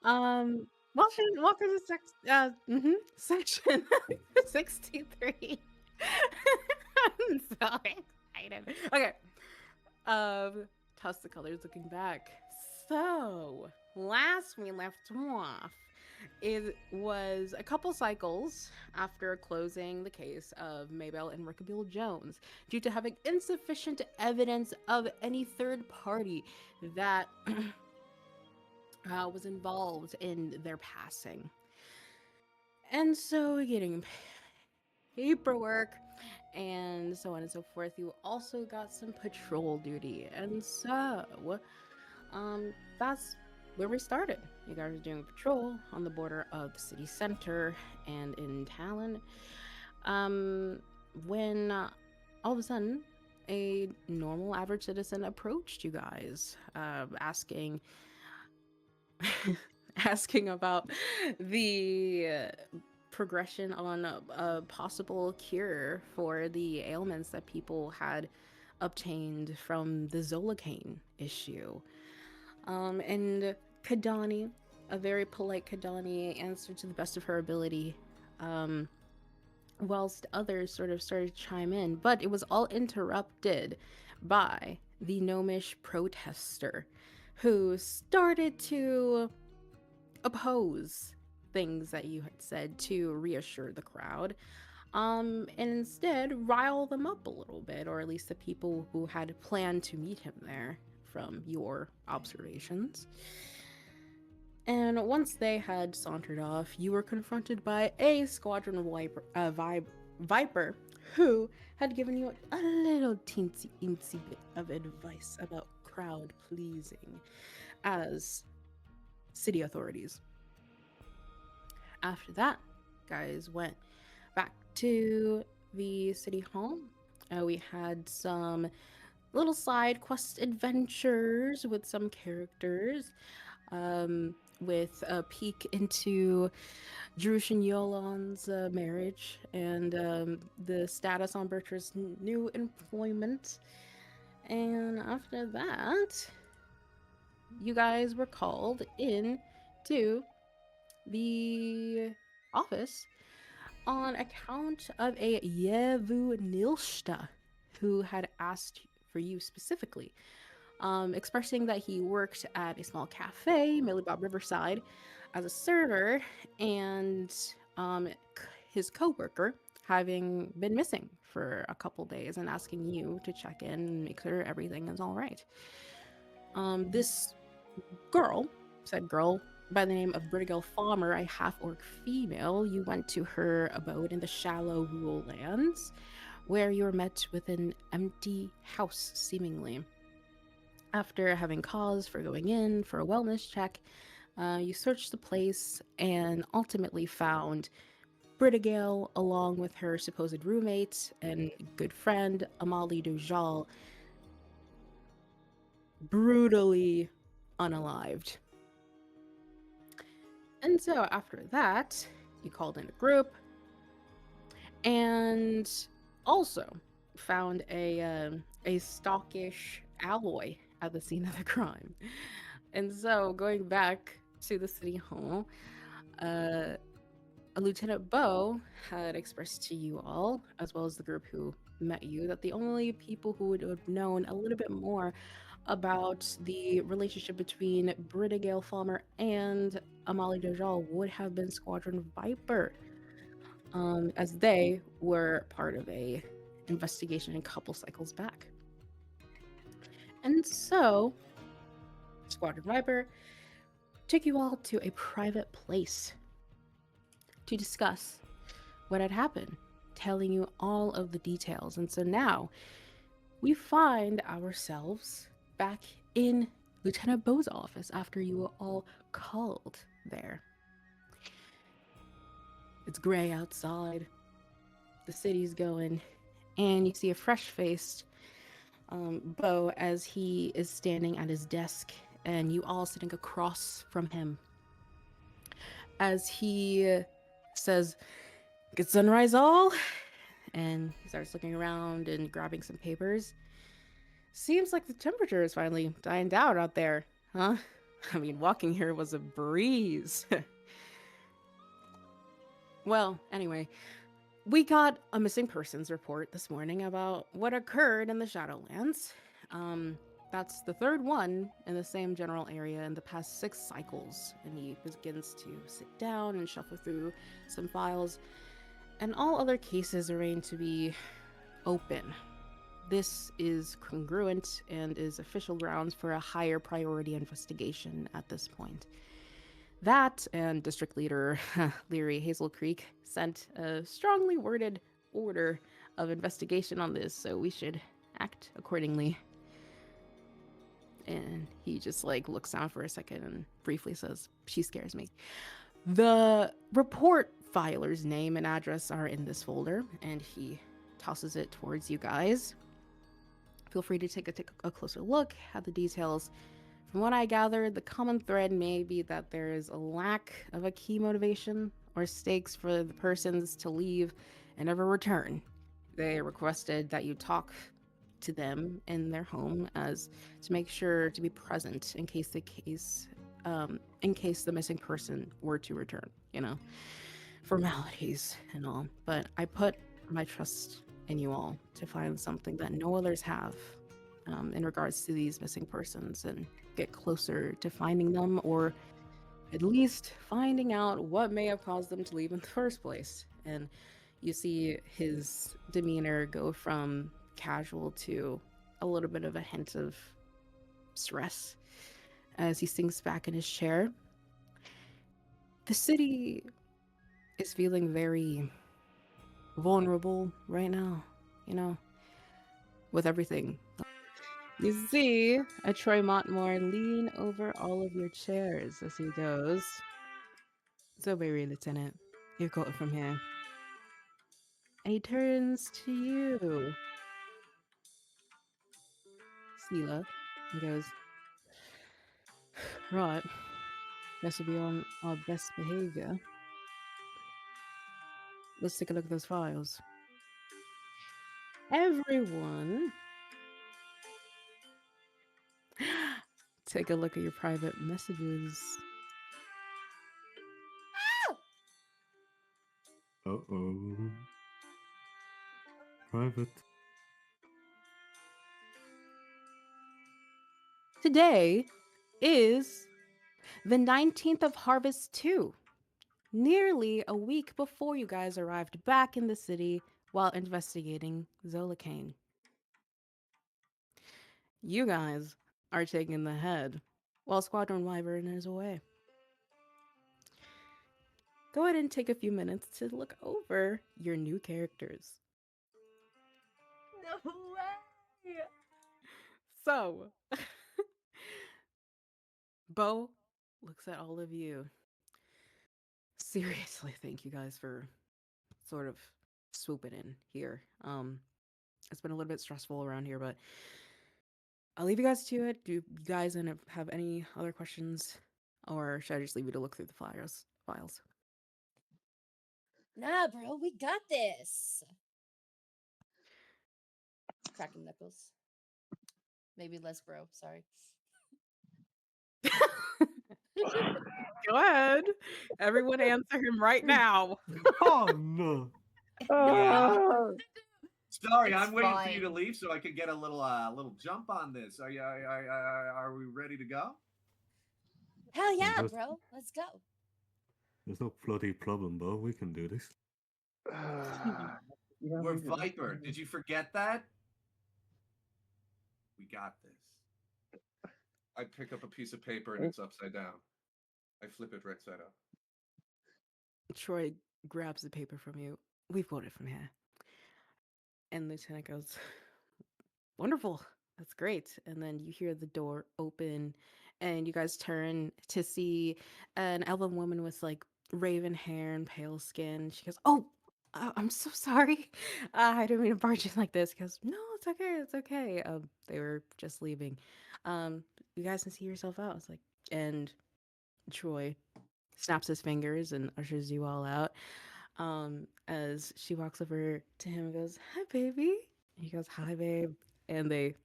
Welcome to section 63. I'm so excited. Okay. Toss the colors looking back. So, last we left off, it was a couple cycles after closing the case of Maybell and Rickabill Jones due to having insufficient evidence of any third party that was involved in their passing. And so, getting paperwork and so on and so forth, you also got some patrol duty. And so, that's where we started. You guys are doing patrol on the border of the city center and in Talon. When all of a sudden, a normal average citizen approached you guys, asking asking about the progression on a possible cure for the ailments that people had obtained from the Zolocane issue. And Kadani, a very polite Kadani, answered to the best of her ability, whilst others sort of started to chime in. But it was all interrupted by the gnomish protester who started to oppose things that you had said to reassure the crowd, and instead rile them up a little bit, or at least the people who had planned to meet him there from your observations. And once they had sauntered off, you were confronted by a squadron viper who had given you a little teensy incy bit of advice about crowd pleasing as city authorities. After that, guys went back to the city hall. We had some little side quest adventures with some characters, with a peek into Drushan Yolan's marriage and the status on Bertra's new employment. And after that, you guys were called in to the office on account of a Yevu Nilshta who had asked for you specifically, expressing that he worked at a small cafe, Millibop Riverside, as a server, and his coworker having been missing for a couple days and asking you to check in and make sure everything is all right. This girl, said girl, by the name of Britigel Farmer, a half-orc female, you went to her abode in the shallow rural lands, where you were met with an empty house, seemingly. After having cause for going in for a wellness check, you searched the place and ultimately found Britigale along with her supposed roommate and good friend, Amali Dujal, brutally unalived. And so after that, you called in a group and also found a stockish alloy at the scene of the crime. And so going back to the city hall, Lieutenant Bo had expressed to you all, as well as the group who met you, that the only people who would have known a little bit more about the relationship between Britigale Falmer and Amali Dajal would have been Squadron Viper, as they were part of a investigation a couple cycles back. And so, Squadron Viper took you all to a private place to discuss what had happened, telling you all of the details. And so now we find ourselves back in Lieutenant Bo's office after you were all called there. It's gray outside, the city's going, and you see a fresh-faced Bo as he is standing at his desk, and you all sitting across from him. As he says, "Good sunrise, all," and he starts looking around and grabbing some papers. "Seems like the temperature is finally dying down out there, huh? I mean, walking here was a breeze. Well, anyway, we got a missing persons report this morning about what occurred in the Shadowlands. Um, that's the third one in the same general area in the past 6 cycles, and he begins to sit down and shuffle through some files, and all other cases remain to be open. This is congruent and is official grounds for a higher priority investigation at this point. That and District Leader Leary Hazel Creek sent a strongly worded order of investigation on this, so we should act accordingly. And he just like looks down for a second and briefly says, "She scares me." The report filer's name and address are in this folder, and he tosses it towards you guys. Feel free to take a closer look at the details. From what I gathered, the common thread may be that there is a lack of a key motivation or stakes for the persons to leave and never return. They requested that you talk to them in their home as to make sure to be present in case the missing person were to return. You know, formalities and all. But I put my trust in you all to find something that no others have in regards to these missing persons and get closer to finding them, or at least finding out what may have caused them to leave in the first place. And you see his demeanor go from casual to a little bit of a hint of stress as he sinks back in his chair. The city is feeling very vulnerable right now, you know, with everything. You see a Troy Montmore lean over all of your chairs as he goes. "So, baby, Lieutenant, you got it from here." And he turns to you, Sela, and goes, "Right, best to be on our best behavior. Let's take a look at those files. Everyone, take a look at your private messages." Uh-oh. Private. Today is the 19th of Harvest 2, nearly a week before you guys arrived back in the city while investigating Zolacane. You guys are taking the head while Squadron Wyvern is away. Go ahead and take a few minutes to look over your new characters. No way! So, Bo looks at all of you. "Seriously, thank you guys for sort of swooping in here. It's been a little bit stressful around here, but I'll leave you guys to it. Do you guys have any other questions, or should I just leave you to look through the files? Nah, bro, we got this. Cracking knuckles. Maybe less, bro. Sorry. Go ahead. Everyone answer him right now. Oh no. Yeah. Ah, Sorry, It's I'm waiting for you to fine. leave so I could get a little jump on this. Are we ready to go? Hell yeah, There's, bro. Let's go. there's no bloody problem, Bo. We can do this. you don't We're need to- Viper. Did you forget that? We got this. I pick up a piece of paper and it's upside down. I flip it right side up. Troy grabs the paper from you. "We've got it from here." And Lieutenant goes, "Wonderful. That's great." And then you hear the door open and you guys turn to see an elven woman with like raven hair and pale skin. She goes, "Oh, I'm so sorry. I didn't mean to barge in like this." He goes, "No, it's okay. It's okay." They were just leaving. You guys can see yourself out. It's like, and Troy snaps his fingers and ushers you all out. As she walks over to him and goes, "Hi, baby." He goes, "Hi, babe." And they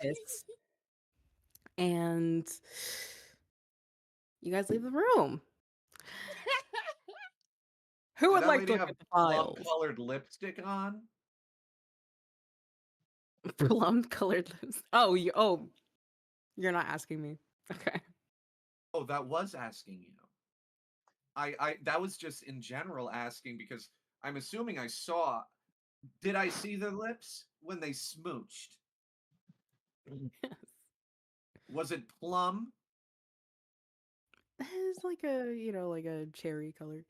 kiss. And you guys leave the room. Who Did would that like lady to look have at the files? plum-colored lipstick on? Plum colored lips. Oh, you're not asking me. Okay. Oh, that was asking you. I that was just in general asking because I'm assuming I saw. Did I see their lips when they smooched? Was it plum? It's like a, like a cherry color.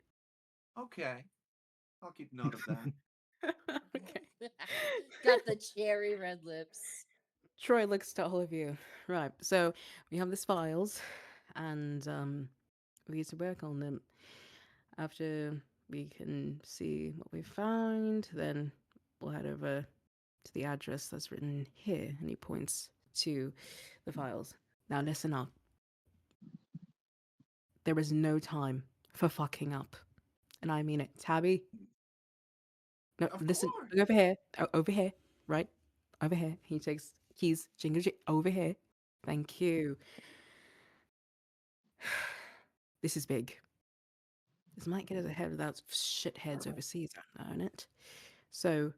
Okay, I'll keep note of that. Okay. Got the cherry red lips. Troy looks to all of you. Right. So we have these files, and we need to work on them. After we can see what we find, then we'll head over to the address that's written here, and he points to the files. Now listen up. There is no time for fucking up, and I mean it. Tabby, no, Of listen. course. Look over here. Over here. Right. Over here. He takes keys. Jingle. Over here. Thank you. This is big. This might get us ahead of those shitheads overseas, aren't knowing it. So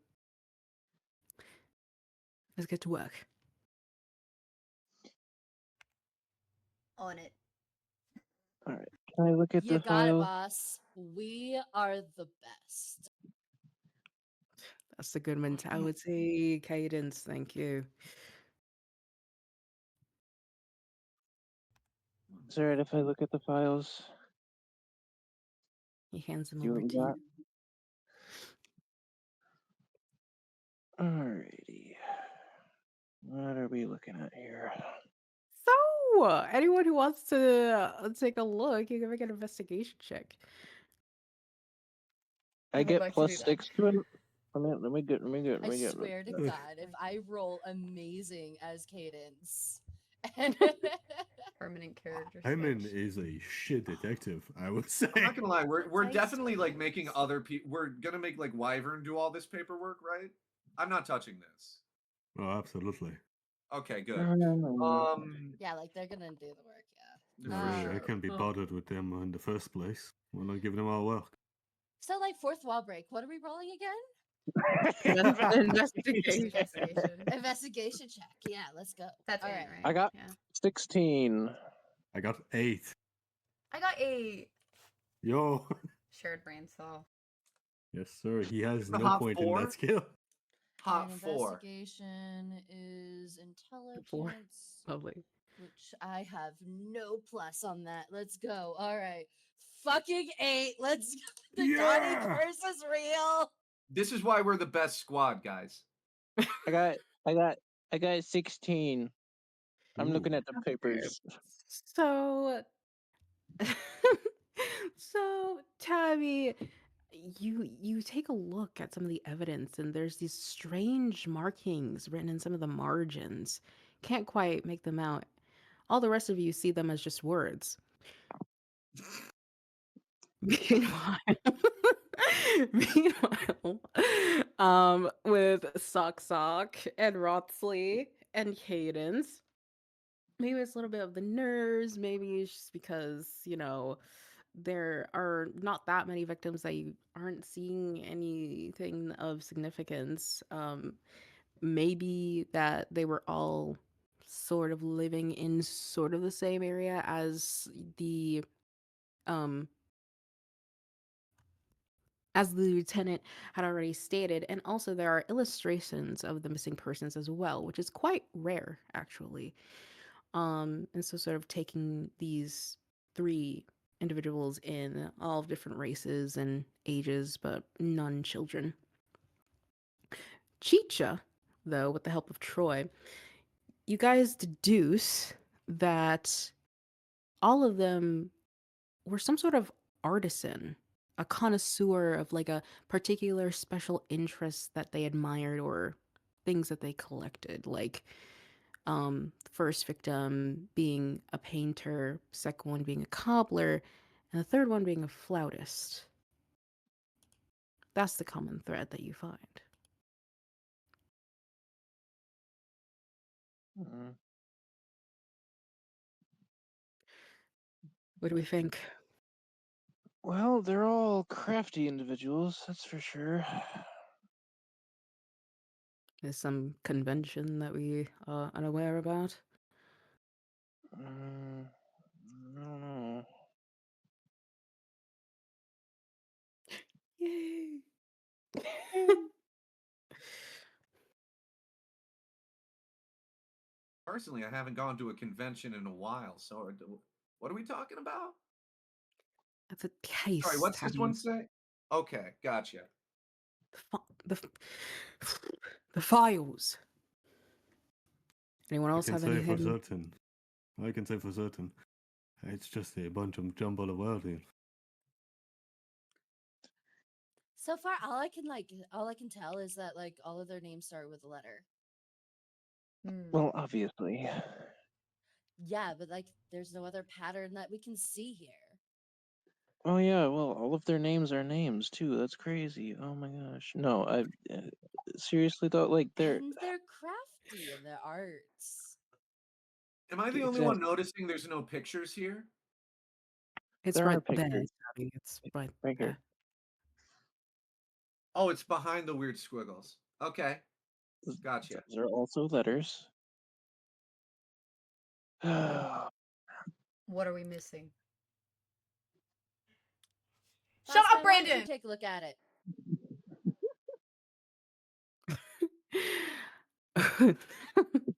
let's get to work. On it. All right. Can I look at You the got it, file? boss. We are the best. That's a good mentality. Cadence, thank you. Is it alright if I look at the files? He hands them See what over we to you. got? Alrighty. What are we looking at here? So, anyone who wants to take a look, you can make an investigation check. I would get like to plus do that. 6 to it. Let me get. I swear to God, if I roll amazing as Cadence. Permanent character Hyman switch. is a shit detective, I would say. I'm not gonna lie, we're Thanks, definitely like making Cadence. other people. We're gonna make like Wyvern do all this paperwork, right? I'm not touching this. Oh, absolutely. Okay, good. Yeah, like they're gonna do the work, yeah. No, For really, I sure. can't be bothered with them in the first place. We're not giving them our work. So like fourth wall break. What are we rolling again? Investigation. Investigation. Investigation check. Yeah, let's go. That's all it, right. right? I got Yeah. 16. I got 8. I got 8. Yo. Shared brain cell. Yes, sir. He has The no hot point in 4? that skill. Hot And 4. investigation is intelligence, Four. Lovely. which I have no plus on that. Let's go. All right. Fucking 8. Let's go. The Donnie Yeah! curse is real. This is why we're the best squad, guys. I got 16. I'm looking Ooh. at the papers. So, so Tabby, you take a look at some of the evidence, and there's these strange markings written in some of the margins. Can't quite make them out. All the rest of you see them as just words. Meanwhile, meanwhile, with Sock and Rotsley and Cadence, maybe it's a little bit of the nerves. Maybe it's just because there are not that many victims that you aren't seeing anything of significance. Maybe that they were all sort of living in sort of the same area um as the lieutenant had already stated, and also there are illustrations of the missing persons as well, which is quite rare actually. And so sort of taking these 3 individuals in all of different races and ages, but none children. Chicha, though, with the help of Troy, you guys deduce that all of them were some sort of artisan, a connoisseur of like a particular special interest that they admired or things that they collected. Like the first victim being a painter, second one being a cobbler, and the third one being a flautist. That's the common thread that you find. Mm. What do we think? Well, they're all crafty individuals, that's for sure. There's some convention that we are unaware about. I don't know. Yay! Personally, I haven't gone to a convention in a while. So, what are we talking about? That's a case. Sorry, what's this Tabby. one say? Okay, gotcha. The files. Anyone I else can have say for anything? certain. I can say for certain. It's just a bunch of jumble of world here. So far, all I can tell is that like all of their names start with a letter. Hmm. Well, obviously. Yeah, but like there's no other pattern that we can see here. Oh yeah, well, all of their names are names too. That's crazy. Oh my gosh. No, I seriously though, like And they're crafty in their arts. Am I the only one noticing there's no pictures here? It's there right are there, pictures Tabby. It's right right there. here. Oh, it's behind the weird squiggles. Okay, gotcha. Those are also letters. What are we missing? Shut Sven, up, why don't you Brandon! take a look at it?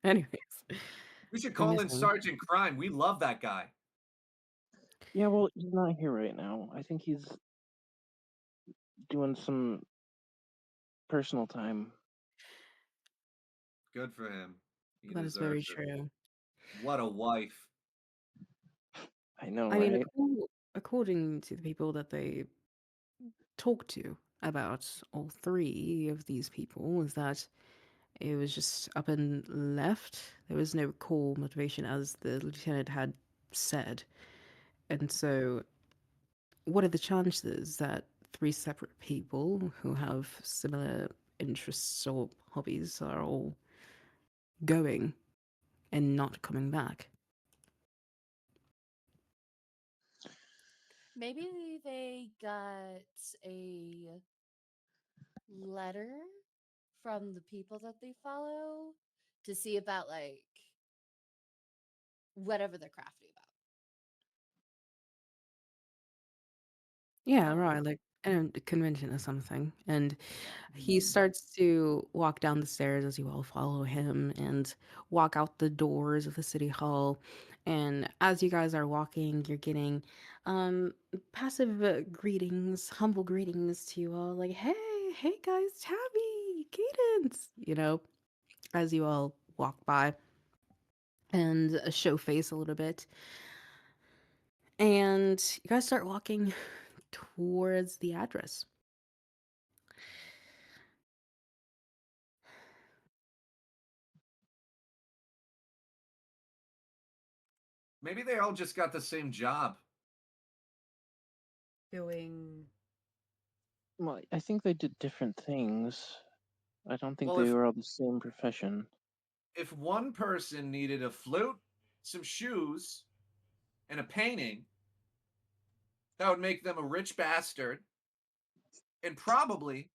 Anyways, We should call in missing. Sergeant Crime. We love that guy. Yeah, well, he's not here right now. I think he's doing some personal time. Good for him. He that is very deserves it. true. What a wife. I know, I mean, right? according to the people that they talked to about all three of these people, is that it was just up and left. There was no core motivation, as the lieutenant had said. And so, what are the chances that three separate people who have similar interests or hobbies are all going and not coming back? Maybe they got a letter from the people that they follow to see about like whatever they're crafty about. Yeah, Oh. right, like a convention or something. And he starts to walk down the stairs as you all follow him and walk out the doors of the city hall. And as you guys are walking, you're getting passive greetings, humble greetings to you all, like, hey guys, Tabby, Cadence, as you all walk by and show face a little bit. And you guys start walking towards the address. Maybe they all just got the same job. Doing. Well, I think they did different things. I don't think Well, they were all the same profession. if one person needed a flute, some shoes, and a painting, that would make them a rich bastard and probably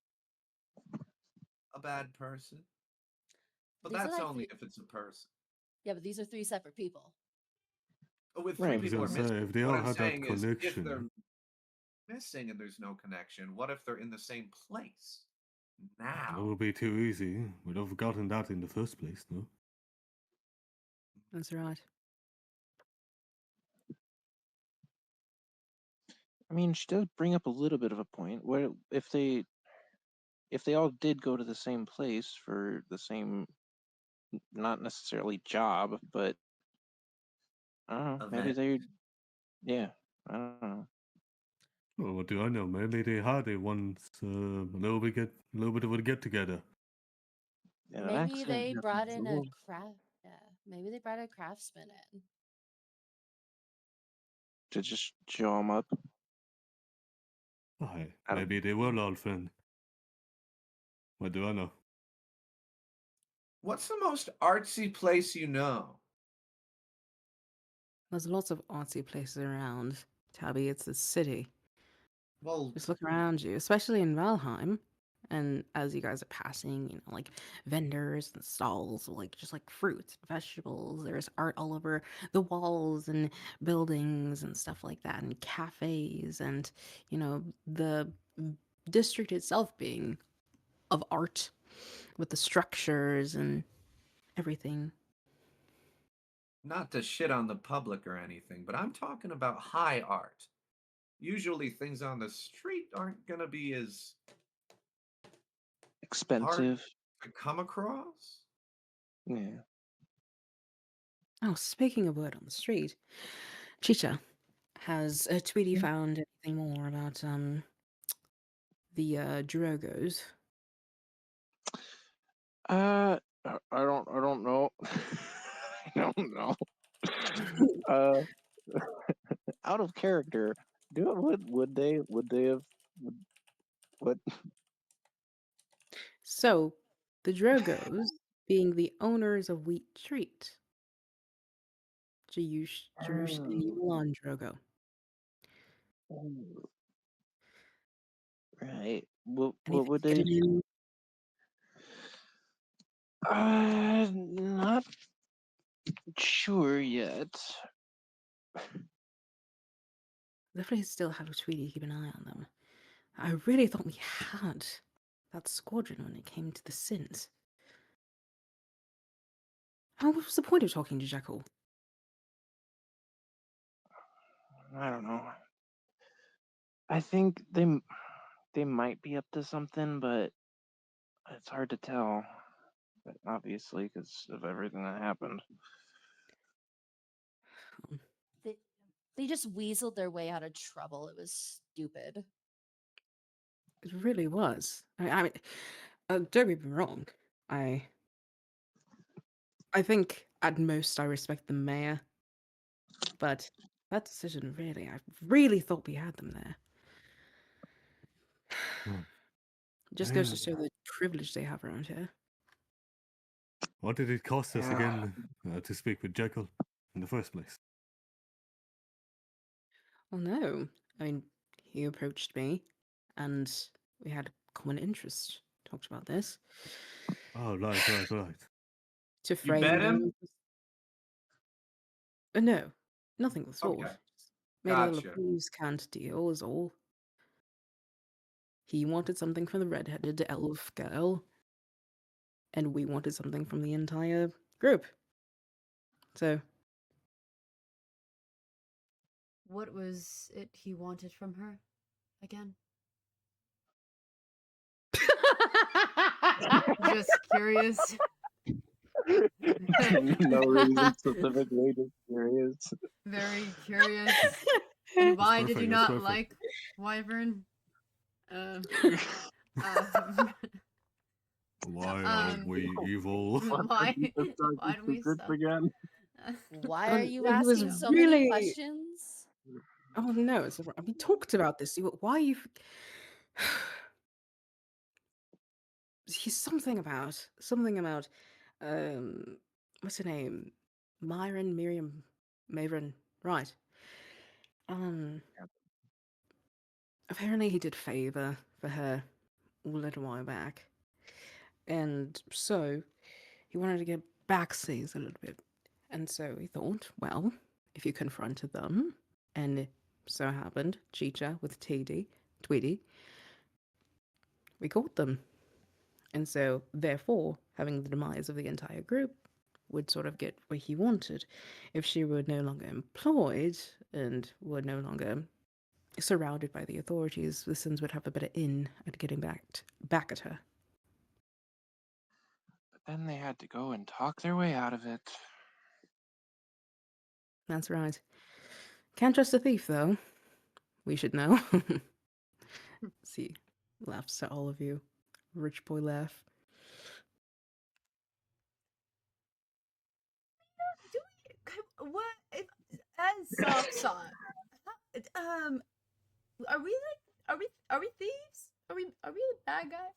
a bad person. But These are that's like only three- if it's a person. Yeah, but these are three separate people. With Right. three I was people are gonna say, missing. if they What all I'm had that saying is, if connection- they're missing and there's no connection, what if they're in the same place That now? would be too easy. We'd have gotten that in the first place, no? That's right. I mean, she does bring up a little bit of a point. Where if they all did go to the same place for the same, not necessarily job, but I don't know. Maybe Event. yeah, I don't know. Well, what do I know? Maybe they had a once a little bit of a get together. Yeah, an Maybe accident they happened, brought in a so- craft. Yeah, maybe they brought a craftsman in. to just show them up. Aye, I don't- maybe they were all friends. What do I know? What's the most artsy place you know? There's lots of artsy places around. Tabby, it's the city. Well, Just look around you, especially in Valheim. And as you guys are passing, like vendors and stalls, just like fruits, vegetables. There's art all over the walls and buildings and stuff like that, and cafes, and the district itself being of art with the structures and everything. not to shit on the public or anything, but I'm talking about high art. Usually things on the street aren't going to be as hard Expensive. to come across. Yeah. Oh, speaking of word on the street, Chicha, has Tweety found anything more about the Drogos? I don't know. I don't know. Uh, out of character. Would they have what? So, the Drogos, being the owners of Wheat Street, Jayush and Yulan Drogo. Right. What Anything would they? hidden in? Not sure yet. Definitely still have Tweety keep an eye on them. I really thought we had that squadron when it came to the Sins. What was the point of talking to Jekyll? I don't know. I think they might be up to something, but it's hard to tell. Obviously, because of everything that happened. They just weaseled their way out of trouble. It was stupid. It really was. I mean, don't get me wrong. I think at most I respect the mayor, but that decision I really thought we had them there. Hmm. Just goes to show the privilege they have around here. What did it cost us Yeah. again to speak with Jekyll in the first place? Well, no. I mean, he approached me, and we had common interest. Talked about this. Oh, right. To You frame bet him? them. No, nothing of the sort. Okay. Just made a little Gotcha. please can't deal is all. He wanted something from the redheaded elf girl, and we wanted something from the entire group. So, What was it he wanted from her again? Just curious. No reason specifically, just curious. Very curious. And why did you perfect, not that's like Wyvern? Um, Why are we evil? why? Let's start Why these do we secrets suck? again. Why are you It was asking so many really- questions? oh no, we talked about this. Why are you? He's something about what's her name? Miriam, Mavren, right? Apparently he did favor for her a little while back, and so he wanted to get backsies a little bit, and so he thought, well, if you confronted them, and it so happened, Chicha with Tweety, we caught them. And so, therefore, having the demise of the entire group would sort of get what he wanted. If she were no longer employed and were no longer surrounded by the authorities, the Sins would have a better in at getting back at her. But then they had to go and talk their way out of it. That's right. Can't trust a thief, though. We should know. See, laughs at all of you. Rich boy laugh. Do we? What? As Soft are we thieves? Are we the bad guy?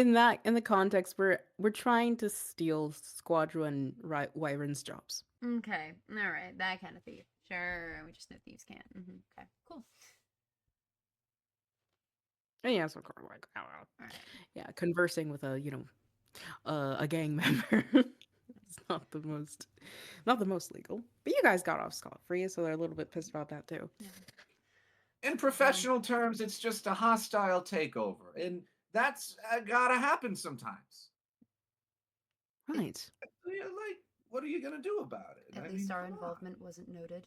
in the context, we're trying to steal Squadron Wyvern's jobs. Okay. All right. That kind of thief. Sure. We just know thieves can't. Okay. Cool. And yeah, so like, All right. yeah, conversing with a gang member. It's not the most legal. But you guys got off scot-free, so they're a little bit pissed about that too. Yeah. In professional terms, it's just a hostile takeover, and that's gotta happen sometimes. Right. Like, what are you gonna do about it? At I least mean, our come on. involvement wasn't noted.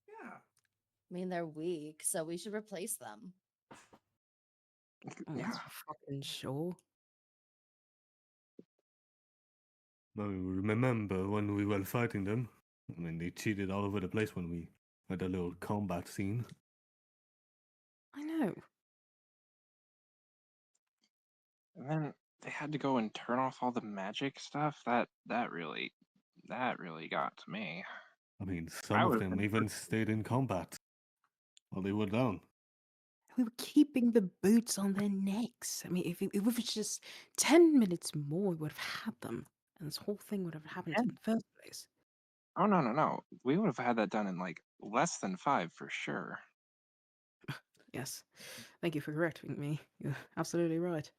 Yeah. I mean, they're weak, so we should replace them. Oh, Yeah. that's fucking sure. I remember when we were fighting them. I mean, they cheated all over the place when we had a little combat scene. I know. And then they had to go and turn off all the magic stuff. That really got to me. I mean, some I of would've them been even stayed in combat while they were down. We were keeping the boots on their necks. I mean, if it was just 10 minutes more, we would have had them. And this whole thing would have happened in And the first place. oh no, we would have had that done in like less than 5 for sure. Yes. Thank you for correcting me. You're absolutely right.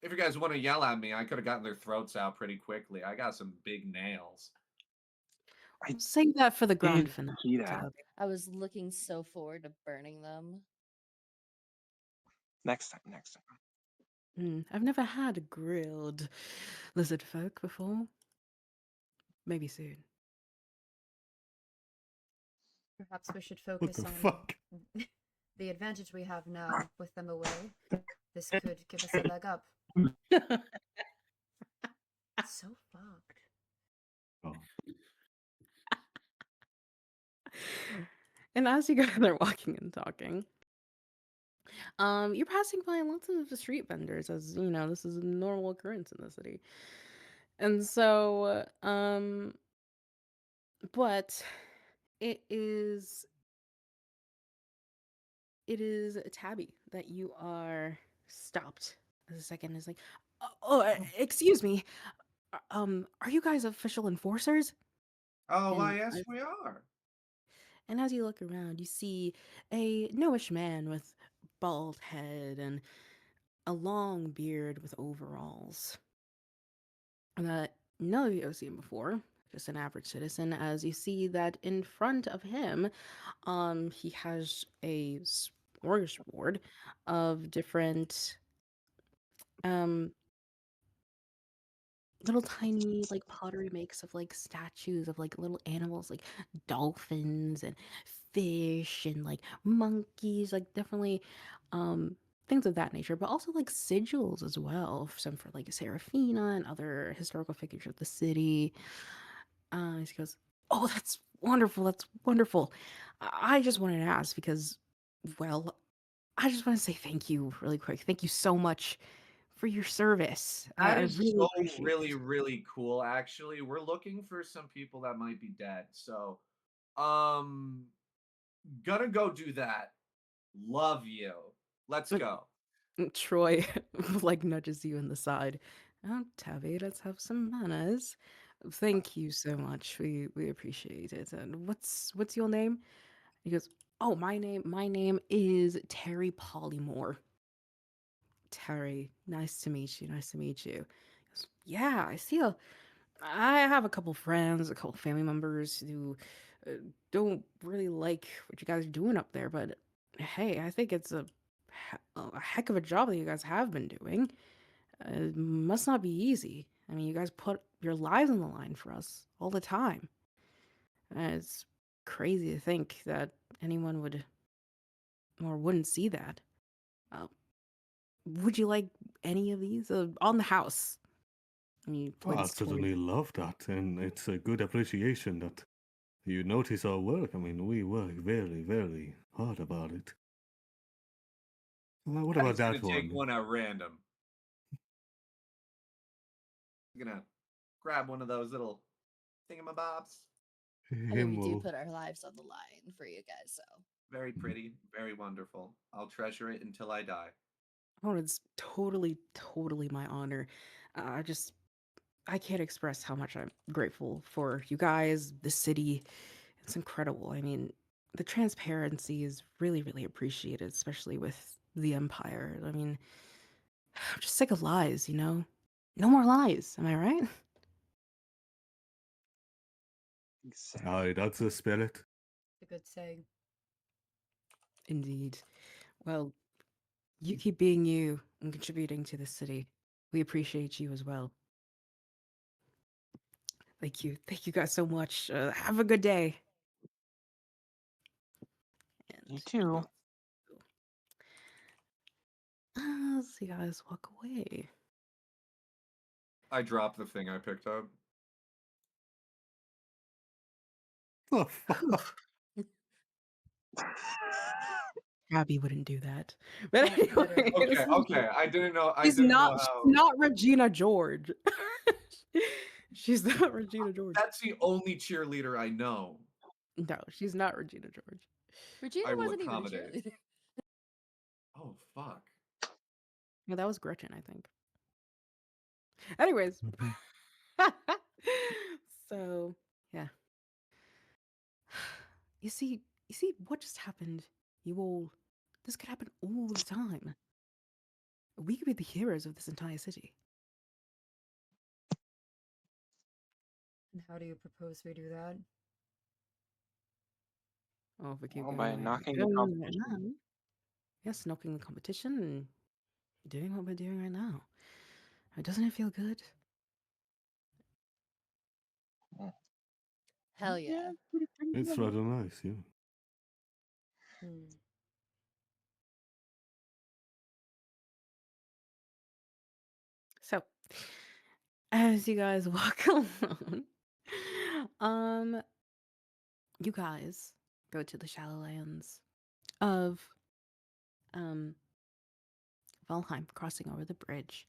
If you guys want to yell at me, I could have gotten their throats out pretty quickly. I got some big nails. I We'll save that for the grand did finale. see that. Tabby. I was looking so forward to burning them. Next time. I've never had a grilled lizard folk before. Maybe soon. Perhaps we should What focus the on fuck? the advantage we have now with them away. This could give us a leg up. So fucked. Oh, And as you guys are walking and talking, you're passing by lots of the street vendors, as you know, this is a normal occurrence in the city. And so, but it is Tabby that you are stopped. The second is like, excuse me, are you guys official enforcers? Oh, why, And yes, we are. And as you look around, you see a gnomish man with bald head and a long beard with overalls. That none of you have seen before, just an average citizen. As you see that in front of him, he has a smorgasbord of different um little tiny like pottery makes of like statues of like little animals like dolphins and fish and like monkeys, like definitely things of that nature, but also like sigils as well, some for like Serafina and other historical figures of the city. He goes, oh, that's wonderful, that's wonderful. I just wanted to ask because, well, I just want to say thank you really quick. Thank you so much for your service. That I is really so appreciate really, it. really cool, actually. We're looking for some people that might be dead. So, um, gonna go do that. Love you. Let's But go. Troy like nudges you in the side. Oh, Tabby, let's have some manners. Thank you so much. We appreciate it. And what's your name? He goes, oh, my name is Terry Polymore. Terry, nice to meet you. Nice to meet you. He goes, yeah, I have a couple friends, a couple family members who uh, don't really like what you guys are doing up there, but hey, I think it's a heck of a job that you guys have been doing. It must not be easy. I mean, you guys put your lives on the line for us all the time. And it's crazy to think that anyone would or wouldn't see that. Uh, would you like any of these on the house? And he I'd points towards. certainly love that, and it's a good appreciation that you notice our work. I mean, we work very, very hard about it. Well, what I'm about just gonna that take one? one at random. I'm gonna grab one of those little thingamabobs. I mean, Him we do will. put our lives on the line for you guys, so. Very pretty, very wonderful. I'll treasure it until I die. Oh, it's totally my honor. I just I can't express how much I'm grateful for you guys, the city. It's incredible. I mean, the transparency is really appreciated, especially with the Empire. I mean, I'm just sick of lies, you know? No more lies, am I right? Exactly. Aye, that's the spirit. A good saying. Indeed. Well, you keep being you and contributing to the city. We appreciate you as well. Thank you. Thank you guys so much. Have a good day. You And too. as you guys walk away. I dropped the thing I picked up. Oh, fuck. Abby wouldn't do that. But Quite literally. anyways, Okay. I didn't know. I she's didn't know not she's how. not Regina George. She's not Regina George. That's the only cheerleader I know. No, she's not Regina George. Regina I will wasn't even a accommodate. cheerleader. Oh fuck. No, that was Gretchen, I think. Anyways. So yeah. You see what just happened? You all this could happen all the time. We could be the heroes of this entire city. And how do you propose we do that? Oh, if we keep Well, going by like knocking we're the going right competition. now. Yes, knocking the competition and doing what we're doing right now. Doesn't it feel good? Hell yeah. Pretty It's good. rather nice, yeah. Hmm. So, as you guys walk along, um, you guys go to the shallow lands of um Valheim, crossing over the bridge,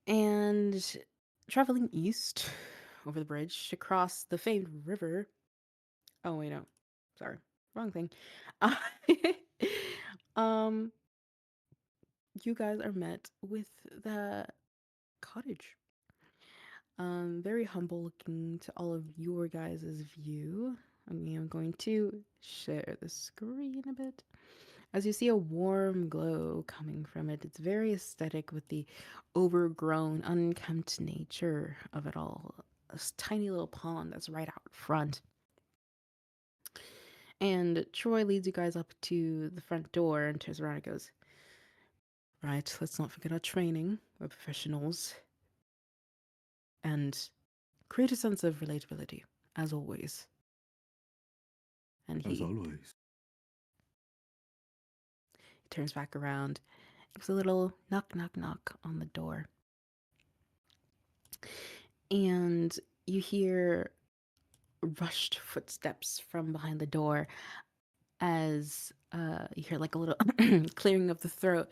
and traveling east over the bridge to cross the famed river. Oh wait, no, sorry, wrong thing. Uh, um, you guys are met with the cottage. Very humble looking to all of your guys' view. I'm going to share the screen a bit. As you see a warm glow coming from it, it's very aesthetic with the overgrown, unkempt nature of it all. This tiny little pond that's right out front. And Troy leads you guys up to the front door and turns around and goes, right, let's not forget our training. We're professionals. And create a sense of relatability, as always. And As he always. turns back around, gives a little knock, knock, knock on the door. And you hear rushed footsteps from behind the door as you hear like a little clearing of the throat.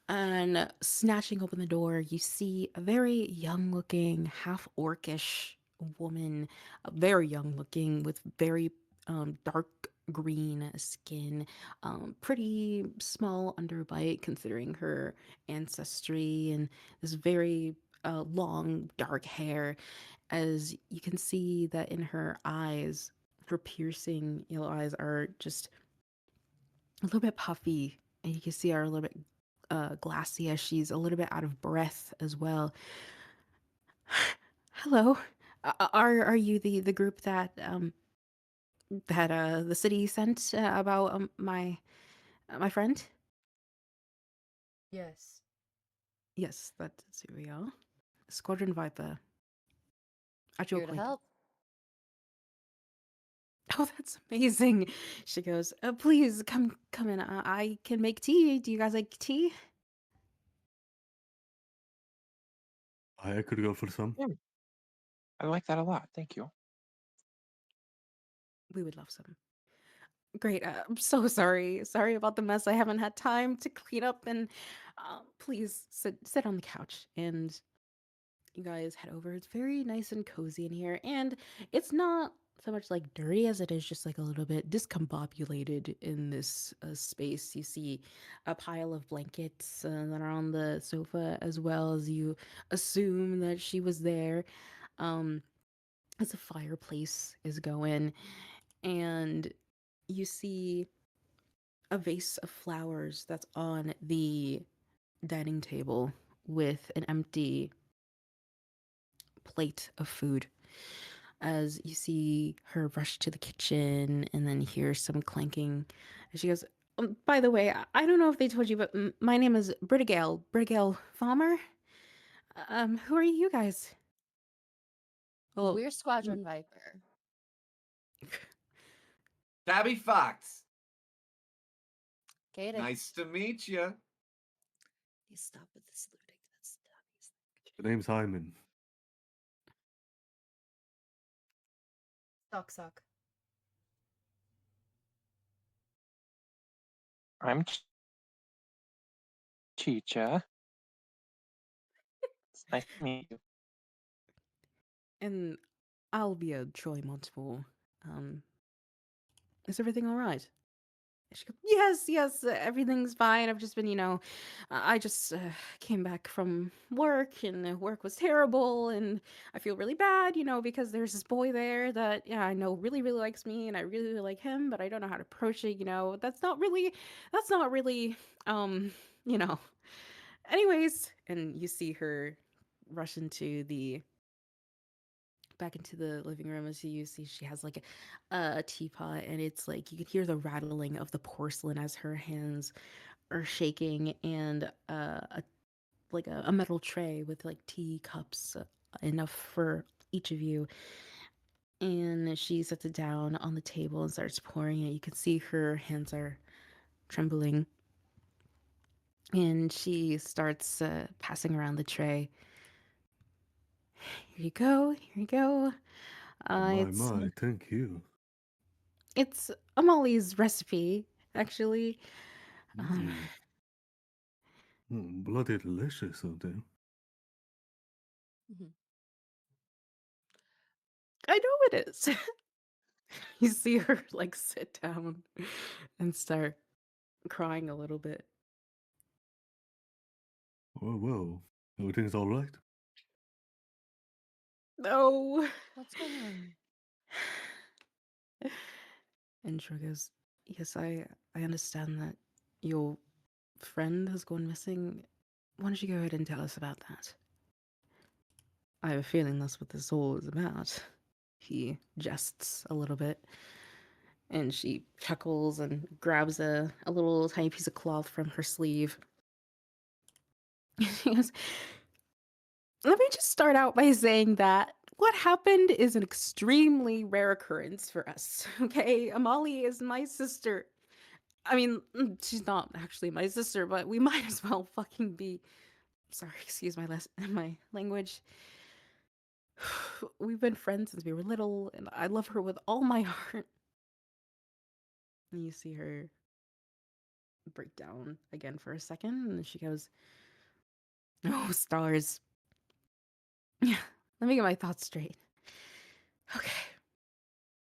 And snatching open the door, you see a very young looking, half orcish woman, very young looking, with very dark green skin, pretty small underbite considering her ancestry, and this very long, dark hair. As you can see that in her eyes, her piercing yellow eyes are just a little bit puffy, and you can see her a little bit glassy as she's a little bit out of breath as well. Hello, are you the group that the city sent about my friend? Yes. Yes, that's who we are. Squadron Viper. At your Here to acquaintance. help. Oh, that's amazing. She goes, please come in. I can make tea. Do you guys like tea? I could go for some. Yeah, I like that a lot. Thank you. We would love some. Great. I'm so sorry. Sorry about the mess. I haven't had time to clean up. And please sit on the couch. And you guys head over. It's very nice and cozy in here. And it's not so much like dirty as it is just like a little bit discombobulated in this space. You see a pile of blankets that are on the sofa, as well as you assume that she was there. Um, as a fireplace is going, and you see a vase of flowers that's on the dining table with an empty plate of food. As you see her rush to the kitchen and then hear some clanking, and she goes, by the way, I don't know if they told you, but my name is Britigale Falmer. Who are you guys? Well, We're Squadron Viper. Tabby Fox. Katie. Nice to meet you. You stop with the saluting. That's Tabby's. The name's Hyman. Suck. I'm Chicha. It's nice to meet you. and I'll be a Troy Montefiore. Is everything all right? She goes, yes, everything's fine. I've just been, I just came back from work and the work was terrible and I feel really bad, because there's this boy there that, yeah, I know really, really likes me and I really, really like him, but I don't know how to approach it, that's not really, you know. Anyways, and you see her rush back into the living room. As you see, she has like a teapot, and it's like you could hear the rattling of the porcelain as her hands are shaking, and a metal tray with like tea cups, enough for each of you. And she sets it down on the table and starts pouring it. You can see her hands are trembling, and she starts passing around the tray. Here you go. Here you go. My, thank you. It's Amali's recipe, actually. Bloody delicious out there. I know it is. You see her like sit down and start crying a little bit. Well, everything's all right. No. What's going on? And Troy goes, yes, I understand that your friend has gone missing. Why don't you go ahead and tell us about that? I have a feeling that's what this all is about. He jests a little bit. And she chuckles and grabs a little tiny piece of cloth from her sleeve. She goes, let me just start out by saying that what happened is an extremely rare occurrence for us, okay? Amali is my sister. I mean, she's not actually my sister, but we might as well fucking be. Sorry, excuse my language. We've been friends since we were little, and I love her with all my heart. And you see her break down again for a second, and she goes, oh, stars. Yeah, let me get my thoughts straight. Okay.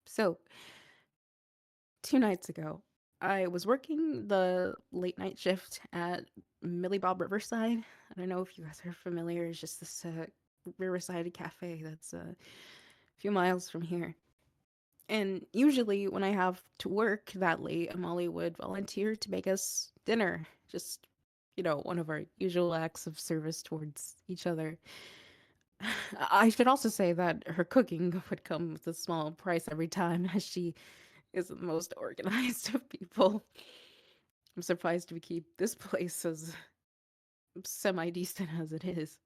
So, 2 nights ago, I was working the late night shift at Millie Bob Riverside. I don't know if you guys are familiar. It's just this Riverside cafe that's a few miles from here. And usually when I have to work that late, Molly would volunteer to make us dinner. Just, one of our usual acts of service towards each other. I should also say that her cooking would come with a small price every time, as she is the most organized of people. I'm surprised we keep this place as semi-decent as it is.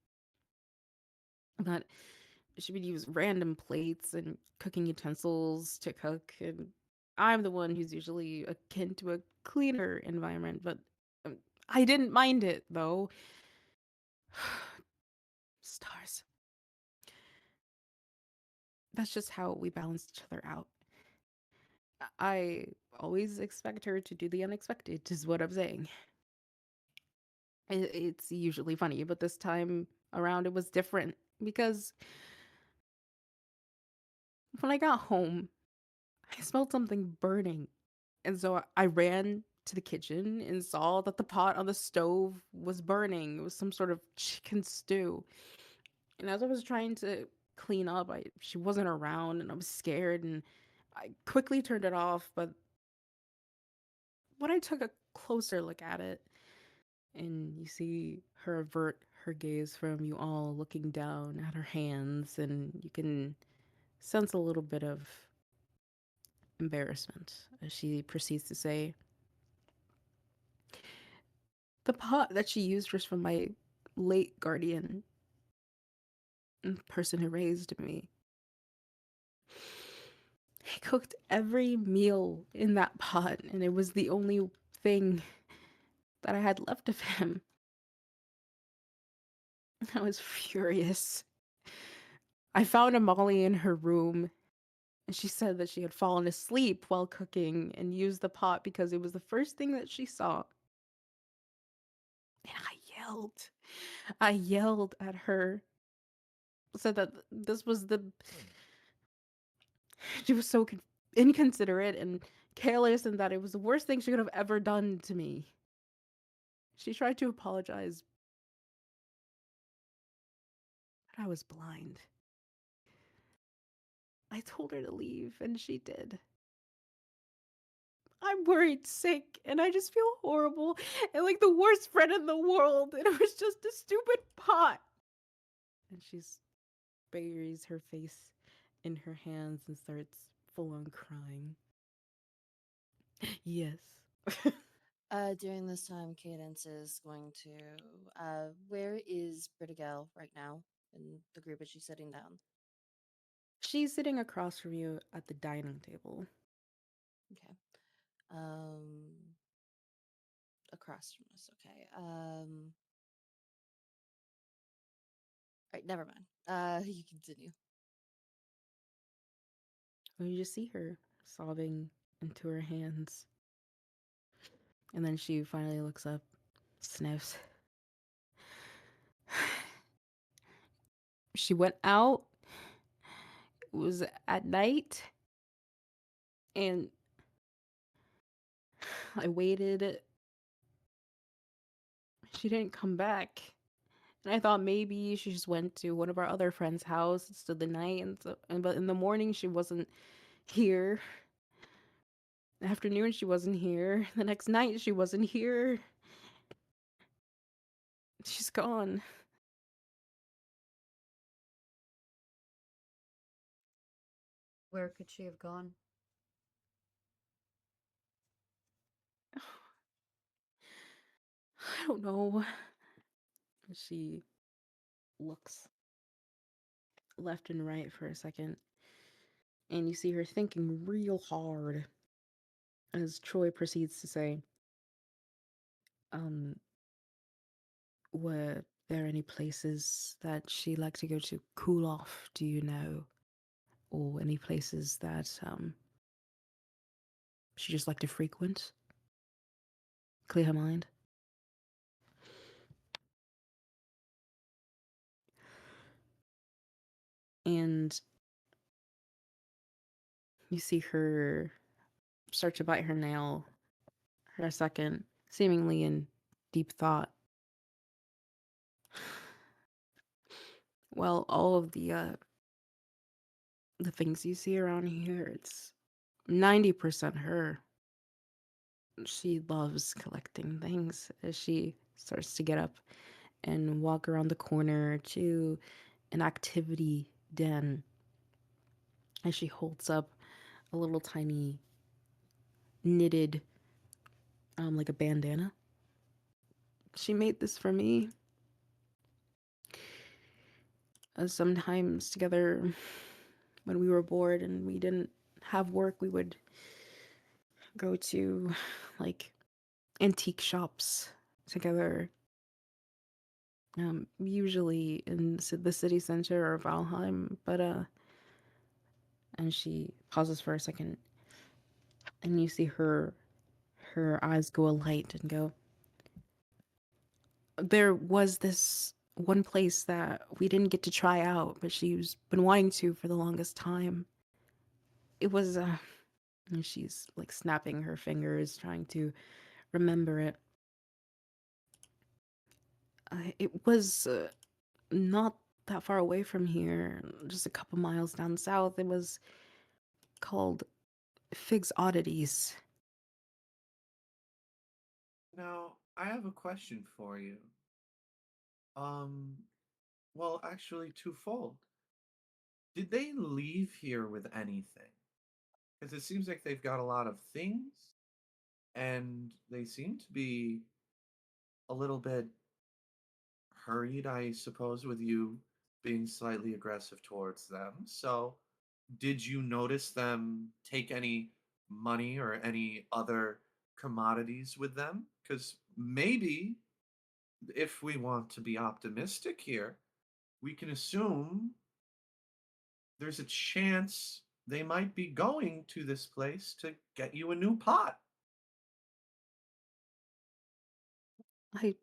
But she would use random plates and cooking utensils to cook, and I'm the one who's usually akin to a cleaner environment, but I didn't mind it, though. Stars. That's just how we balanced each other out. I always expect her to do the unexpected, is what I'm saying. It's usually funny, but this time around it was different because when I got home, I smelled something burning. And so I ran to the kitchen and saw that the pot on the stove was burning. It was some sort of chicken stew. And as I was trying to clean up, she wasn't around and I was scared and I quickly turned it off. But when I took a closer look at it, and you see her avert her gaze from you all looking down at her hands, and you can sense a little bit of embarrassment as she proceeds to say, "The pot that she used was from my late guardian, the person who raised me. He cooked every meal in that pot, and it was the only thing that I had left of him." I was furious. I found Amali in her room, and she said that she had fallen asleep while cooking and used the pot because it was the first thing that she saw. And I yelled. I yelled at her. Said that this was the. She was so inconsiderate and careless, and that it was the worst thing she could have ever done to me. She tried to apologize, but I was blind. I told her to leave, and she did. I'm worried sick, and I just feel horrible and like the worst friend in the world, and it was just a stupid pot. And she's buries her face in her hands and starts full on crying. Yes. During this time, Cadence is going to. Where is Britigel right now in the group? Is she sitting down? She's sitting across from you at the dining table. Okay. Across from us. Okay. Right. Never mind. You continue. And you just see her sobbing into her hands. And then she finally looks up, sniffs. She went out. It was at night. And I waited. She didn't come back. And I thought maybe she just went to one of our other friends' house and stood the night. But in the morning she wasn't here. The afternoon she wasn't here. The next night she wasn't here. She's gone. Where could she have gone? I don't know. She looks left and right for a second, and you see her thinking real hard as Troy proceeds to say, were there any places that she liked to go to cool off, do you know? Or any places that she just liked to frequent? Clear her mind? And you see her start to bite her nail for a second, seemingly in deep thought. Well, all of the things you see around here, it's 90% her. She loves collecting things as she starts to get up and walk around the corner to an activity den. As she holds up a little tiny knitted, like a bandana. She made this for me. Sometimes together, when we were bored and we didn't have work, we would go to like antique shops together. Usually in the city center or Valheim, but and she pauses for a second, and you see her eyes go alight and go, there was this one place that we didn't get to try out, but she's been wanting to for the longest time. It was And she's like snapping her fingers, trying to remember it. It was not that far away from here, just a couple miles down south. It was called Fig's Oddities. Now, I have a question for you. Um, well, actually, twofold. Did they leave here with anything? Because it seems like they've got a lot of things, and they seem to be a little bit hurried, I suppose, with you being slightly aggressive towards them. So, did you notice them take any money or any other commodities with them? Because maybe if we want to be optimistic here, we can assume there's a chance they might be going to this place to get you a new pot. I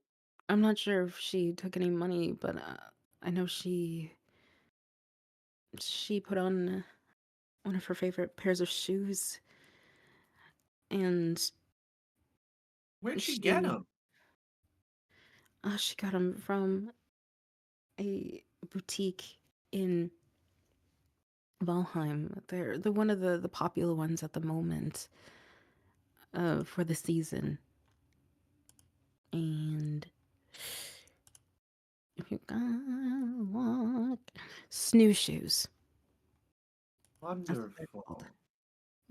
I'm not sure if she took any money, but I know she put on one of her favorite pairs of shoes, and Where'd she get she them? she got them from a boutique in Valheim. They're one of the popular ones at the moment for the season. And if you gotta walk, snooze shoes. That's what they're called. Wonderful.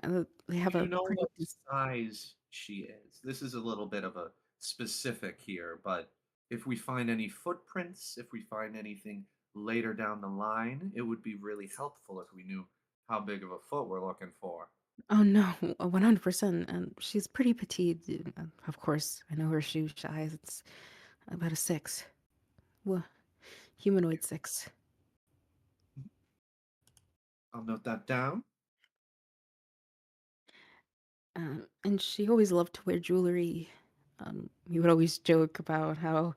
And they Do have you a know pretty what size she is? This is a little bit of a specific here, but if we find any footprints, if we find anything later down the line, it would be really helpful if we knew how big of a foot we're looking for. Oh no, 100%. And she's pretty petite. Of course, I know her shoe size. It's about a 6. Well, humanoid 6. I'll note that down. And she always loved to wear jewelry. We would always joke about how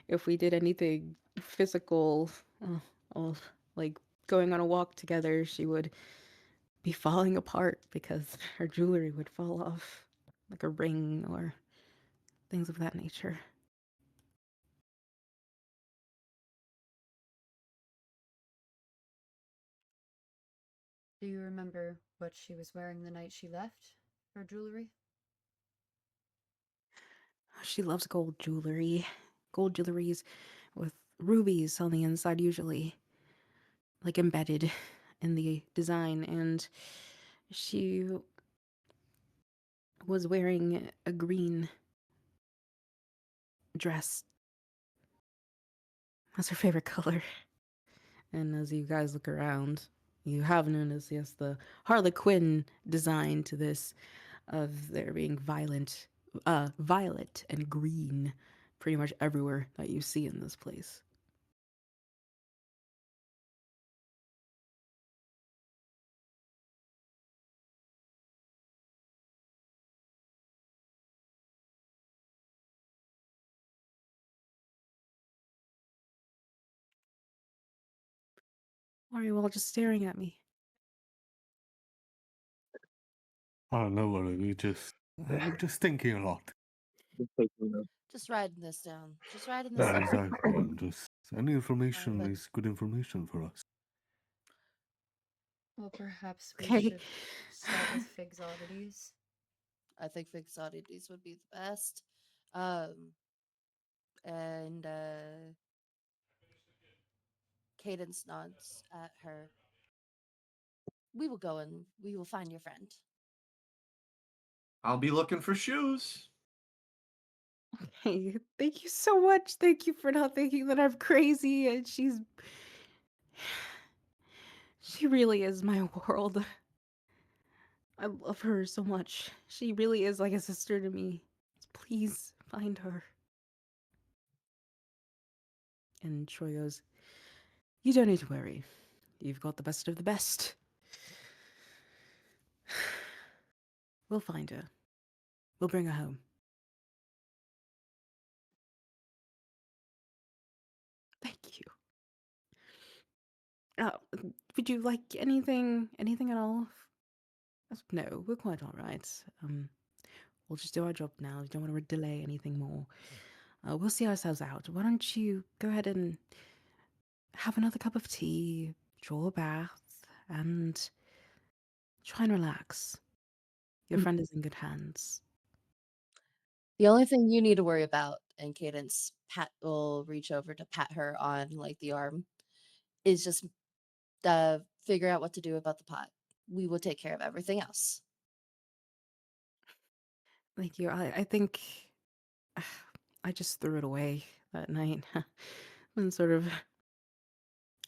if we did anything physical, or like going on a walk together, she would be falling apart because her jewelry would fall off, like a ring or things of that nature. Do you remember what she was wearing the night she left? Her jewelry? She loves gold jewelry. Gold jewelries with rubies on the inside, usually, like embedded in the design. And she was wearing a green dress. That's her favorite color. And as you guys look around, you have noticed, yes, the Harley Quinn design to this of there being violet and green pretty much everywhere that you see in this place. Why are you all just staring at me? Oh, no worry. I'm just thinking a lot. Just taking notes. Just writing this down. Just writing this Yeah, down. exactly. I'm just any information But is good information for us. Well, perhaps we Okay. should start with Fig's Oddities. I think Fixed Oddities would be the best. And Cadence nods at her. We will go and we will find your friend. I'll be looking for shoes. Hey, thank you so much. Thank you for not thinking that I'm crazy. And she really is my world. I love her so much. She really is like a sister to me. Please find her. And Troy goes, "You don't need to worry. You've got the best of the best. We'll find her. We'll bring her home." Thank you. Uh, would you like anything at all? No, we're quite all right. We'll just do our job now. We don't want to delay anything more. We'll see ourselves out. Why don't you go ahead and have another cup of tea, draw a bath, and try and relax. Your Mm. friend is in good hands. The only thing you need to worry about, and Cadence pat will reach over to pat her on like the arm, is just figure out what to do about the pot. We will take care of everything else. Thank you. I think I just threw it away that night. And sort of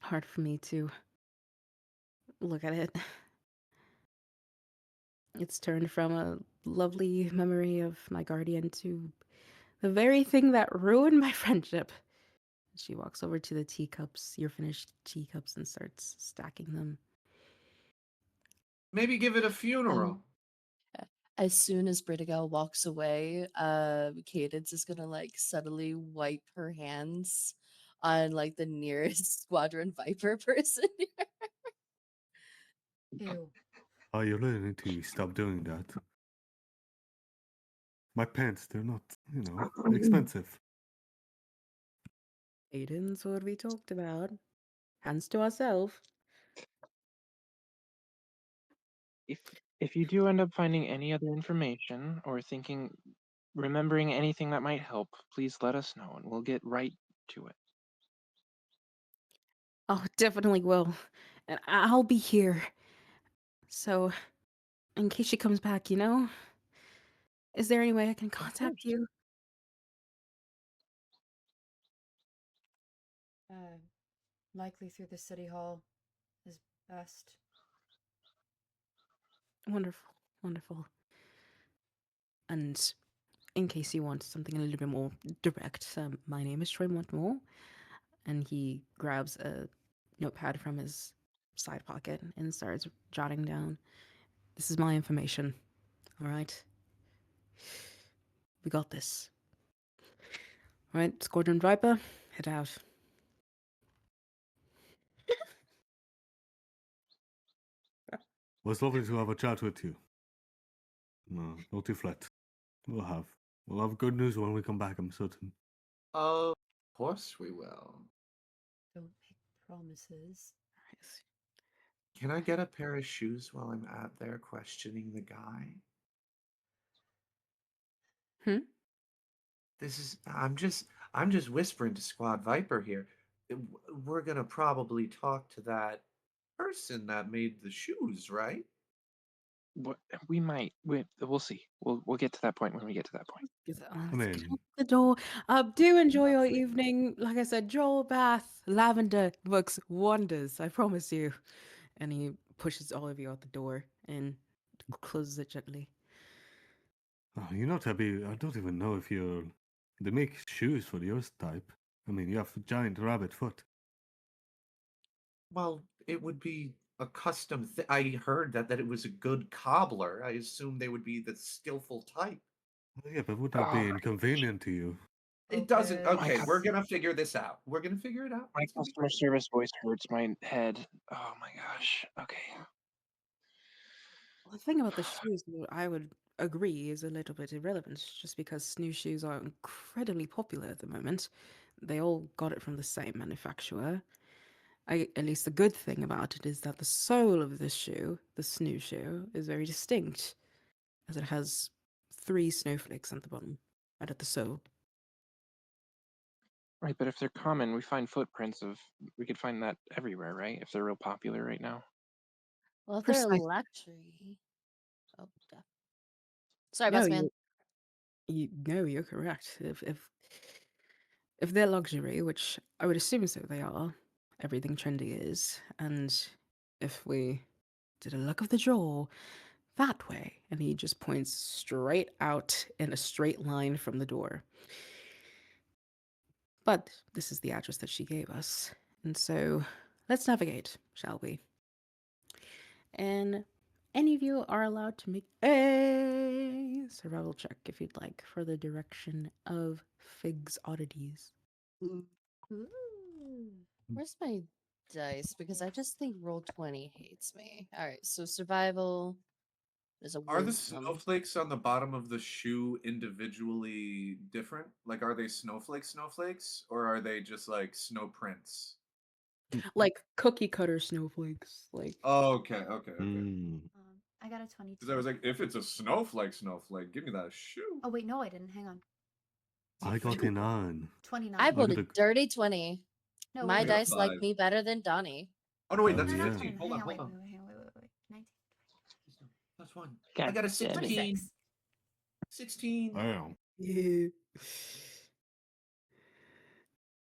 hard for me to look at it. It's turned from a lovely memory of my guardian to the very thing that ruined my friendship. She walks over to the teacups, your finished teacups, and starts stacking them. Maybe give it a funeral. As soon as Bridigal walks away, Cadence is gonna like subtly wipe her hands on like the nearest Squadron Viper person. Ew. Are you learning to stop doing that? My pants, they're not, expensive. Aiden's what we talked about. Hands to ourselves. If you do end up finding any other information or remembering anything that might help, please let us know and we'll get right to it. Oh, definitely will. And I'll be here. So, in case she comes back, is there any way I can contact course. you? Likely through the city hall is best. Wonderful, wonderful. And in case you want something a little bit more direct, my name is Troy Montmore. And he grabs a notepad from his side pocket and starts jotting down. This is my information. All right? We got this. All right, Squadron Viper, head out. Was lovely to have a chat with you. No, not too flat. We'll have good news when we come back, I'm certain. Of course we will. Don't make promises. Can I get a pair of shoes while I'm out there questioning the guy? Hmm? I'm just whispering to Squad Viper here. We're gonna probably talk to that person that made the shoes, right? We might. We'll see. We'll get to that point when we get to that point. Let's get mean- out the door. Do enjoy your evening. Like I said, Joel bath, lavender works wonders. I promise you. And he pushes all of you out the door and closes it gently. Oh, you're not happy. I don't even know if you're. They make shoes for your type. I mean, you have a giant rabbit foot. Well, it would be a custom I heard that it was a good cobbler. I assume they would be the skillful type. Yeah, but would that be Oh, inconvenient to you? It doesn't. Focus. Okay, we're gonna figure this out. We're gonna figure it out. My It's gonna be customer great. service voice hurts my head. Oh my gosh. Okay. The thing about the shoes, I would agree, is a little bit irrelevant, just because snowshoes are incredibly popular at the moment. They all got it from the same manufacturer. At least the good thing about it is that the sole of this shoe, the snowshoe, is very distinct, as it has 3 snowflakes at the bottom, and at the sole. Right, but if they're common, we could find that everywhere, right? If they're real popular right now. Well, they're Precisely. luxury. Oh, duh. Sorry, No, boss man. you're correct. If they're luxury, which I would assume so they are, everything trendy is, and if we did a luck of the draw that way, and he just points straight out in a straight line from the door. But this is the address that she gave us, and so let's navigate, shall we? And any of you are allowed to make a survival check if you'd like for the direction of Fig's oddities. Ooh. Where's my dice? Because I just think roll 20 hates me. All right, so survival. There's a Are the wisdom. snowflakes on the bottom of the shoe individually different? Like, are they snowflakes, or are they just like snow prints? Like cookie cutter snowflakes. Like Oh, okay. Mm. I got a Because 22. I was like, if it's a snowflake, give me that shoe. Oh, wait, no, I didn't. Hang on. I got a 9. 29. I Look rolled at a the- dirty 20. No, My wait, got dice like 5. me better than Donnie. Oh no, wait, Oh, that's no, yeah. 15. Hold hang on, wait, hold on. wait. 19. Plus 1. I God got a damn it. 16. 26. 16. Damn. yeah.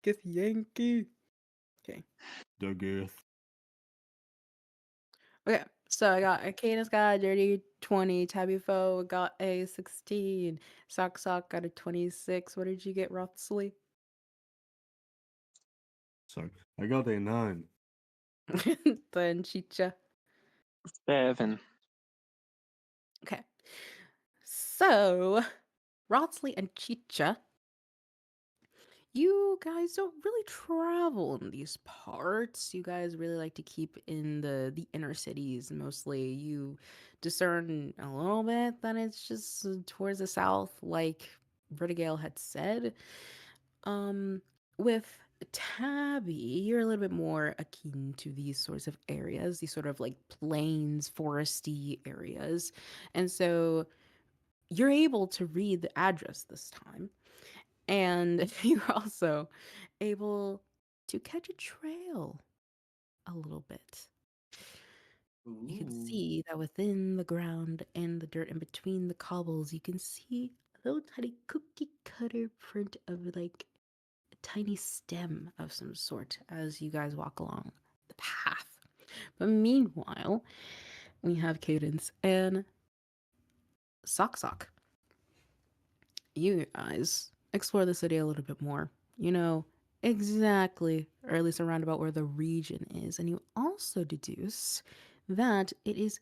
Get Yankee. Okay. The girth. Okay. So I got Cadence got a dirty 20. Tabby Foe got a 16. Sock got a 26. What did you get, Rothsley? Sorry. I got a 9. Then Chicha. 7. Okay. So Rotsley and Chicha, you guys don't really travel in these parts. You guys really like to keep in the inner cities mostly. You discern a little bit that it's just towards the south, like Vertigale had said. With Tabby, you're a little bit more akin to these sorts of areas, these sort of like plains, foresty areas. And so you're able to read the address this time. And you're also able to catch a trail a little bit. You can Ooh. see that within the ground and the dirt and between the cobbles, you can see a little tiny cookie cutter print of like a tiny stem of some sort as you guys walk along the path. But meanwhile, we have Cadence and Sock. You guys explore the city a little bit more. You know exactly, or at least around about where the region is. And you also deduce that it is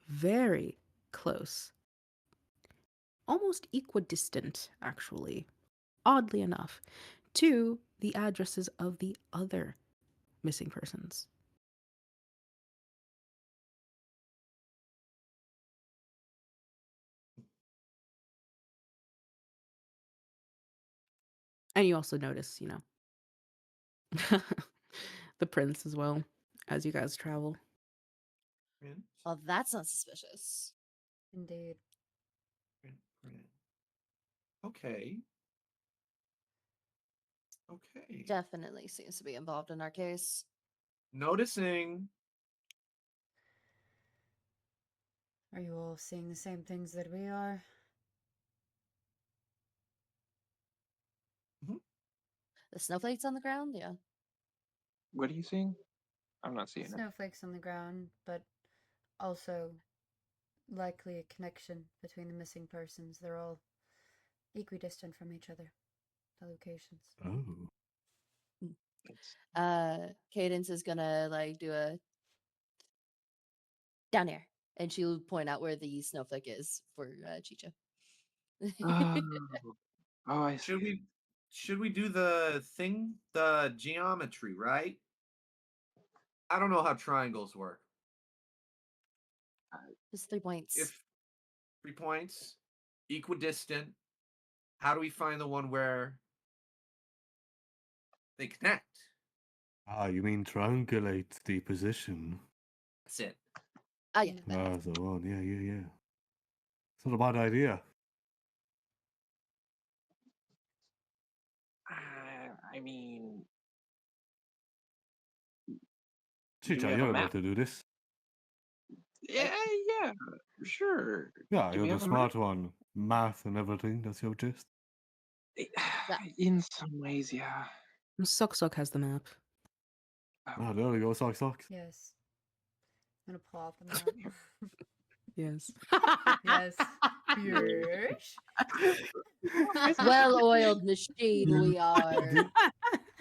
very close, almost equidistant, actually, oddly enough, to the addresses of the other missing persons. And you also notice, the prince as well as you guys travel. Well, that's not suspicious. Indeed. Print. Okay. Definitely seems to be involved in our case. Noticing. Are you all seeing the same things that we are? The snowflakes on the ground? Yeah. What are you seeing? I'm not seeing it. Snowflakes on the ground, but also likely a connection between the missing persons. They're all equidistant from each other. The locations. Oh. Cadence is gonna like do a down here, and she'll point out where the snowflake is for Chicha. Oh, I see. Should we do the thing, the geometry, right? I don't know how triangles work. Just 3 points. If 3 points, equidistant, how do we find the one where they connect? Ah, you mean triangulate the position? That's it. Oh yeah. Ah, the one. Yeah. It's not a bad idea. I mean, Chicha, we have a you're able map? to do this. yeah, sure. Yeah, Do you're we the have a map? smart one. Math and everything, that's your gist. In some ways, yeah. Sock has the map. Ah, there we go, socks. Yes. I'm gonna pull out the map. Yes. Yes. Yes. Well-oiled machine we are.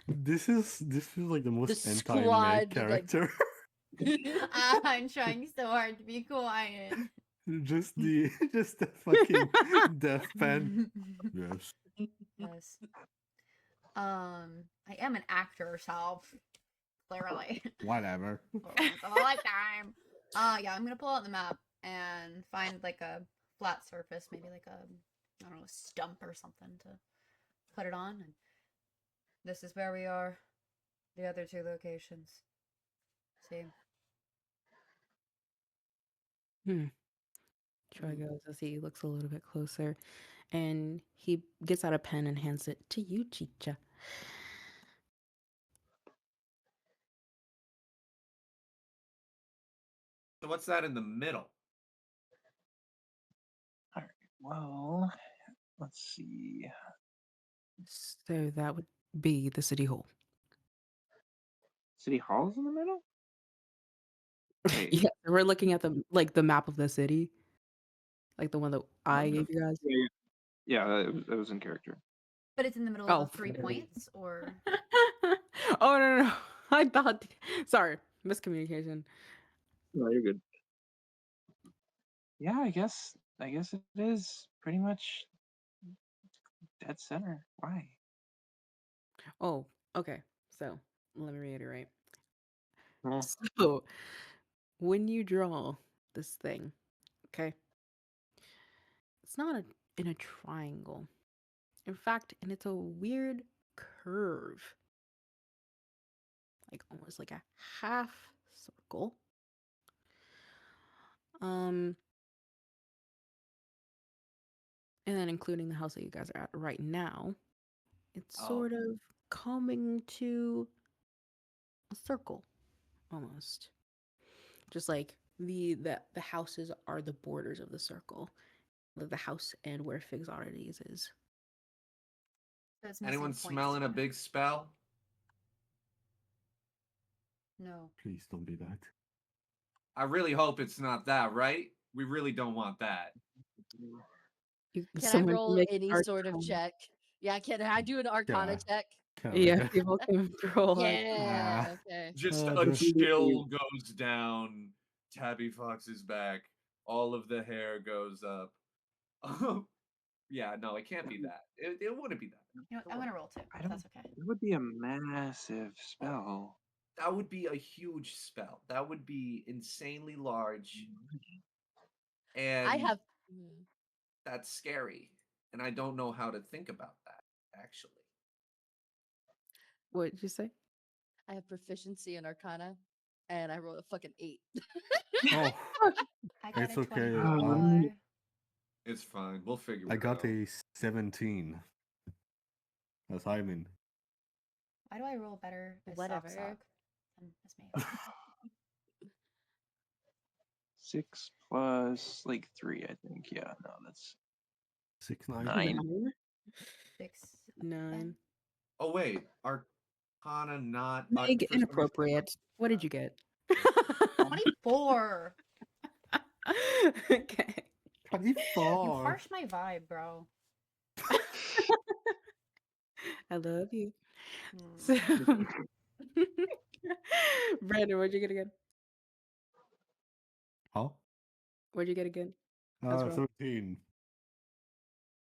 This feels like the most anti-Meg squad, like- character. I'm trying so hard to be quiet. just the fucking deathpan. Yes. Yes. I am an actor, so clearly. Whatever. Once in a lifetime. Yeah, I'm gonna pull out the map and find like a flat surface, maybe like a, I don't know, a stump or something to put it on. And this is where we are. The other two locations. See? Troy goes as he looks a little bit closer, and he gets out a pen and hands it to you, Chicha. So what's that in the middle? Well, let's see. So that would be the city hall. City Hall's in the middle? Wait. Yeah, we're looking at the map of the city, like the one that I no. gave you guys. Yeah, that was in character. But it's in the middle Oh. of the 3 points, or Oh no. I thought. Sorry, miscommunication. No, you're good. Yeah, I guess it is pretty much dead center. Why? Oh, okay. So let me reiterate. Huh. So when you draw this thing, okay, it's not in a triangle. In fact, and it's a weird curve, like almost like a half circle. And then including the house that you guys are at right now, it's Oh. sort of coming to a circle almost. Just like the houses are the borders of the circle. Like the house and where Figs Oddities is. so it's missing Anyone points smelling a here. big spell? No. Please don't be that. I really hope it's not that, right? We really don't want that. Can I Someone roll make any sort of Arcana. check? Yeah, can I do an Arcana check? Yeah, people can roll Arcana. Yeah. Okay. Just Oh, a this- chill goes down. Tabby Fox is back. All of the hair goes up. Yeah, no, it can't be that. It wouldn't be that. You know what? I'm gonna roll 2. I If don't- that's okay. It would be a massive spell. That would be a huge spell. That would be insanely large. And I have. that's scary. And I don't know how to think about that, actually. What did you say? I have proficiency in Arcana, and I rolled a fucking 8. Oh, I got It's a okay, 24. It's fine. We'll figure I it got out. a 17. That's Hyman. Why do I roll better? as Whatever. Sock than as me? 6 plus like 3, I think. Yeah, no, that's 6, 9. 9. 6. 9. Oh, wait. Arcana not. Meg, for some reason- inappropriate. What did you get? 24. Okay. 24. You harsh my vibe, bro. I love you. Hmm. So, Brandon, what'd you get again? Huh? What'd you get again? That's wrong. 13.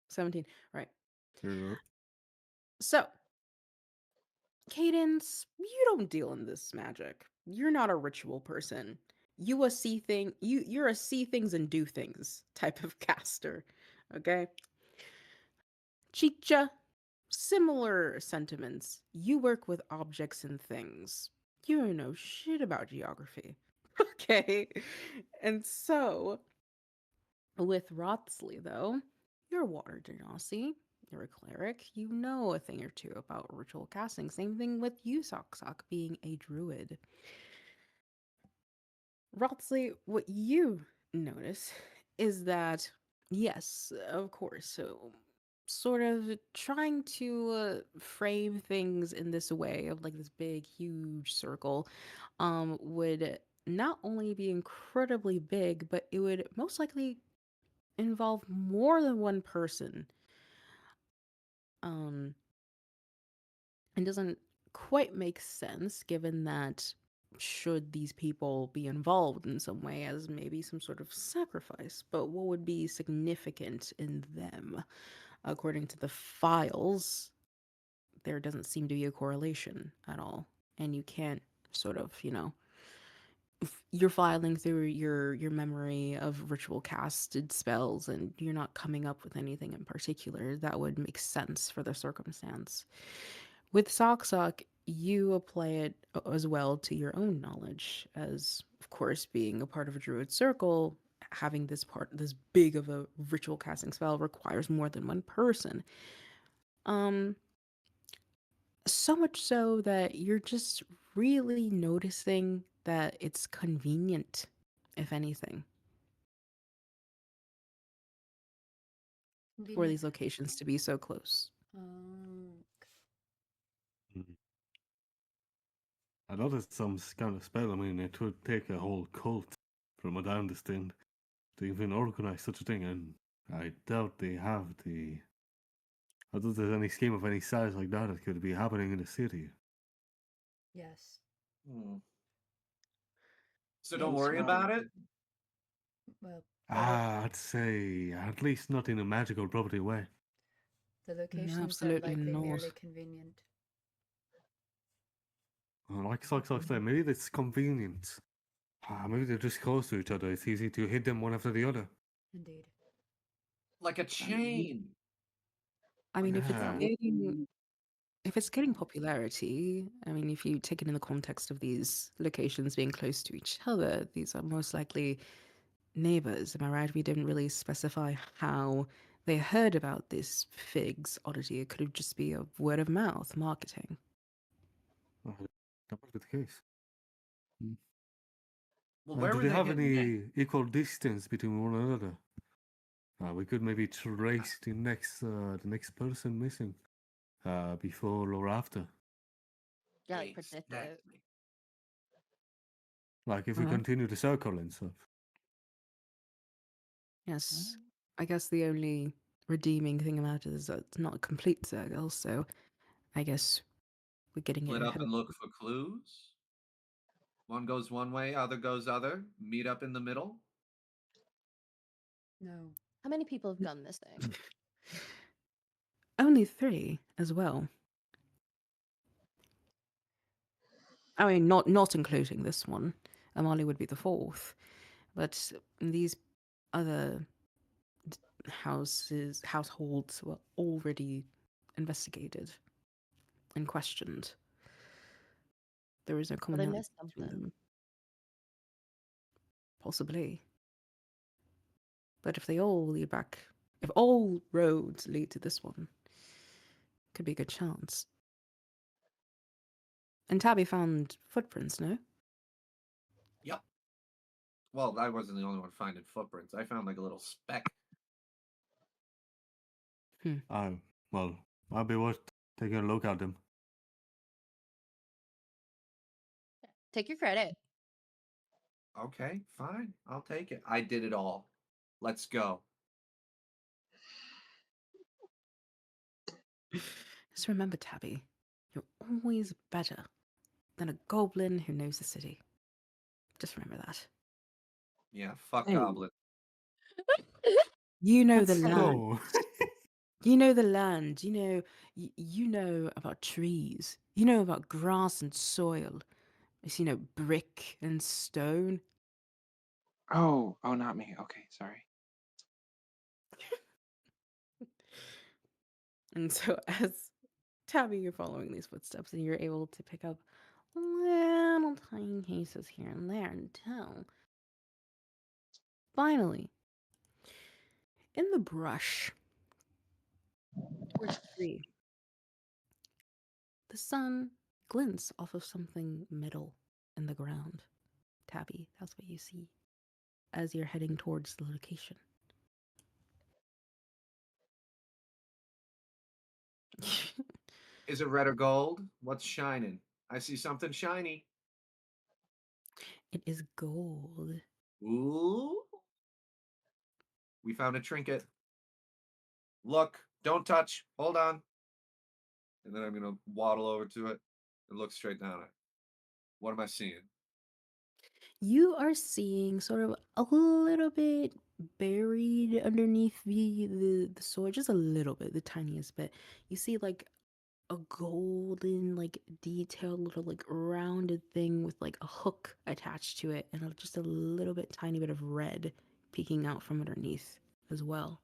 17. Right. Sure. So, Cadence, you don't deal in this magic. You're not a ritual person. You're a see things and do things type of caster. Okay? Chicha, similar sentiments. You work with objects and things. You don't know shit about geography. Okay? And so, with Rotsley, though, you're a water genasi. You're a cleric. You know a thing or two about ritual casting. Same thing with you, Sok being a druid. Rotsley, what you notice is that, yes, of course, so sort of trying to frame things in this way of like this big, huge circle would not only be incredibly big, but it would most likely involve more than one person. It doesn't quite make sense given that should these people be involved in some way as maybe some sort of sacrifice, but what would be significant in them? According to the files, there doesn't seem to be a correlation at all. And you can't sort of, you're filing through your memory of ritual casted spells, and you're not coming up with anything in particular that would make sense for the circumstance. With Sock Sock, you apply it as well to your own knowledge, as of course being a part of a druid circle, having this big of a ritual casting spell requires more than one person. Um, so much so that you're just really noticing that it's convenient, if anything, for Convenient. these locations to be so close. Oh, Mm. I noticed some kind of spell. I mean, it would take a whole cult, from what I understand, to even organize such a thing, and I doubt they have the. I doubt there's any scheme of any size like that could be happening in the city. yes. Hmm. So Yeah, don't it's worry not- about it. Well, I'd say at least not in a magical property way. the locations are absolutely likely merely not. convenient. Like said, maybe it's convenient. Maybe they're just close to each other. It's easy to hit them one after the other. Indeed. Like a chain. I mean, if it's Yeah. getting if it's getting popularity, I mean, if you take it in the context of these locations being close to each other, these are most likely neighbors. Am I right? We didn't really specify how they heard about this figs oddity. It could have just be a word of mouth marketing. That might be the case. Well, where Do were they they have getting any equal distance between one another? We could maybe trace the next person missing, before or after. Yeah, like predict it. Exactly. Like if we Uh-huh. continue the circle and stuff. Yes. I guess the only redeeming thing about it is that it's not a complete circle, so I guess we're getting it Split up ahead and of look for clues. One goes one way, other goes other. Meet up in the middle. No. How many people have gone missing? only 3 as well. I mean, not including this one. Amali would be the 4th, but these other households were already investigated and questioned. There is no But I commonality missed between something. them. Possibly. But if they all lead back, if all roads lead to this one, could be a good chance. And Tabby found footprints, no? Yep. Well, I wasn't the only one finding footprints. I found like a little speck. Well, I'll be worth taking a look at them. Take your credit. Okay, fine. I'll take it. I did it all. Let's go. Just remember, Tabby, you're always better than a goblin who knows the city. Just remember that. Yeah, fuck Hey. goblin. You know the Let's land. go. You know the land. You know about trees. You know about grass and soil. You know brick and stone. Oh, not me. Okay, sorry. And so as Tabby, you're following these footsteps and you're able to pick up little tiny cases here and there until finally, in the brush towards the tree, the sun glints off of something metal in the ground. Tabby, that's what you see as you're heading towards the location. Is it red or gold? What's shining? I see something shiny. It is gold. Ooh. We found a trinket. Look, don't touch. Hold on. And then I'm going to waddle over to it and look straight down at it. What am I seeing? You are seeing sort of a little bit buried underneath the soil, just a little bit, the tiniest bit. You see like a golden, like detailed little like rounded thing with like a hook attached to it and just a little bit tiny bit of red peeking out from underneath as well.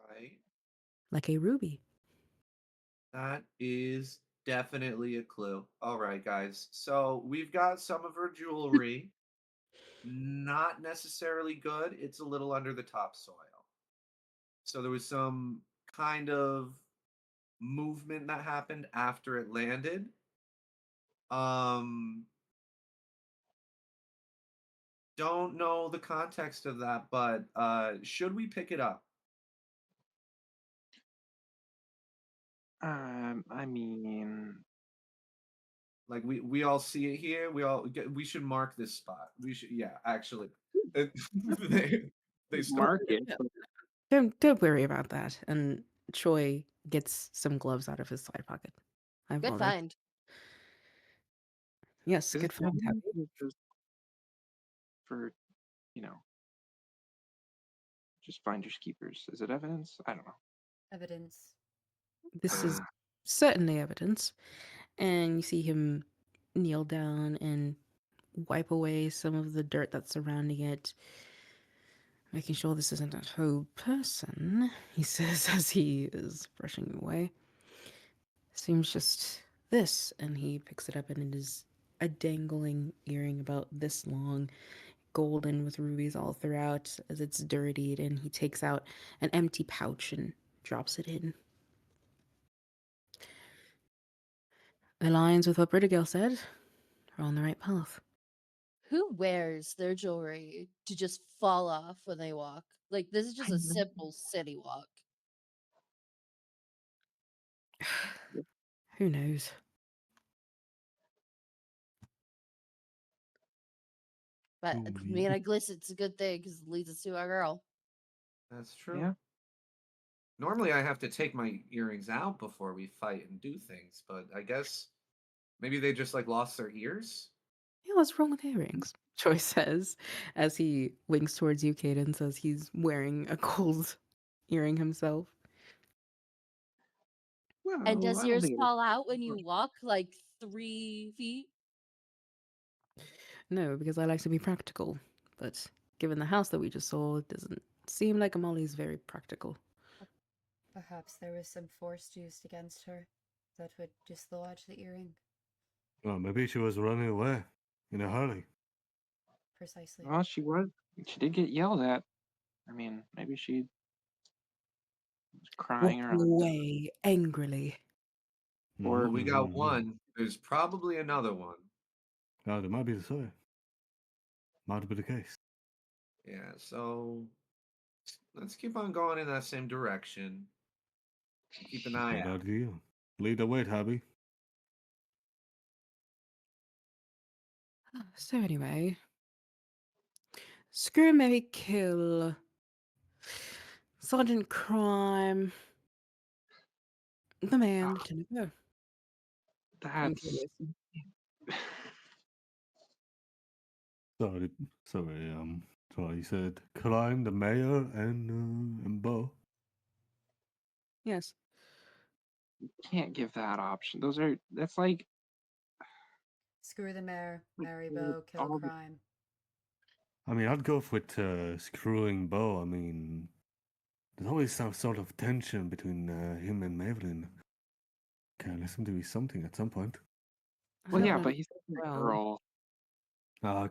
Right. Like a ruby. That is definitely a clue. All right, guys. So we've got some of her jewelry. Not necessarily good. It's a little under the topsoil. So there was some kind of movement that happened after it landed. Um, don't know the context of that, but should we pick it up? I mean, Like we all see it here. We should mark this spot. We should, yeah, actually. they they start. mark it. Yeah. But Don't worry about that. And Choi gets some gloves out of his side pocket. I Good apologize. find. Yes, is good it find. evidence Tabby. or just for, you know, just finders keepers? Is it evidence? I don't know. Evidence. This is Uh, certainly evidence. And you see him kneel down and wipe away some of the dirt that's surrounding it, making sure this isn't a whole person, he says as he is brushing away. Seems just this. And he picks it up, and it is a dangling earring about this long, golden with rubies all throughout as it's dirtied. And he takes out an empty pouch and drops it in. Aligns with what Britigale said. We're on the right path. Who wears their jewelry to just fall off when they walk? Like, this is just I a know. simple city walk. Who knows? But Ooh, me and I glisten, it's a good thing because it leads us to our girl. That's true. Yeah. Normally, I have to take my earrings out before we fight and do things, but I guess maybe they just like lost their ears. Yeah, what's wrong with earrings? Troy says as he winks towards you, Cadence, as he's wearing a gold earring himself. Well, And does I don't yours think it fall out when you walk like 3 feet? No, because I like to be practical. But given the house that we just saw, it doesn't seem like Amali's very practical. Perhaps there was some force used against her that would dislodge the earring. Well, maybe she was running away in a hurry. Precisely. Well, she was. She did get yelled at. I mean, maybe she was crying Walking around. away angrily. Or We got Mhm. one. There's probably another one. Oh, there might be the story. Might be the case. Yeah, so let's keep on going in that same direction. Keep an eye Good out. idea. Lead the way, Tabby. So anyway, screw maybe kill Sergeant Crime, the man, Lieutenant Poe. I'm that's curious. Sorry, sorry, you said Crime, the mayor, and Bo. Yes. can't give that option. That's like Screw the mayor, marry all Bo, kill the- crime. I mean, I'd go with screwing Bo. I mean, there's always some sort of tension between him and Mavelyn. Okay, there's going to be something at some point. I well, don't yeah, know. but he's a Well, girl.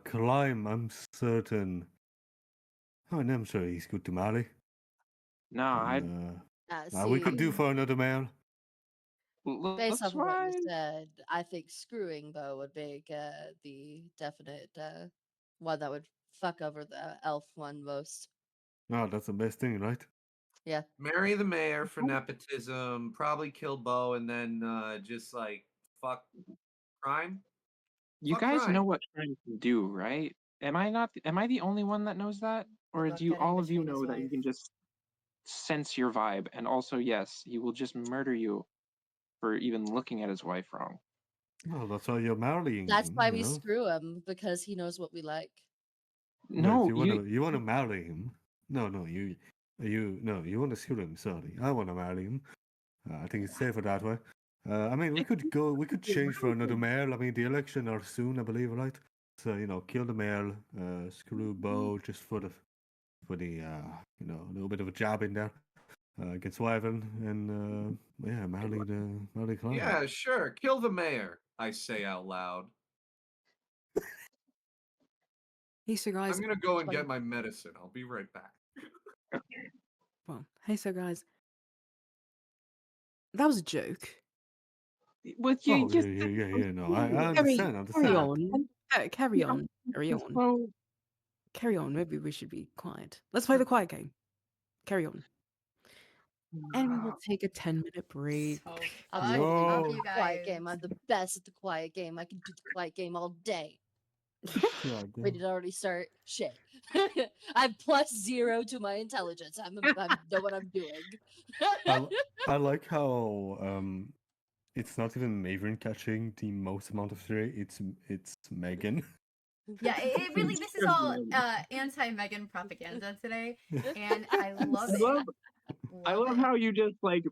Crime, I'm certain. Oh, and I'm sure he's good to marry. No, I. And, See, we could do for another man. based Looks off of what you fine. said, I think screwing Bo would make the definite one that would fuck over the elf one most. Oh, that's the best thing, right? Yeah. Marry the mayor for nepotism, probably kill Bo, and then just like fuck crime. You Fuck guys crime. know what crime can do, right? Am I the only one that knows that, or luck do you getting all of you between his know that you wife. can just sense your vibe? And also, yes, he will just murder you for even looking at his wife wrong. Well, that's why you're marrying That's him, why you we know? screw him because he knows what we like. But No, you wanna marry him. No, You want to shoot him, sorry. I want to marry him. I think it's safer that way. I mean, we could change for another mayor. I mean, the election are soon, I believe, right? So kill the mayor, screw Bo just for the a little bit of a jab in there against Wyvern, and marry the client. Yeah, sure. Kill the mayor, I say out loud. Hey, so guys. I'm gonna go and get my medicine. I'll be right back. Well, hey, so guys. That was a joke. With you, Oh just yeah. No, I Carry understand. on. Carry on. Carry on. so Carry on. Maybe we should be quiet. Let's play the quiet game. Carry on. And we will take a 10-minute break. So I'll fucking totally up, No. do you the quiet guys. game. I'm the best at the quiet game. I can do the quiet game all day. God We damn. did already start. Shit. I'm +0 to my intelligence. I know what I'm doing. I like how it's not even Maven catching the most amount of stray. It's Megan. Yeah, it really. This is all anti-Megan propaganda today, and I love it. I love how you just like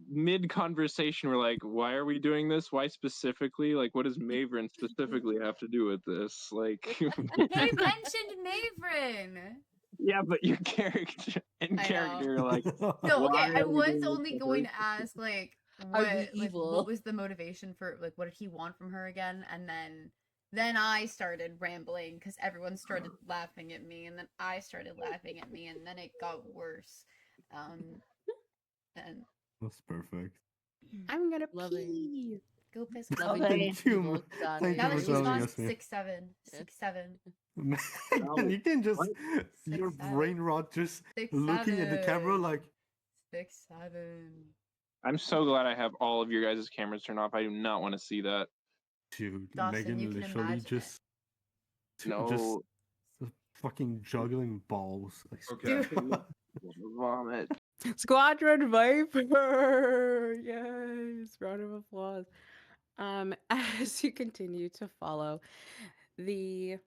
mid conversation were like, why are we doing this? Why specifically? Like, what does Maven specifically have to do with this? Like, He mentioned Mavrin. yeah, but your character and I know. character, like, No, okay. Why I are we was doing this only going to ask like Are what we evil? what was the motivation for what did he want from her again, and then I started rambling because everyone started laughing at me, and then I started laughing at me, and then it got worse. And That's perfect. I'm gonna Loving. pee. go piss. Loving Thank being you, evil, Donnie. thank Now you that for she's telling gone, us, yeah. 6'7", 6'7". Man, you can just What? your 6'7". brain rot just looking at the camera 6'7". like 6'7". I'm so glad I have all of your guys' cameras turned off. I do not want to see that. dude. Dawson, you Megan can literally imagine it. just No, fucking juggling balls. I Okay. swear. vomit. Squadron Viper! Yes! Round of applause. As you continue to follow the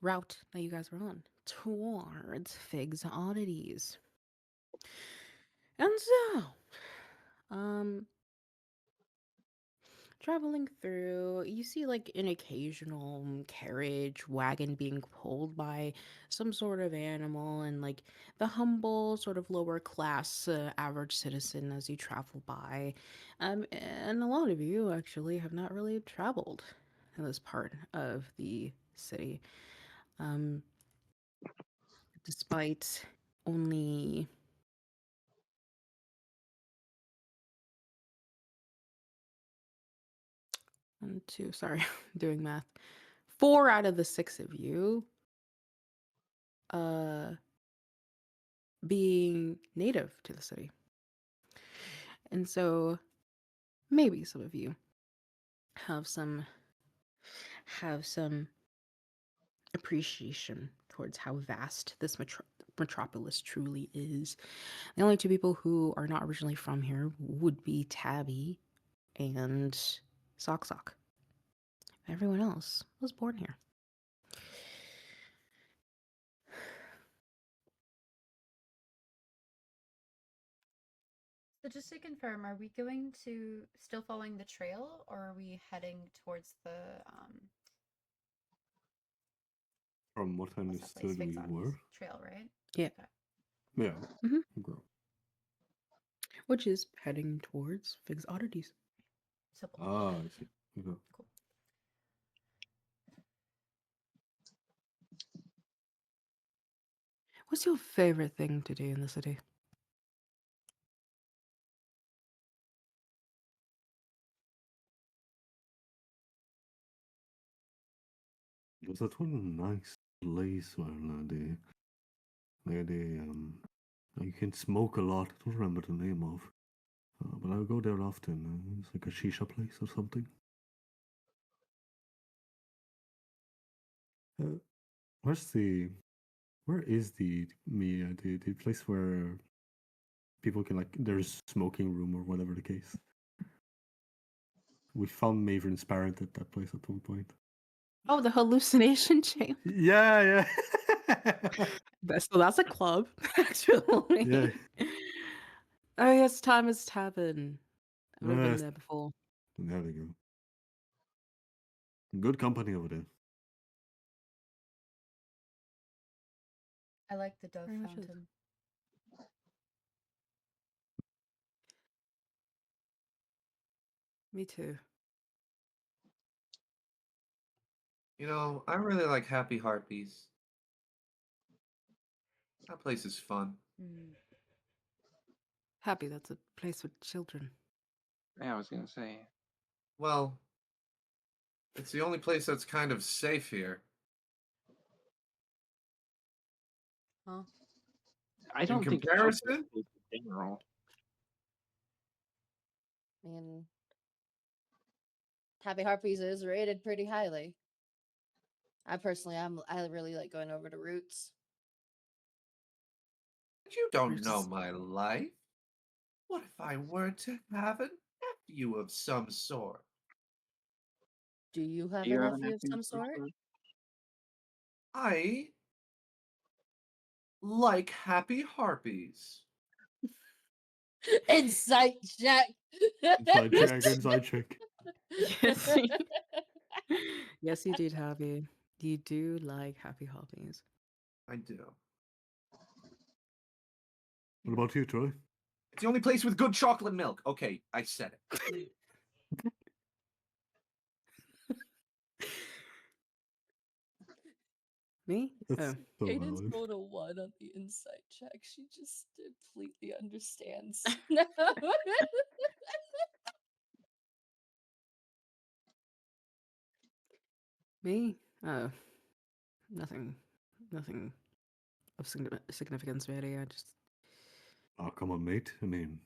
route that you guys were on towards Fig's Oddities. And so, traveling through, you see like an occasional carriage, wagon being pulled by some sort of animal, and like the humble, sort of lower class, average citizen as you travel by. And a lot of you actually have not really traveled in this part of the city. Despite only one, two, sorry, doing math. 4 out of the 6 of you being native to the city. And so maybe some of you have some appreciation towards how vast this metropolis truly is. The only 2 people who are not originally from here would be Tabby and Sock Sock. Everyone else was born here. So just to confirm, are we going to still following the trail, or are we heading towards the From what I what's that place? understood, we Fix were. trail, right? Yeah. Okay. Yeah. Mhm. Grow. Which is heading towards Fig's Oddities. Simple. Ah, I see. Okay. Cool. What's your favorite thing to do in the city? There's that one nice place where you can smoke a lot. I don't remember the name of, but I go there often. It's like a shisha place or something. Where is the place where people can like there's smoking room or whatever the case. We found Maverin's parent at that place at one point. Oh, the hallucination chamber. Yeah, So that's a club, actually. Yeah. Oh yes, Thomas Tavern. I've never been Yes. there before. There we go. Good company over there. I like the Dove Very much is. Fountain. Me too. You know, I really like Happy Harpies. That place is fun. Mm. Happy that's a place with children. Yeah, I was gonna say. Well, it's the only place that's kind of safe here. Huh? I don't think it's just comparison? in general. I mean, Happy Harpies is rated pretty highly. I personally, I really like going over to Roots. You don't Roots know is- my life. What if I were to have a nephew of some sort? Do you have Do you a have a nephew of nephew some of some sort? sort? I like Happy Harpies. Insight check. Inside check, inside check. Yes. Yes, you did, Happy. You do like Happy Hobbies. I do. What about you, Troy? It's the only place with good chocolate milk. Okay, I said it. Me? That's Oh. so Cadence valid. rolled a 1 on the insight check. She just completely understands. Me? Oh. Nothing of significance, really. I just. Oh, come on, mate. I mean,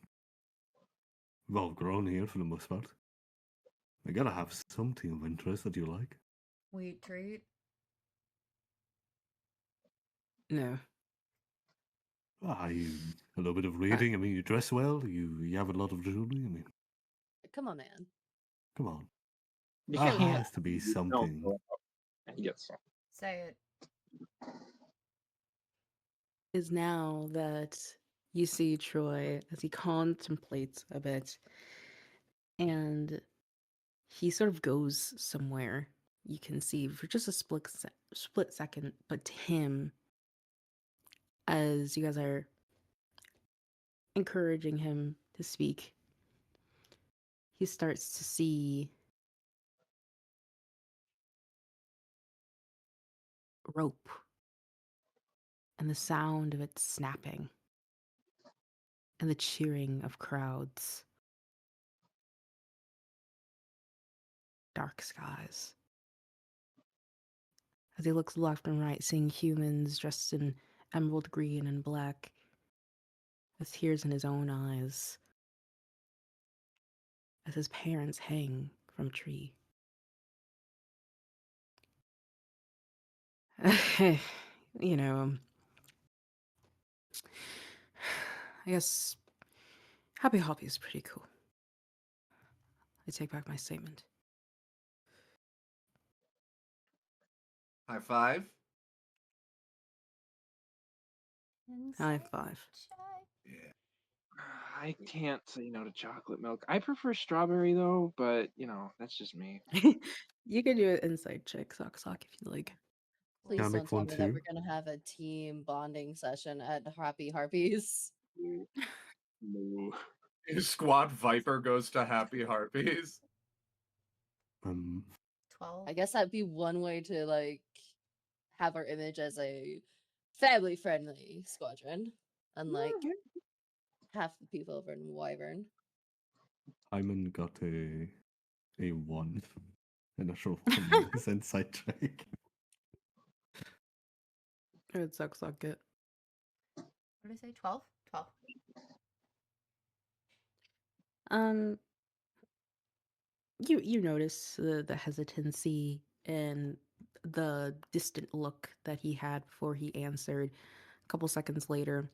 we've all grown here for the most part. I gotta have something of interest that you like. Wheat treat. No. You a little bit of reading. I mean, you dress well. You have a lot of jewelry. I mean, Come on, man. come on. You There can't- has to be No, something. go up and get some. Say it. Is now that you see Troy as he contemplates a bit and he sort of goes somewhere. You can see for just a split second, but to him, as you guys are encouraging him to speak, he starts to see rope and the sound of it snapping and the cheering of crowds. Dark skies. As he looks left and right, seeing humans dressed in emerald green and black, with tears in his own eyes, as his parents hang from a tree. You know, I guess Happy Hobby is pretty cool. I take back my statement. High five. High five. Yeah. I can't say no to chocolate milk. I prefer strawberry though, but you know, that's just me. You can do an inside check, sock, if you like. Please Can I don't make tell one me that too? we're gonna have a team bonding session at Happy Harpies. No. No. Squad Viper goes to Happy Harpies. 12. I guess that'd be one way to like have our image as a family friendly squadron. Unlike half the people over in Wyvern. Hyman got a 1 initial on his insight check. It sucks, suck it. What did I say? 12? 12. You notice the hesitancy and the distant look that he had before he answered a couple seconds later.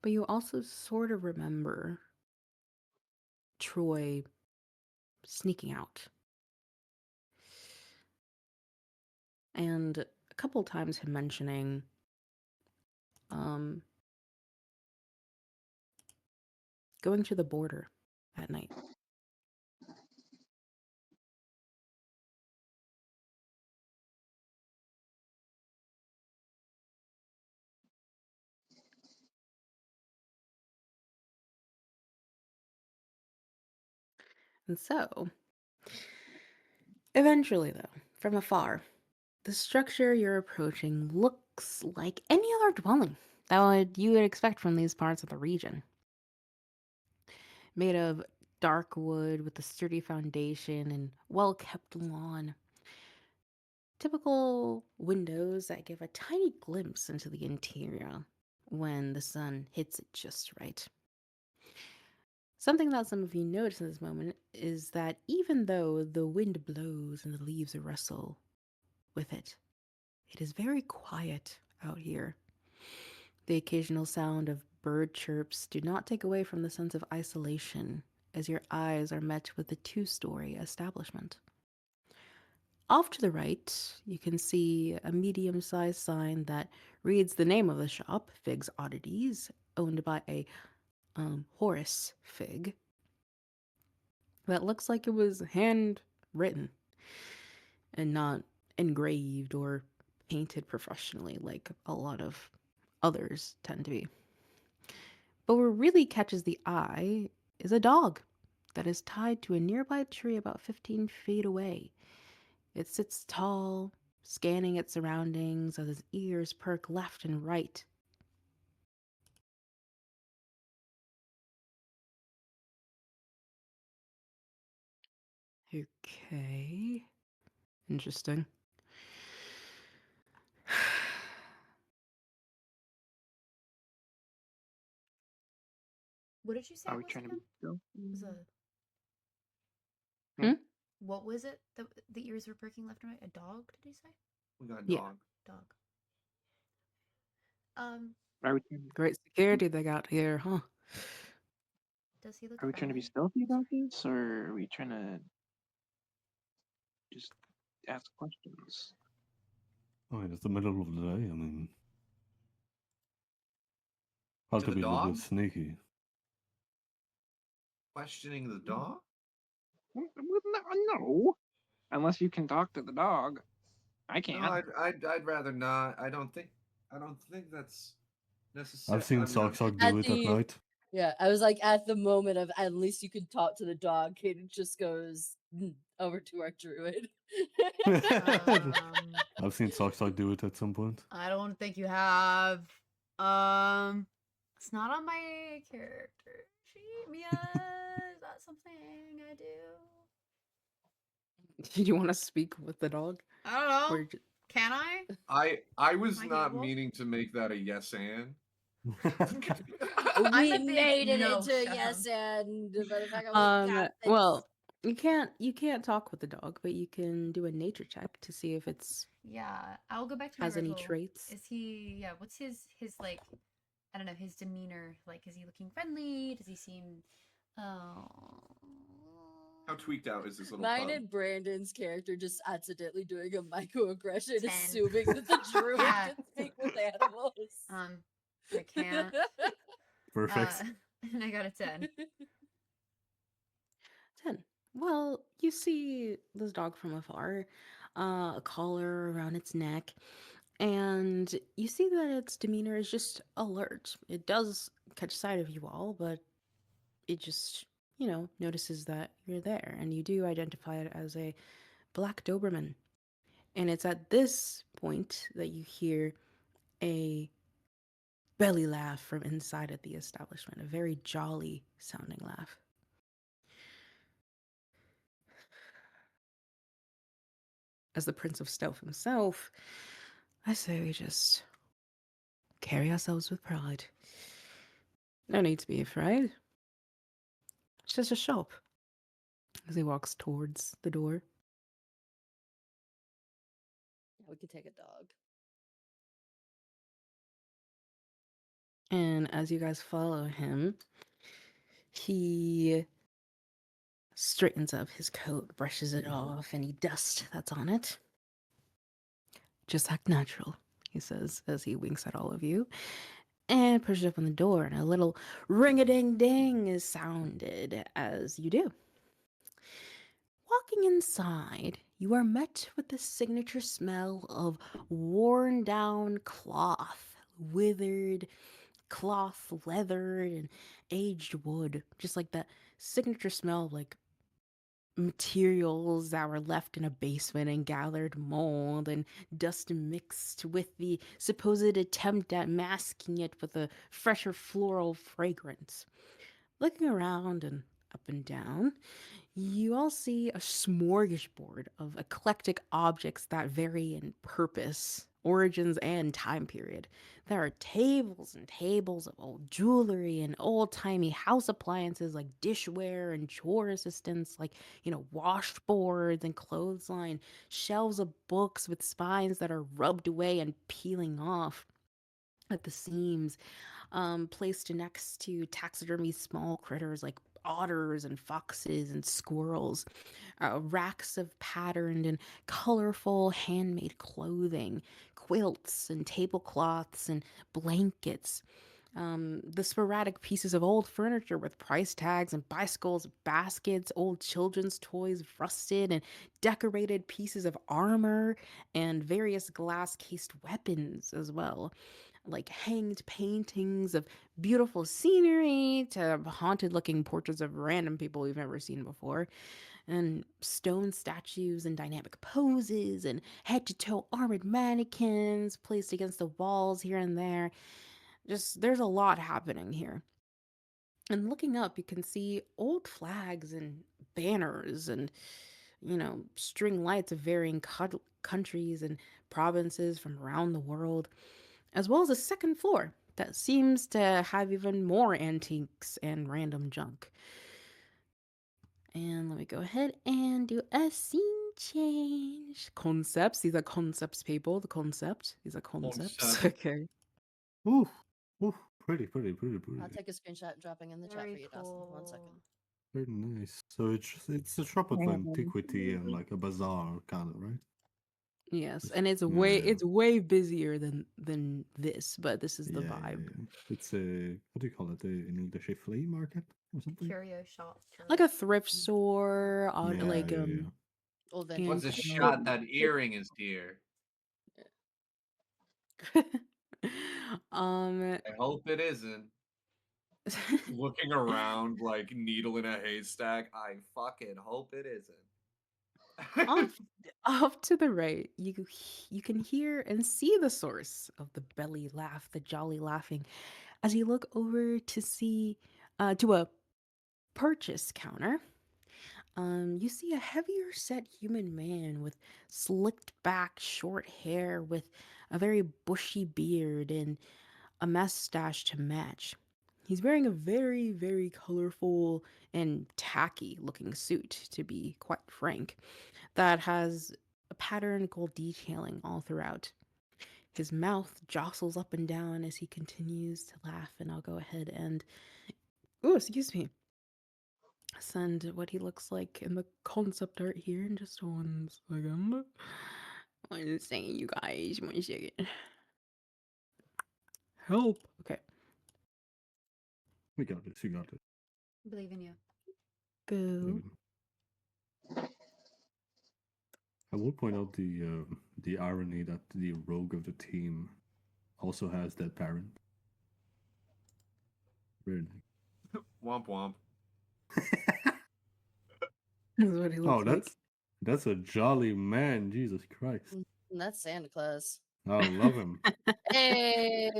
But you also sort of remember Troy sneaking out. and a couple times him mentioning um, going to the border at night. And so, eventually, though, from afar, the structure you're approaching looks like any other dwelling you would expect from these parts of the region. Made of dark wood with a sturdy foundation and well kept lawn. Typical windows that give a tiny glimpse into the interior when the sun hits it just right. Something that some of you notice in this moment is that even though the wind blows and the leaves rustle with it, it is very quiet out here. The occasional sound of bird chirps do not take away from the sense of isolation as your eyes are met with the two-story establishment. Off to the right, you can see a medium-sized sign that reads the name of the shop, Fig's Oddities, owned by a Horace Fig. That looks like it was handwritten and not engraved or painted professionally like a lot of others tend to be. But what really catches the eye is a dog that is tied to a nearby tree about 15 feet away. It sits tall, scanning its surroundings as his ears perk left and right. Okay. Interesting. What did you say Are it we was trying to again? be stealthy? It was a. Hmm? What was it? The ears were perking left and right. A dog? Did he say? We got a Yeah. dog. Dog. Are we trying, Great security they got here, huh? Does he look are we trying to be friendly? stealthy about this, or are we trying to just ask questions? I mean, it's the middle of the day. I mean, hard To to the be a little dog? bit sneaky. Questioning the dog? No, unless you can talk to the dog. I No, can't. I'd rather not. I don't think that's necessary. I've seen I mean, Sock At do it at the night. Yeah, I was like at the moment of at least you can talk to the dog, Kaden just goes over to our druid. Um, I've seen Sock do it at some point. I don't think you have. It's not on my character sheet. Mia, is that something I do? Do you want to speak with the dog? I don't know. Or Can I? I was Am I not capable? meaning to make that a yes and. We I'm a big made it no into a show. yes and by the fact we got this. well, you can't talk with the dog, but you can do a nature check to see if it's Yeah, I'll go back to my has any ritual. traits. Is he? Yeah. What's his like? I don't know his demeanor. Like, is he looking friendly? Does he seem? Oh. How tweaked out is this little Mine pug? and Brandon's character just accidentally doing a microaggression, 10. assuming that the druid Yeah. can speak with animals. I can't. Perfect. And I got a 10. 10. Well, you see this dog from afar, a collar around its neck, and you see that its demeanor is just alert. It does catch sight of you all, but it just, notices that you're there, and you do identify it as a black Doberman. And it's at this point that you hear a belly laugh from inside of the establishment, a very jolly sounding laugh. As the Prince of Stealth himself, I say we just carry ourselves with pride. No need to be afraid. It's just a shop. As he walks towards the door. We could take a dog. And as you guys follow him, he straightens up his coat, brushes it off, any dust that's on it. just act natural, he says as he winks at all of you and pushes up on the door, and a little ring-a-ding-ding is sounded as you do. Walking inside, you are met with the signature smell of worn down cloth, withered cloth, leather, and aged wood. Just like that signature smell of like materials that were left in a basement and gathered mold and dust mixed with the supposed attempt at masking it with a fresher floral fragrance. Looking around and up and down, you all see a smorgasbord of eclectic objects that vary in purpose, origins, and time period. There are tables and tables of old jewelry and old timey house appliances like dishware and chore assistants, like, washboards and clothesline, shelves of books with spines that are rubbed away and peeling off at the seams, placed next to taxidermy small critters like otters and foxes and squirrels, racks of patterned and colorful handmade clothing, quilts and tablecloths and blankets. The sporadic pieces of old furniture with price tags and bicycles, baskets, old children's toys, rusted and decorated pieces of armor, and various glass cased weapons as well, like hanged paintings of beautiful scenery to haunted looking portraits of random people you've never seen before, and stone statues in dynamic poses, and head to toe armored mannequins placed against the walls here and there. Just there's a lot happening here. And looking up, you can see old flags and banners and, string lights of varying countries and provinces from around the world, as well as a second floor that seems to have even more antiques and random junk. And let me go ahead and do a scene change. Concepts. These are concepts, people. The concept. These are concepts. Concept. Okay. Ooh, ooh, pretty. I'll take a screenshot and dropping in the chat for Very you, Dawson. 1 second. cool. Very nice. So it's a shop of antiquity and like a bazaar kind of, right? Yes, and it's Yeah. way busier than this, but this is the Yeah, vibe. yeah. It's a, what do you call it? An English flea market or something? Curio shop. Like a thrift store, Yeah, like yeah. Old And- What's a vintage. shot that earring is dear? I hope it isn't. Looking around like needle in a haystack. I fucking hope it isn't. off to the right, you can hear and see the source of the belly laugh, the jolly laughing, as you look over to see to a purchase counter. You see a heavier set human man with slicked back short hair with a very bushy beard and a mustache to match. He's wearing a very, very colorful and tacky looking suit, to be quite frank, that has a patterned gold detailing all throughout. His mouth jostles up and down as he continues to laugh, and I'll go ahead and, oh, excuse me, send what he looks like in the concept art here in just 1 second. 1 second, you guys, 1 second. Help. Okay, We got this. You got it. Believe in you. go. I will point out the irony that the rogue of the team also has that parent. Very nice. Womp womp. That's what he looks Oh, like. that's a jolly man. Jesus Christ. And that's Santa Claus. I love him. Hey!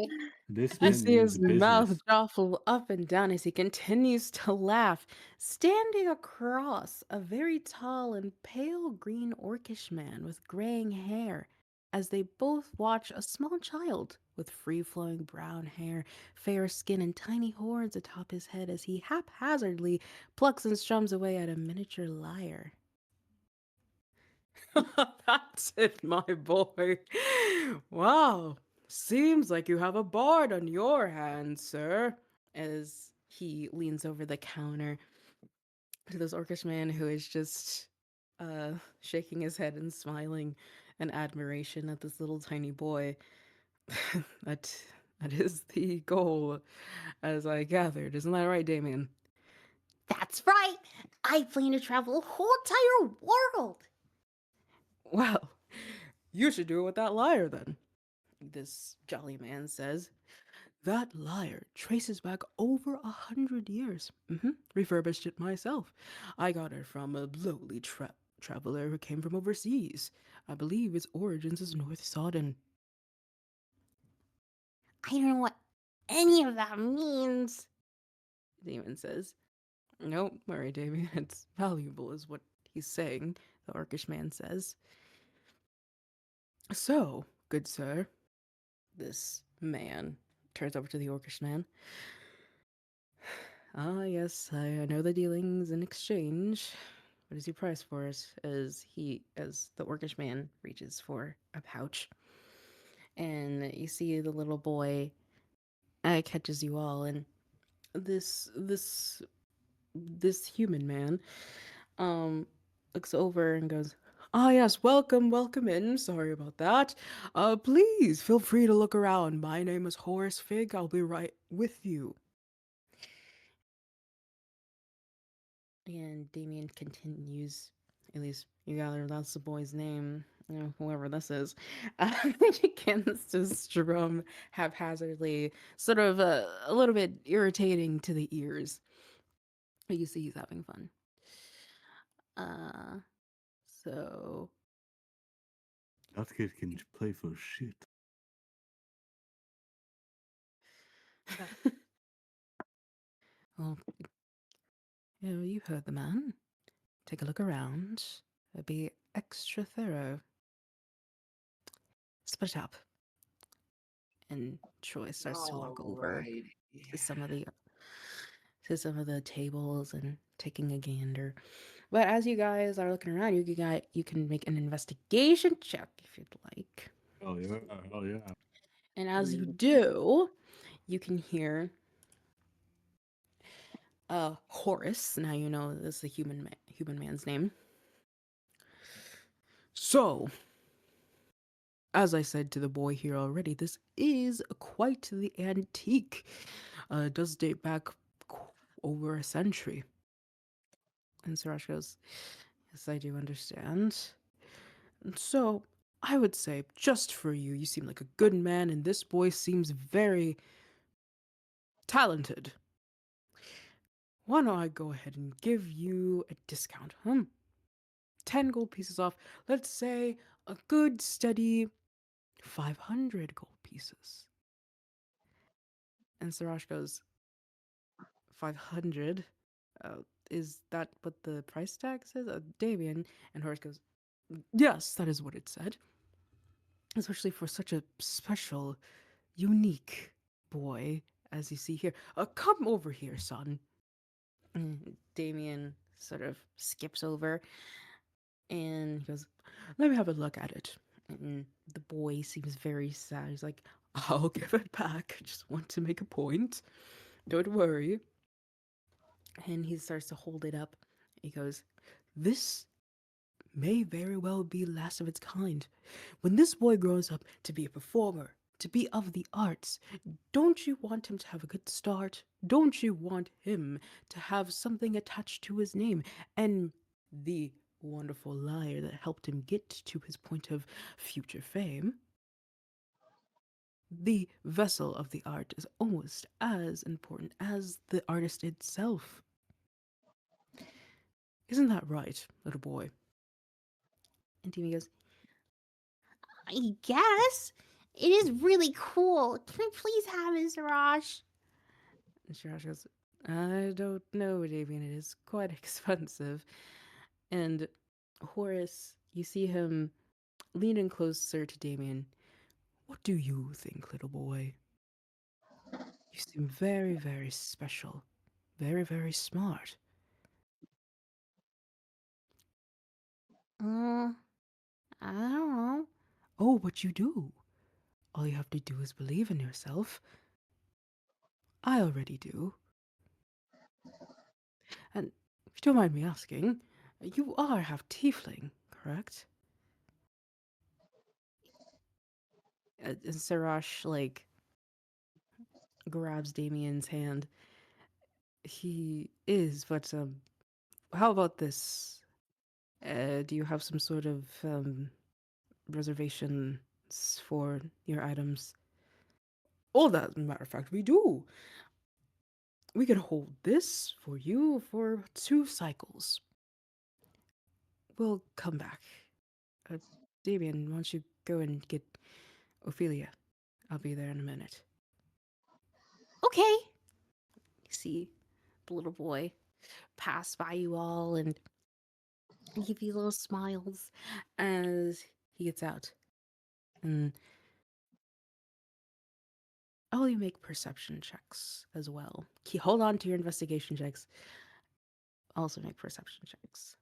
This You man see his means mouth business. jostle up and down as he continues to laugh, standing across a very tall and pale green orcish man with graying hair, as they both watch a small child with free-flowing brown hair, fair skin, and tiny horns atop his head as he haphazardly plucks and strums away at a miniature lyre. That's it, my boy. Wow. Seems like you have a bard on your hands, sir. As he leans over the counter to this orcish man who is just shaking his head and smiling an admiration at this little tiny boy. that that is the goal, as I gathered. Isn't that right, Damien? That's right. I plan to travel the whole entire world. Well, you should do it with that lyre then. This jolly man says. That lyre traces back over 100 years. Refurbished it myself. I got it from a lowly traveler who came from overseas. I believe its origins is North Sodden. I don't know what any of that means. Damon says. No, worry, Damien. It's valuable, is what he's saying, the orcish man says. So, good sir, this man turns over to the orcish man. Ah, yes, I know the dealings in exchange. What is your price for it? As the orcish man reaches for a pouch. And you see the little boy catches you all, and this human man looks over and goes, "Ah, yes, welcome in. Sorry about that. Please feel free to look around. My name is Horace Fig. I'll be right with you." And Damien continues, at least you gather that's the boy's name, whoever this is, begins to strum haphazardly, sort of a little bit irritating to the ears. But you see he's having fun. So That kid can play for shit. well, you heard the man. Take a look around. Be extra thorough. Split up. And Troy starts to walk over to some of the tables and taking a gander. But as you guys are looking around, you can make an investigation check if you'd like. Oh yeah, oh yeah. And as you do, you can hear Horace. Now you know this is the human man's name. So, as I said to the boy here already, this is quite the antique. It does date back over a century. And Sirash goes, "Yes, I do understand. And so, I would say, just for you, you seem like a good man, and this boy seems very talented. Why don't I go ahead and give you a discount, 10 gold pieces off. Let's say a good, steady 500 gold pieces." And Sirash goes, 500? Is that what the price tag says? Damien. And Horace goes, yes, that is what it said. Especially for such a special, unique boy, as you see here. Come over here, son. And Damien sort of skips over and he goes, let me have a look at it. And the boy seems very sad. He's like, I'll give it back. I just want to make a point. Don't worry. And he starts to hold it up. He goes, this may very well be the last of its kind. When this boy grows up to be a performer, to be of the arts, don't you want him to have a good start? Don't you want him to have something attached to his name? And the wonderful lyre that helped him get to his point of future fame? The vessel of the art is almost as important as the artist itself. Isn't that right, little boy? And Timmy goes, I guess. It is really cool. Can I please have it, Siraj? and Siraj goes, I don't know, Damien, it is quite expensive. And Horace, you see him leaning closer to Damien. What do you think, little boy? You seem very, very special. Very, very smart. I don't know. Oh, but you do. All you have to do is believe in yourself. I already do. And if you don't mind me asking, you are half tiefling, correct? And Sarash like grabs Damien's hand. He is, but how about this? Do you have some sort of reservations for your items? Oh, that matter of fact, we do. We can hold this for you for 2 cycles. We'll come back. Damien, why don't you go and get Ophelia? I'll be there in a minute. Okay. You see the little boy pass by you all and give you little smiles as he gets out. And all you make perception checks as well. Hold on to your investigation checks. Also make perception checks.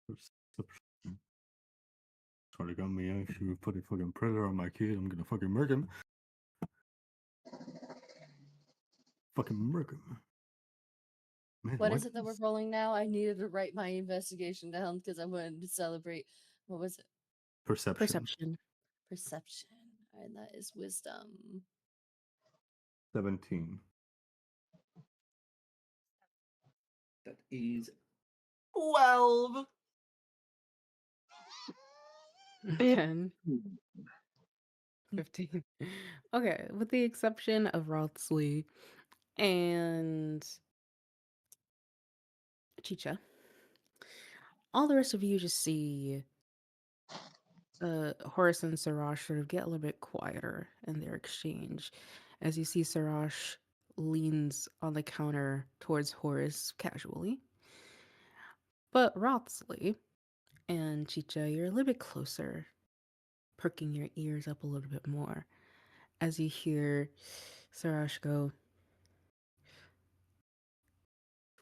Perception. Swear to God, me, if you put a fucking predator on my kid, I'm gonna fucking murk him. Fucking murk him. Man, What why is it that we're rolling now? I needed to write my investigation down because I wanted to celebrate. What was it? Perception. Perception. Perception. And that is wisdom. 17. That is 12. 10. 15. Okay, with the exception of Rothsley and Chicha, all the rest of you just see Horace and Sarash sort of get a little bit quieter in their exchange as you see Sarash leans on the counter towards Horace casually. But Rothsley and Chicha, you're a little bit closer, perking your ears up a little bit more as you hear Sarash go,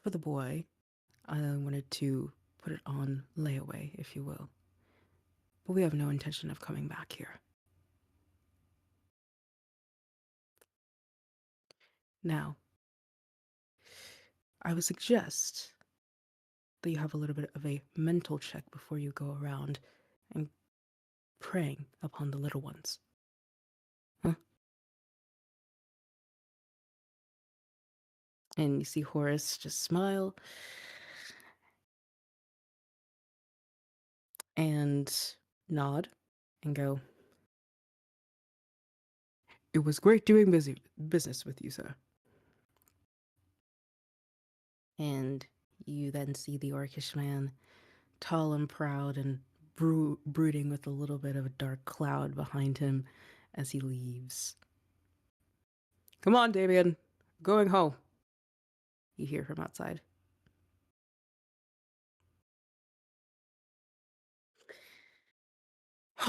"For the boy, I wanted to put it on layaway, if you will. But we have no intention of coming back here. Now, I would suggest that you have a little bit of a mental check before you go around and preying upon the little ones." Huh? And you see Horace just smile and nod and go, "It was great doing business with you, sir." And you then see the orcish man, tall and proud and brooding with a little bit of a dark cloud behind him as he leaves. "Come on, Damien. Going home," you hear from outside.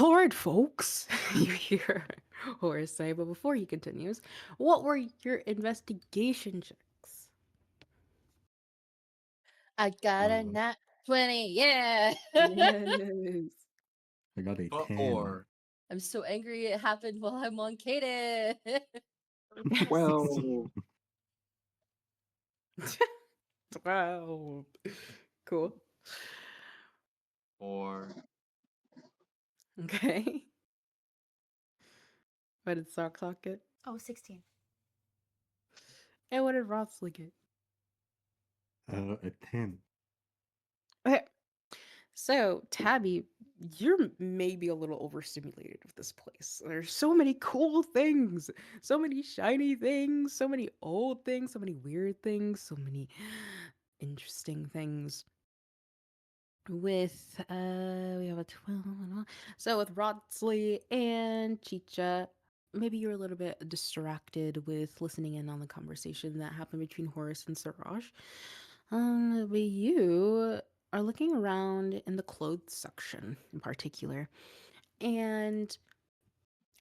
"All right, folks," you hear Horace say, but before he continues, what were your investigation checks? I got a Oh. nat 20. Yeah. Yes. I got a 10. 4. I'm so angry it happened while I'm on Kaden. Well, 12. Cool. 4. Okay. What did Sock get? Oh, 16. And what did Rothsley get? A 10. Okay. So, Tabby, you're maybe a little overstimulated with this place. There's so many cool things, so many shiny things, so many old things, so many weird things, so many interesting things. With we have a 12 and one. So with Rodsley and Chicha, maybe you're a little bit distracted with listening in on the conversation that happened between Horace and Siraj. But you are looking around in the clothes section in particular. And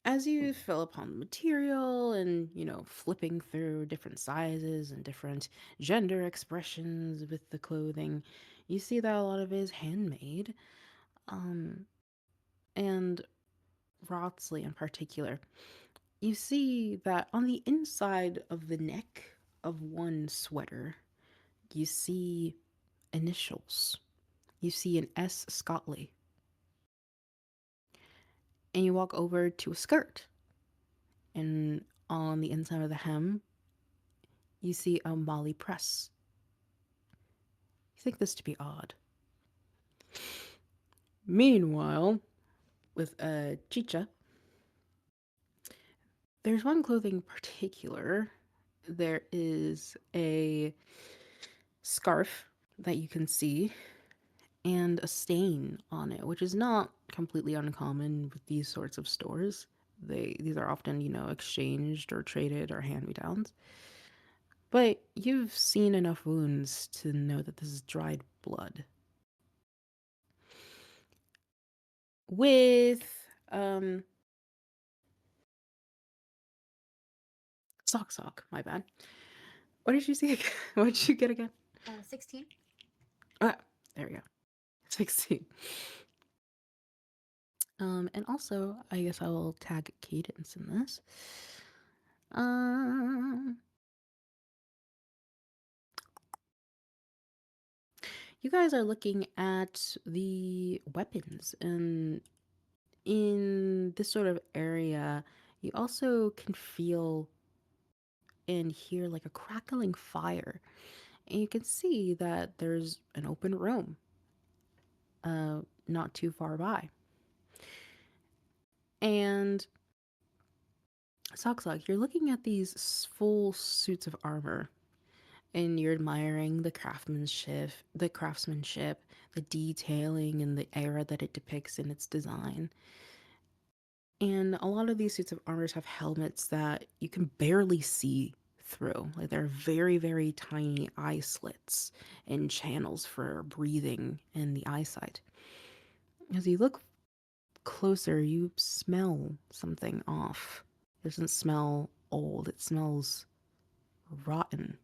as you fill upon the material and, flipping through different sizes and different gender expressions with the clothing, you see that a lot of it is handmade. And Wrotsley in particular, you see that on the inside of the neck of one sweater, you see initials. You see an S. Scotley. and you walk over to a skirt. And on the inside of the hem, you see a Molly press. You think this to be odd. Meanwhile, with Chicha, there's one clothing in particular. There is a scarf that you can see and a stain on it, which is not completely uncommon with these sorts of stores. These are often, exchanged or traded or hand-me-downs. But you've seen enough wounds to know that this is dried blood. With Sock, my bad. What did you see again? What did you get again? 16. Ah, there we go. 16. And also, I guess I will tag Cadence in this. You guys are looking at the weapons, and in this sort of area, you also can feel and hear like a crackling fire. And you can see that there's an open room not too far by. And Sock, you're looking at these full suits of armor and you're admiring the craftsmanship, the detailing, and the era that it depicts in its design. And a lot of these suits of armor have helmets that you can barely see through. Like they're very, very tiny eye slits and channels for breathing and the eyesight. As you look closer, you smell something off. It doesn't smell old, it smells rotten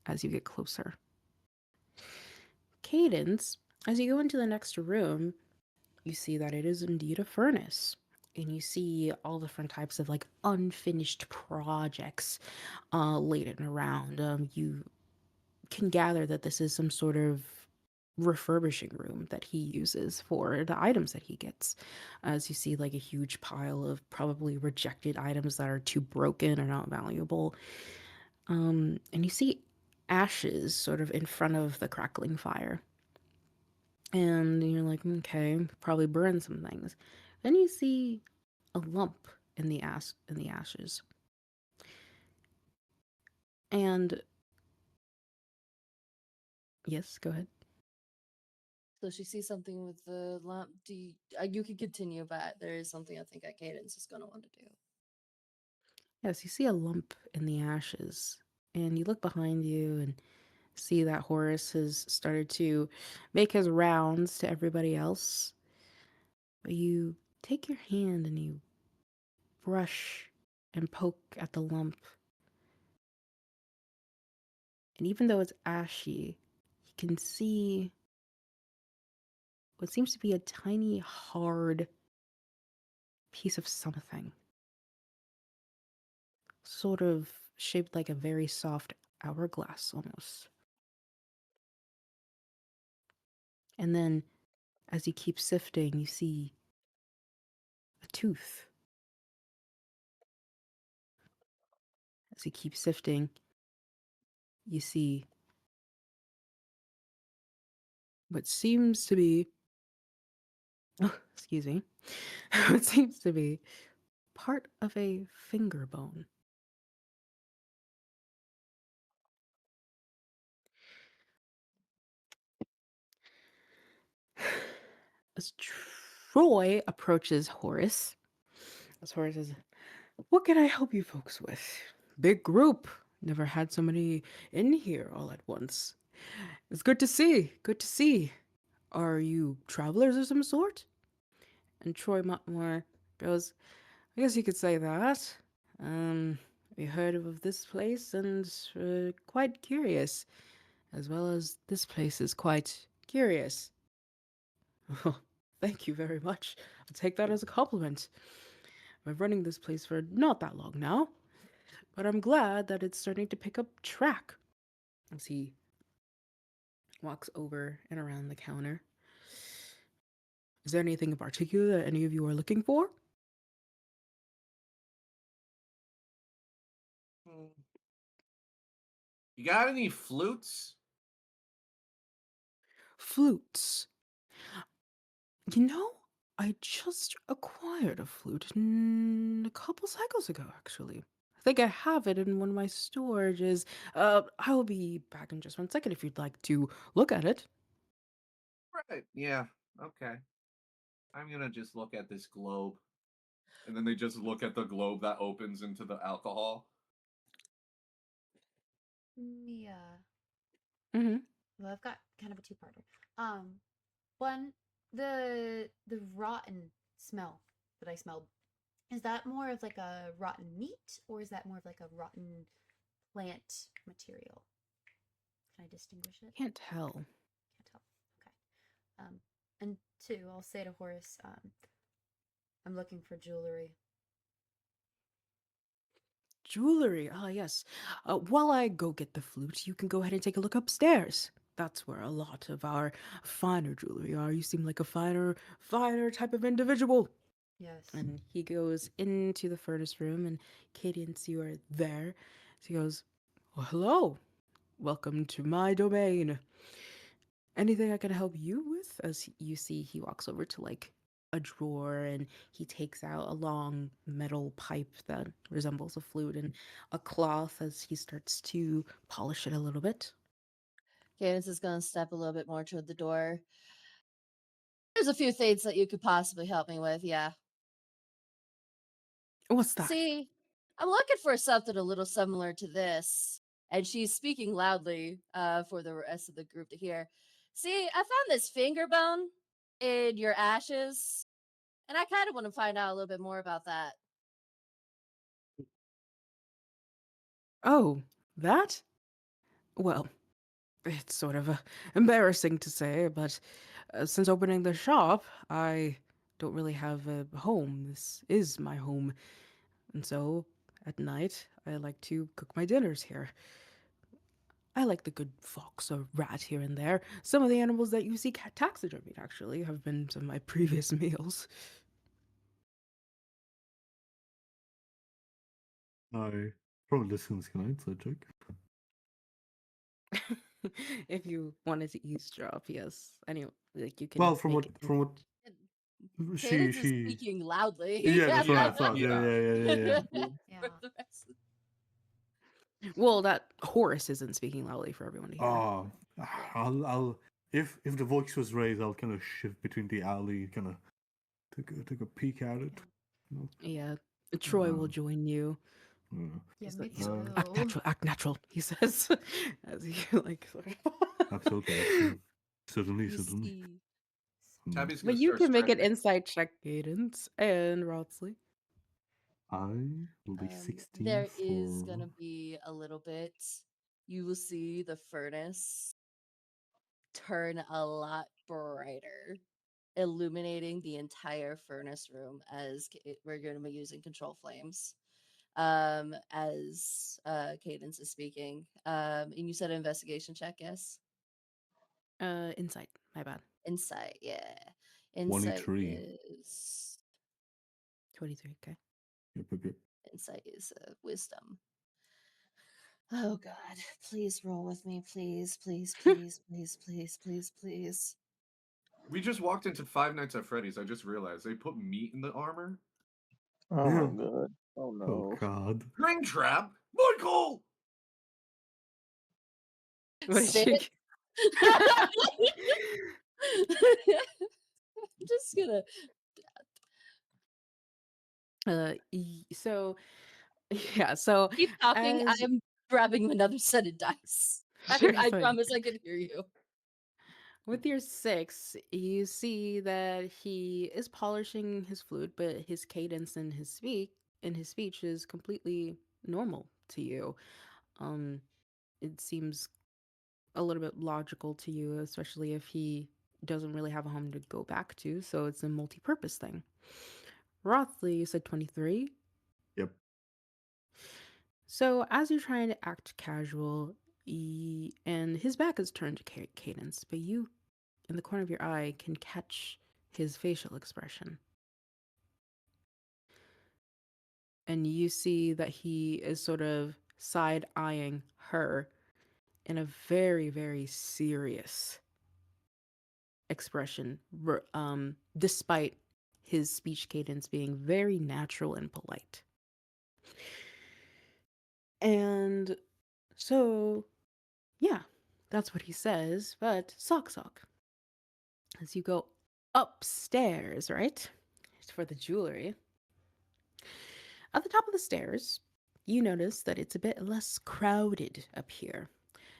as you get closer. Cadence, as you go into the next room, you see that it is indeed a furnace. And you see all different types of like unfinished projects laden around. You can gather that this is some sort of refurbishing room that he uses for the items that he gets. As you see like a huge pile of probably rejected items that are too broken or not valuable. And you see ashes sort of in front of the crackling fire. And you're like, okay, probably burn some things. Then you see a lump in the ashes. And yes, go ahead. So she sees something with the lamp. You can continue, but there is something I think that Cadence is going to want to do. Yes, you see a lump in the ashes. And you look behind you and see that Horace has started to make his rounds to everybody else. But you take your hand and you brush and poke at the lump. And even though it's ashy, you can see what seems to be a tiny, hard piece of something. Sort of shaped like a very soft hourglass almost. And then as you keep sifting, you see a tooth. As you keep sifting, you see what seems to be, excuse me, what seems to be part of a finger bone. As Troy approaches Horace, as Horace says, "What can I help you folks with? Big group. Never had so many in here all at once. It's good to see. Good to see. Are you travelers of some sort?" And Troy Montmore goes, "I guess you could say that. We heard of this place and quite curious, as well as this place is quite curious." "Oh, thank you very much. I'll take that as a compliment. I've been running this place for not that long now, but I'm glad that it's starting to pick up track." As he walks over and around the counter. Is there anything in particular that any of you are looking for? Hmm. You got any flutes? Flutes. You know, I just acquired a flute a couple cycles ago, actually. I think I have it in one of my storages. I'll be back in just one second if you'd like to look at it. Right. Yeah. Okay. I'm gonna just look at this globe. And then they just look at the globe that opens into the alcohol. Mia. Mm-hmm. Well, I've got kind of a two-parter. One, the rotten smell that I smelled, is that more of like a rotten meat, or is that more of like a rotten plant material? Can I distinguish it? Can't tell. Can't tell. Okay. And two, I'll say to Horace, I'm looking for jewelry. Jewelry. Ah, yes. While I go get the flute, you can go ahead and take a look upstairs. That's where a lot of our finer jewelry are. You seem like a finer type of individual. Yes. And he goes into the furnace room, and Cadence, you are there. So he goes, well, hello. Welcome to my domain. Anything I can help you with? As you see, he walks over to like a drawer and he takes out a long metal pipe that resembles a flute and a cloth as he starts to polish it a little bit. Cadence is going to step a little bit more toward the door. There's a few things that you could possibly help me with, yeah. What's that? See, I'm looking for something a little similar to this. And she's speaking loudly for the rest of the group to hear. See, I found this finger bone in your ashes, and I kind of want to find out a little bit more about that. Oh, that? Well, it's sort of embarrassing to say, but since opening the shop, I don't really have a home. This is my home. And so at night, I like to cook my dinners here. I like the good fox or rat here and there. Some of the animals that you see taxidermied, actually, have been some of my previous meals. I probably listen to an inside joke. If you wanted to eavesdrop, yes. Anyway, like you can Well, from make what Cadence is she speaking loudly. yeah, that's what I thought. Yeah. Yeah. Yeah. For the rest of- Well, that Horace isn't speaking loudly for everyone to hear. Oh, I'll if the voice was raised, I'll kind of shift between the alley, kind of take a peek at it. You know? Yeah, Troy will Um, join you. Yeah. Yeah, He's me like, too. act natural, he says, as he like. Absolutely. Certainly. You see, Tabby's But gonna you start can make an stretching. insight check, Cadence and Rodsley. I will be 16 there for... is gonna be a little bit. You will see the furnace turn a lot brighter, illuminating the entire furnace room as we're going to be using control flames. As Cadence is speaking. And you said an investigation check, yes? Insight. My bad. Insight, yeah. Insight 23. is 23. Okay. Yep. insight is wisdom. Oh God! Please roll with me, please. We just walked into Five Nights at Freddy's. I just realized they put meat in the armor. Oh Yeah. my god. Oh Oh no. God. Ring trap, Michael. What did Sit. you- I'm just gonna. So yeah, so Keep talking. as I'm grabbing another set of dice. Sure I thing. promise I can hear you. With your 6, you see that he is polishing his flute, but his cadence in his speech is completely normal to you. It seems a little bit logical to you, especially if he doesn't really have a home to go back to, so it's a multi-purpose thing. Rothley, you said 23. Yep. So as you're trying to act casual, and his back is turned to Cadence, but you, in the corner of your eye, can catch his facial expression. And you see that he is sort of side eyeing her in a very, very serious expression, despite his speech cadence being very natural and polite. And so, yeah, that's what he says. But Sock Sock, as you go upstairs, right, for the jewelry, at the top of the stairs, you notice that it's a bit less crowded up here.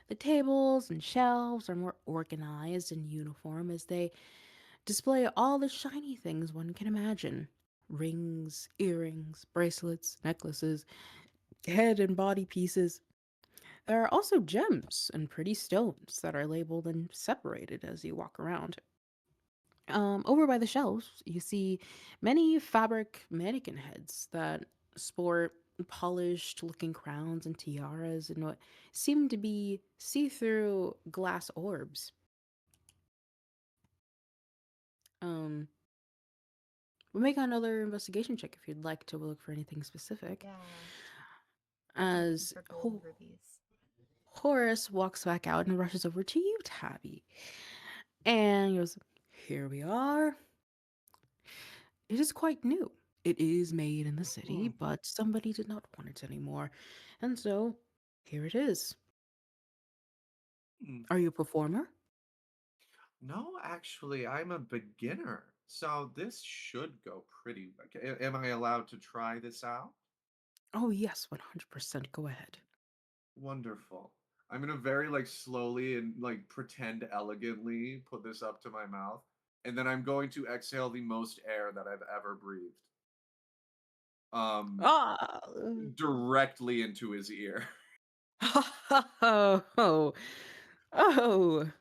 The tables and shelves are more organized and uniform as they display all the shiny things one can imagine: rings, earrings, bracelets, necklaces, head and body pieces. There are also gems and pretty stones that are labeled and separated as you walk around. Over by the shelves, you see many fabric mannequin heads that sport polished looking crowns and tiaras and what seem to be see through glass orbs. Um, we'll make another investigation check if you'd like to look for anything specific. Yeah. As For gold rubies. Horace walks back out and rushes over to you, Tabby. And he goes, "Here we are. It is quite new. It is made in the city, but somebody did not want it anymore. And so, here it is. Hmm. Are you a performer?" No, actually, I'm a beginner. So this should go pretty. Am I allowed to try this out? "Oh, yes, 100%. Go ahead." Wonderful. I'm gonna very like slowly and like pretend elegantly put this up to my mouth, and then I'm going to exhale the most air that I've ever breathed. Ah! Directly into his ear. Oh, oh, oh,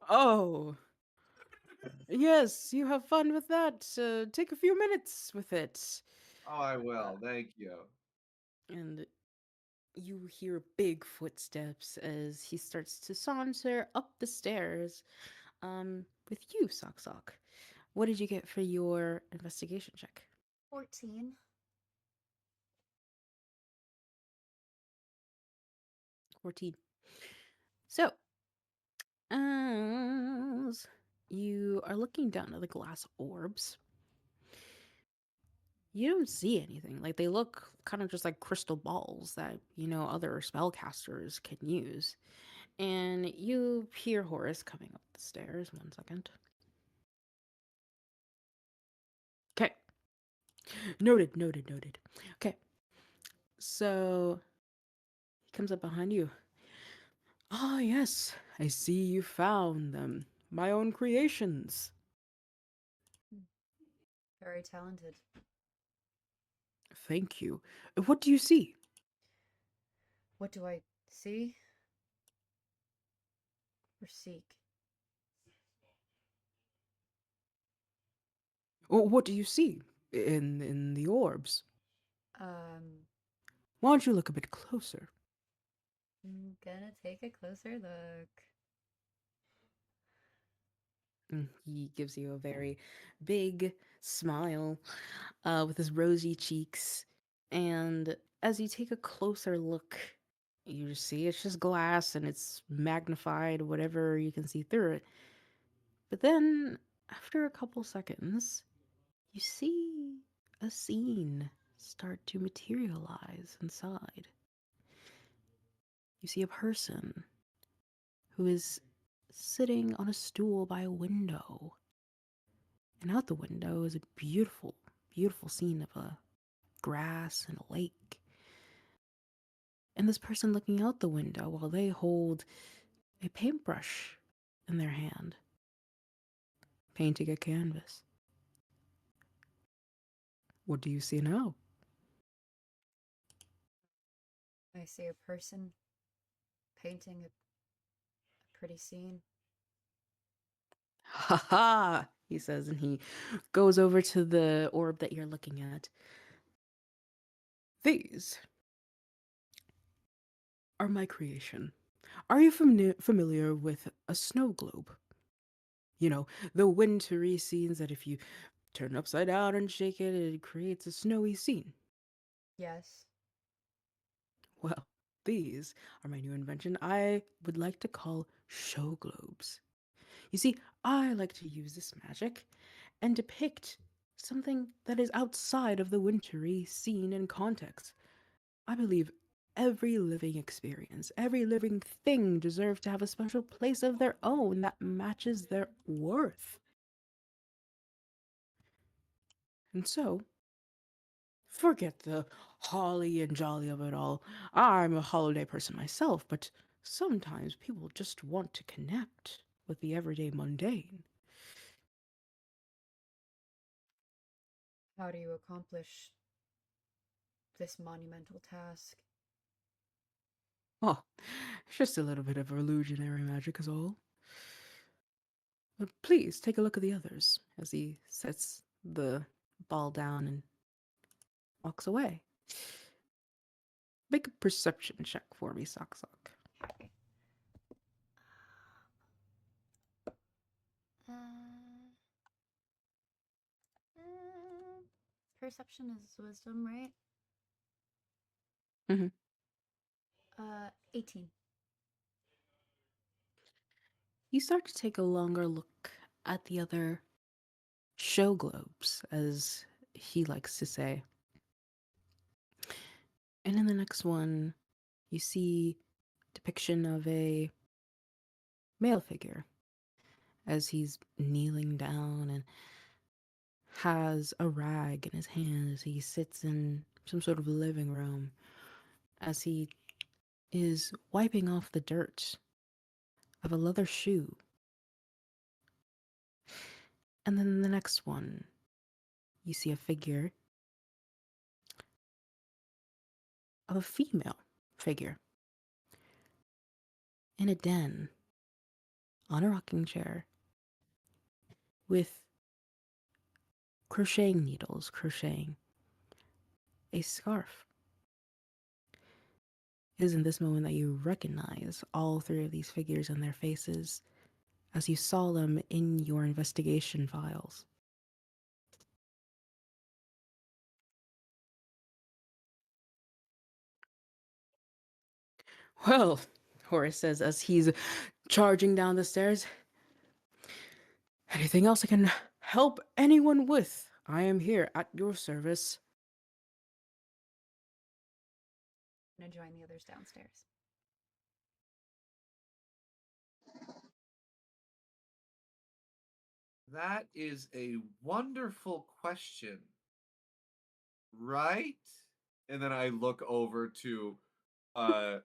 oh. Yes, you have fun with that. Take a few minutes with it. Oh, I will. Thank you. And you hear big footsteps as he starts to saunter up the stairs. With you, Sock Sock. What did you get for your investigation check? 14. 14. So, as you are looking down at the glass orbs, you don't see anything. Like, they look kind of just like crystal balls that, other spellcasters can use. And you hear Horace coming up the stairs. 1 second. Okay. Noted, noted, noted. Okay. So, he comes up behind you. "Ah, yes, I see you found them. My own creations." Very talented. "Thank you. What do you see?" What do I see? Or seek? What do you see in the orbs? Um, Why don't you look a bit closer? I'm gonna take a closer look. And he gives you a very big smile with his rosy cheeks. And as you take a closer look, you just see it's just glass and it's magnified, whatever you can see through it. But then, after a couple seconds, you see a scene start to materialize inside. You see a person who is sitting on a stool by a window. And out the window is a beautiful, beautiful scene of a grass and a lake. And this person looking out the window while they hold a paintbrush in their hand, painting a canvas. What do you see now? I see a person painting a pretty scene. "Ha ha," he says, and he goes over to the orb that you're looking at. "These are my creation. Are you familiar with a snow globe?" the wintry scenes that if you turn upside down and shake it, it creates a snowy scene. Yes. Well, these are my new invention I would like to call show globes. You see, I like to use this magic and depict something that is outside of the wintry scene and context. I believe every living experience, every living thing deserves to have a special place of their own that matches their worth. And so, forget the holly and jolly of it all. I'm a holiday person myself, but sometimes people just want to connect with the everyday mundane. How do you accomplish this monumental task? Oh, it's just a little bit of illusionary magic is all. But please take a look at the others as he sets the ball down and walks away. Make a perception check for me, Sock Sock. Okay. Uh, perception is wisdom, right? Mhm. 18. You start to take a longer look at the other show globes, as he likes to say. And in the next one, you see depiction of a male figure as he's kneeling down and has a rag in his hand as he sits in some sort of living room as he is wiping off the dirt of a leather shoe. And then the next one, you see a figure of a female figure in a den on a rocking chair with crocheting needles crocheting a scarf. It is in this moment that you recognize all three of these figures and their faces as you saw them in your investigation files. Well, Horace says as he's charging down the stairs, anything else I can help anyone with? I am here at your service. I'm gonna join the others downstairs. That is a wonderful question. Right? And then I look over to uh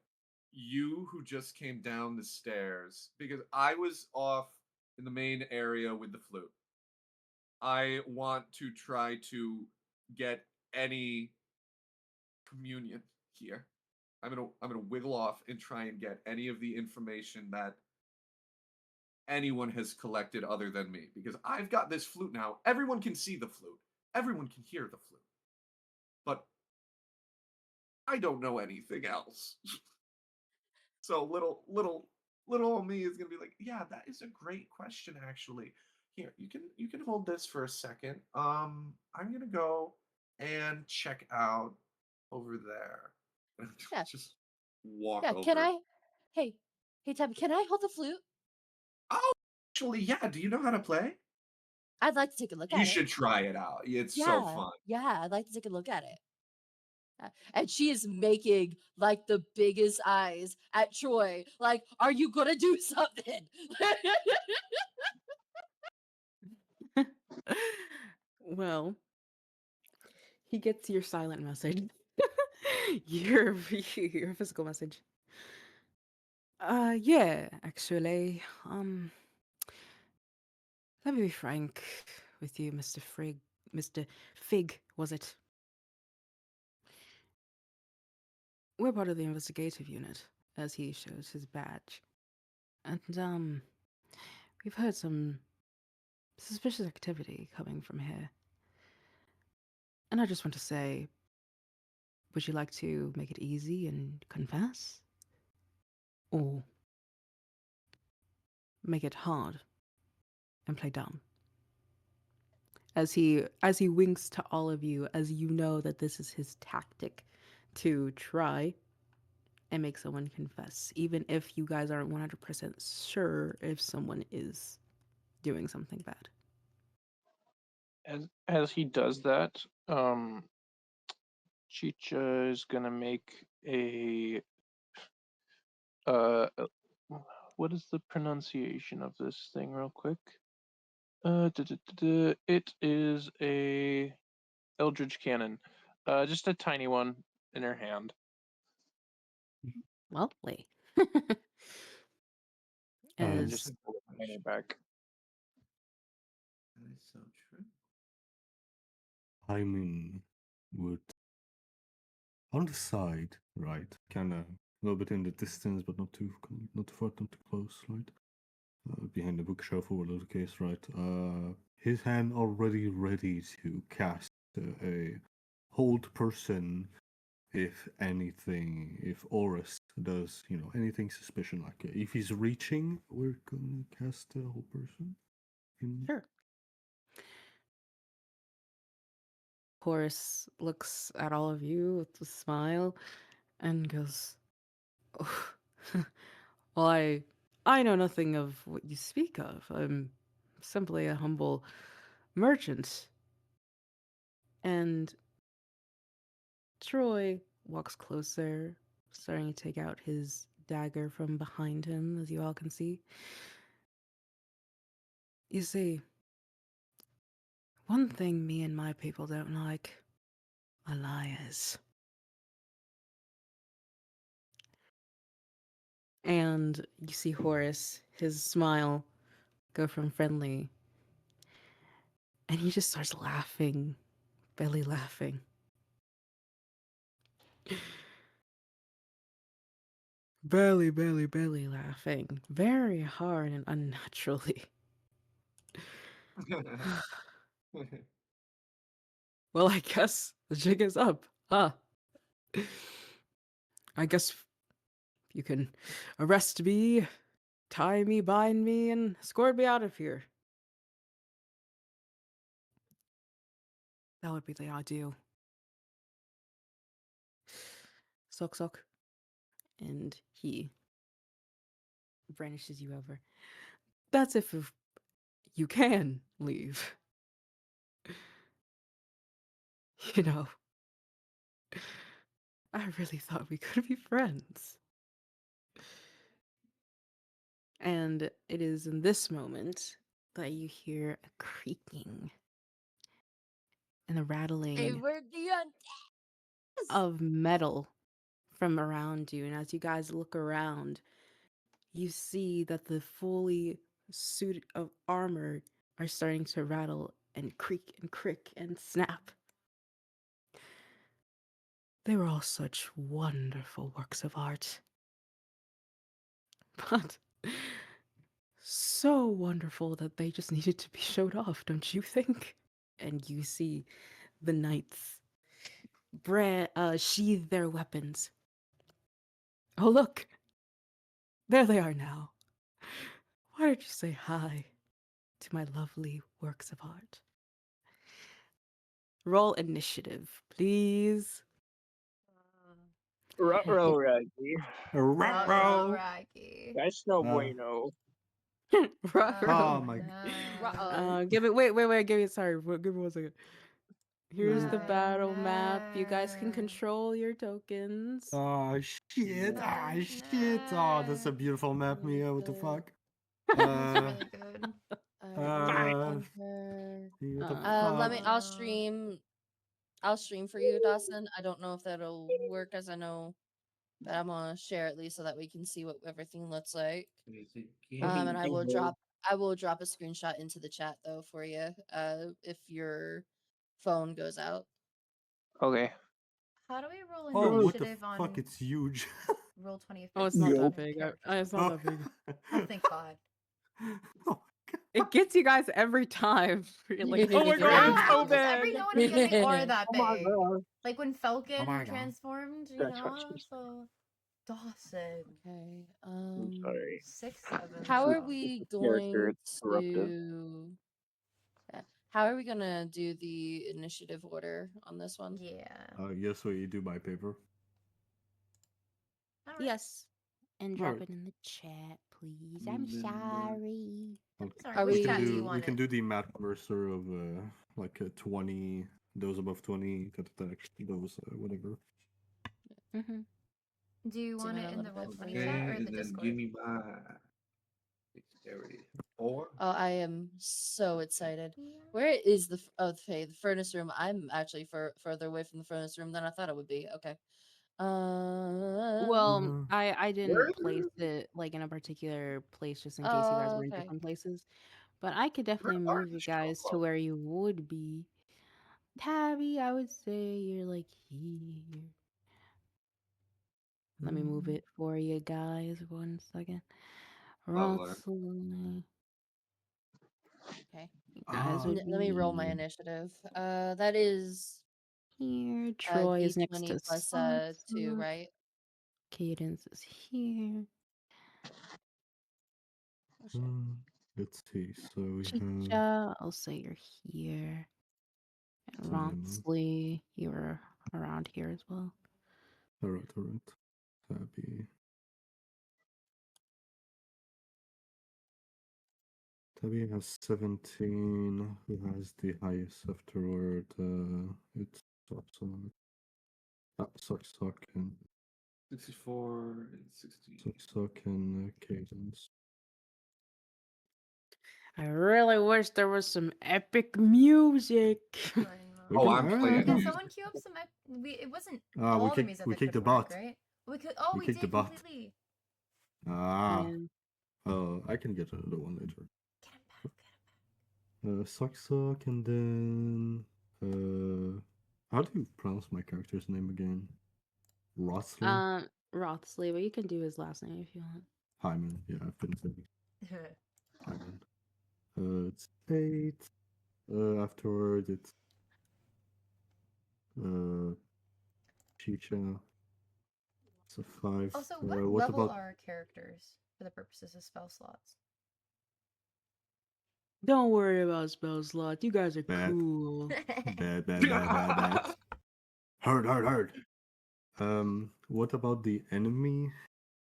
you who just came down the stairs because I was off in the main area with the flute. I want to try to get any communion here. I'm gonna wiggle off and try and get any of the information that anyone has collected other than me because I've got this flute now. Everyone can see the flute. Everyone can hear the flute. But I don't know anything else. So little old me is gonna be like, yeah, that is a great question actually. Here, you can hold this for a second. I'm gonna go and check out over there. And Yeah. just walk Yeah. Can over. I? Hey, hey, Tabby, can I hold the flute? Oh, actually, yeah. Do you know how to play? I'd like to take a look You at it. should try it out. It's so Yeah. fun. Yeah. I'd like to take a look at it. And she is making like the biggest eyes at Troy. Like, are you gonna do something? Well, he gets your silent message. your your physical message. Yeah, actually. Let me be frank with you, Mr. Fig, was it? We're part of the investigative unit, as he shows his badge. And, we've heard some suspicious activity coming from here. And I just want to say, would you like to make it easy and confess? Or make it hard and play dumb. As he winks to all of you, as you know that this is his tactic to try and make someone confess, even if you guys aren't 100% sure if someone is doing something bad. As he does that, Chicha is gonna make a uh, what is the pronunciation of this thing, real quick? It is a Eldritch Cannon, just a tiny one in her hand. Lovely. And As just pull it behind her back. That is so true. I mean, would on the side, right? Kind of a little bit in the distance, but not too far, not too close, right? Behind the bookshelf or whatever the case, right? His hand already ready to cast a hold person if anything, if Oris does, anything suspicion like if he's reaching, we're gonna cast a whole person. sure. Horace looks at all of you with a smile and goes, oh, well, I know nothing of what you speak of. I'm simply a humble merchant. And Troy walks closer, starting to take out his dagger from behind him, as you all can see. You see, one thing me and my people don't like are liars. And you see Horace, his smile go from friendly, and he just starts laughing, belly laughing. Belly laughing. Very hard and unnaturally. Well, I guess the jig is up, huh? I guess you can arrest me, tie me, bind me, and escort me out of here. That would be the ideal. Sok. And he brandishes you over. That's if you can leave. You know, I really thought we could be friends. And it is in this moment that you hear a creaking and a rattling of metal from around you. And as you guys look around, you see that the fully suit of armor are starting to rattle and creak and crick and snap. They were all such wonderful works of art. But so wonderful that they just needed to be showed off, don't you think? And you see the knights sheathe their weapons. Oh, look! There they are now. Why don't you say hi to my lovely works of art? Roll initiative, please. Ruh-roh, Raggy. Ruh-roh, Raggy. That's no bueno. Oh my Give it. Wait. Give it. Sorry. Give me 1 second. Here's the battle map. You guys can control your tokens. Oh shit! Oh, that's a beautiful map, Mia. What the fuck? It's really good. Let me. I'll stream for you, Dawson. I don't know if that'll work, as I know, but I'm gonna share at least so that we can see what everything looks like. And I will drop a screenshot into the chat though for you. If your phone goes out. Okay. How do we roll Oh, what the initiative on fuck? It's huge. roll 20? Oh, it's not that big. It's not that big. Oh, thank God. Oh, It gets you guys every time. You're like, oh my god, Yeah, it's so because every big. no one is getting aura that Oh my big. god. Like when Falcon my God. transformed, you That's know? right. So Dawson. Okay. I'm sorry. 6, 7. How are so- we Character, going it's corruptive. to? How are we gonna do the initiative order on this one? Yeah. Yes, what you do by paper. Alright. Yes. And drop Alright. it in the chat, please. And I'm then, sorry. I'm Okay. sorry, Are which we- chat do you we want can it? do the math converser of like 20, those above 20, those whatever. Mm-hmm. Do you Zoom want in it a in the little bit Roll20 for chat you. or Okay, the then Discord? give me my dexterity. 4. Oh, I am so excited. Where is the okay, the furnace room? I'm actually further away from the furnace room than I thought it would be. Okay. Well, I Where didn't is place it like in a particular place just in case you guys were in okay. different places. But I could definitely are move the you guys to stronghold? where you would be. Tabby, I would say you're like here. Let me move it for you guys. 1 second. Lovely. Roughly. Okay. You guys would Let me roll my be initiative. That is here. Troy is next D20 to plus 2, Sansa. right? Cadence is here. Oh, shit. Let's see. So we have Chicha, I'll say you're here. And Cinnamon. Ronsley, you were around here as well. Alright. Tabby. Tabby has 17. Who has the highest afterward? It's Sock and 64 and 60. Sock and Cadence. I really wish there was some epic music. I know. We Oh, can I'm add- playing Can music. someone queue up some? It wasn't we all the kicked- music we that kicked could the work, bot. right? We could. Oh, We we kicked the did bot. completely. Man. I can get another one later. Get him back. Get him back. Sock, and then how do you pronounce my character's name again? Rosley? Rothsley, but you can do his last name if you want. Hyman. Yeah, I've been saying Hyman. It's 8. Afterward, it's Chicha. It's a 5. Also, what what level about are characters for the purposes of spell slots? Don't worry about spell slots. You guys are Bad. cool. bad. Heard. What about the enemy?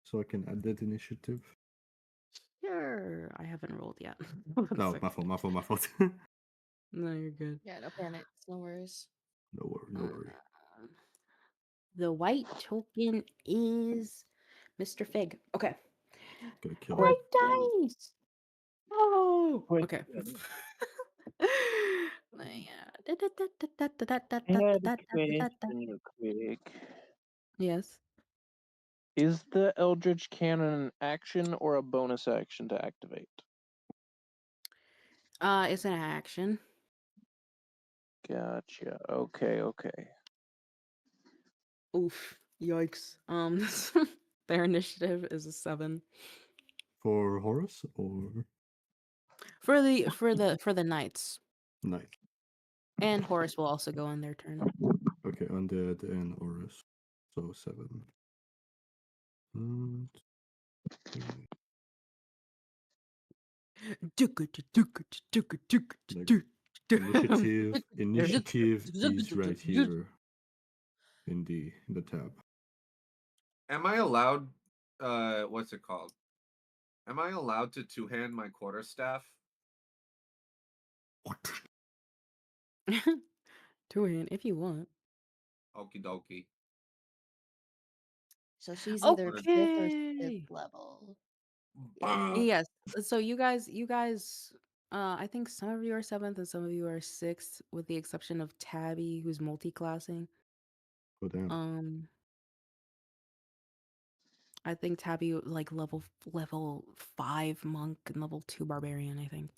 So I can add that initiative. Sure. I haven't rolled yet. No, One my second. fault. No, you're good. Yeah, no panic. No worries. No worry. The white token is Mr. Fig. Okay. Gonna kill Right him. dice. Oh. Quick. Okay. I had a question real quick. Yes. Is the Eldritch Cannon an action or a bonus action to activate? It's an action. Gotcha. Okay. Oof. Yikes. Their initiative is a 7. For Horus or For the knights. Knight? And Horus will also go on their turn. Okay, Undead and Horus. So 7. And... Initiative is right here in the tab. Am I allowed? What's it called? Am I allowed to two-hand my quarterstaff? What? Two-hand if you want. Okie dokie. So she's either 5th or Okay. 6th level. Bah. Yes. So you guys, I think some of you are 7th and some of you are 6th, with the exception of Tabby, who's multi-classing. Oh damn. I think Tabby like level 5 monk and level 2 barbarian, I think.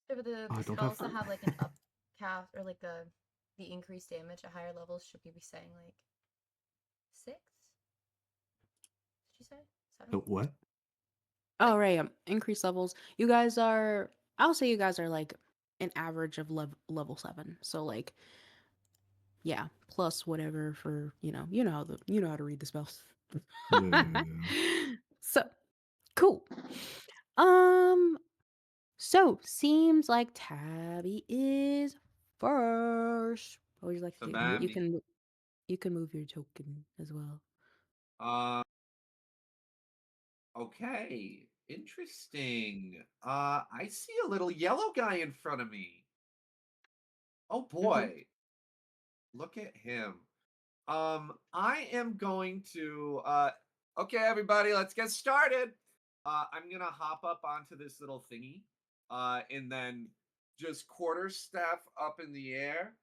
Yeah, but the I don't spells have- that have like an upcast or like the increased damage at higher levels, should we be saying like 6? Did you say 7? What? Oh, right. Increased levels. You guys are, I'll say you guys are like an average of level 7. So like yeah, plus whatever for you know how to read the spells. Yeah. So cool. Um. So seems like Tabby is first. What would you like to So do? Bambi. You can move your token as well. Uh, okay. Interesting. I see a little yellow guy in front of me. Oh boy. Look at him. I am going to okay, everybody, let's get started. I'm gonna hop up onto this little thingy, and then just quarterstaff up in the air,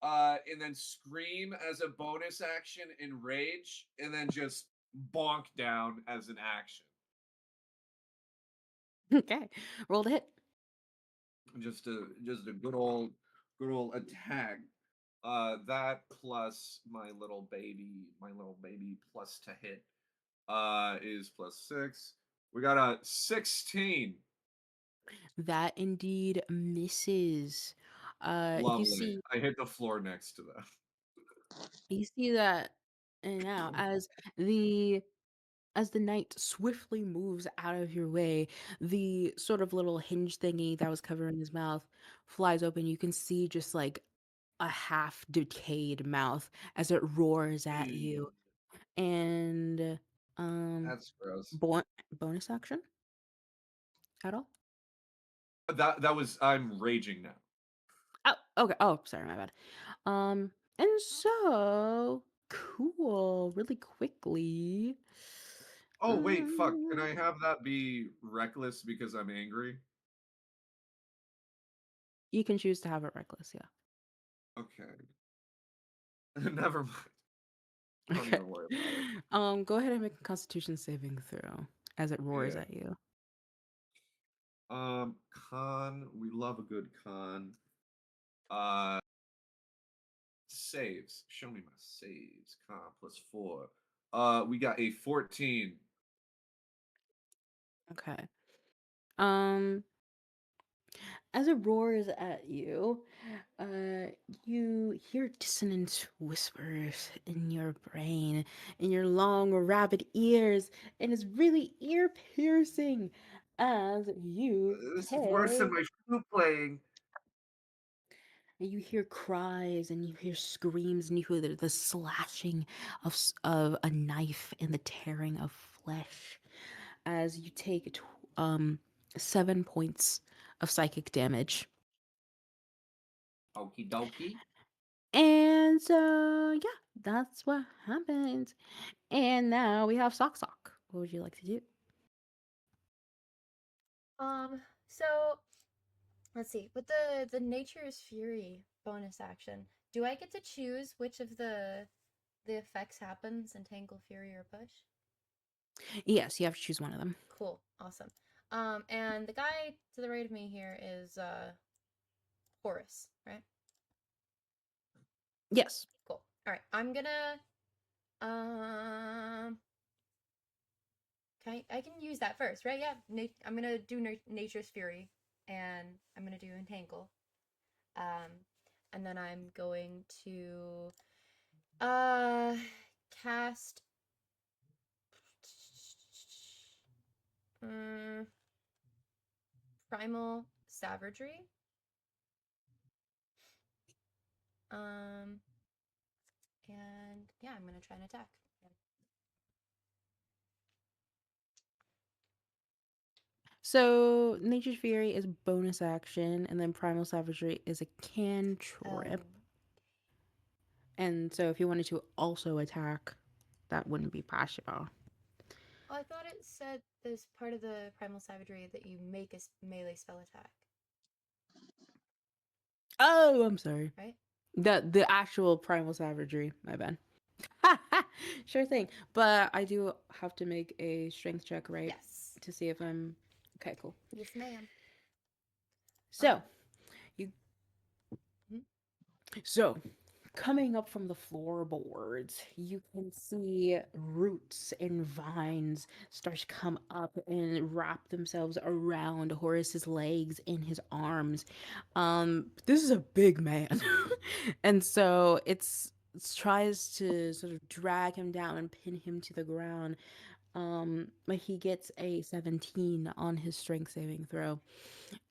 and then scream as a bonus action in rage, and then just bonk down as an action. Okay, roll the hit. Just a good old attack. That plus my little baby plus to hit is +6. We got a 16. That indeed misses. If you Lovely. see I hit the floor next to that. you see that, and now as the knight swiftly moves out of your way, the sort of little hinge thingy that was covering his mouth flies open. You can see just like a half decayed mouth as it roars at you. And um That's gross. bo- bonus action at all? That was I'm raging now. Oh, okay. Oh, sorry, my bad. And so cool. Really quickly. Oh wait, fuck. Can I Um, have that be reckless because I'm angry? you can choose to have it reckless, yeah. Okay. Never mind. Don't Okay. even worry about it. Go ahead and make a Constitution saving throw as it roars Yeah. at you. Con, we love a good con. Uh Saves. Show me my saves. Con +4. We got a 14. Okay. Um, as it roars at you, uh, you hear dissonant whispers in your brain, in your long, rabid ears, and it's really ear piercing as you This is worse than take. my flute playing. And you hear cries and you hear screams and you hear the slashing of a knife and the tearing of flesh as you take 7 points of psychic damage. Okie dokie. And so yeah, that's what happens. And now we have Sock Sock. What would you like to do? So let's see. With the Nature's Fury bonus action, do I get to choose which of the effects happens in Tangle, Fury, or Push? Yes, you have to choose one of them. Cool, awesome. And the guy to the right of me here is Horus, right? Yes. Cool. All right, I'm gonna I can use that first, right? Yeah, I'm gonna do Nature's Fury, and I'm gonna do Entangle, and then I'm going to cast Primal Savagery. And yeah, I'm gonna try and attack. So Nature's Fury is bonus action, and then Primal Savagery is a cantrip. And so if you wanted to also attack, that wouldn't be possible. Oh, I thought it said as part of the Primal Savagery that you make a melee spell attack. Oh, I'm sorry. Right? The actual Primal Savagery, my bad. Sure thing. But I do have to make a strength check, right? Yes. To see if I'm okay, cool. Yes, ma'am. So So, coming up from the floorboards, you can see roots and vines start to come up and wrap themselves around Horace's legs and his arms. This is a big man. And so it tries to sort of drag him down and pin him to the ground. But he gets a 17 on his strength saving throw.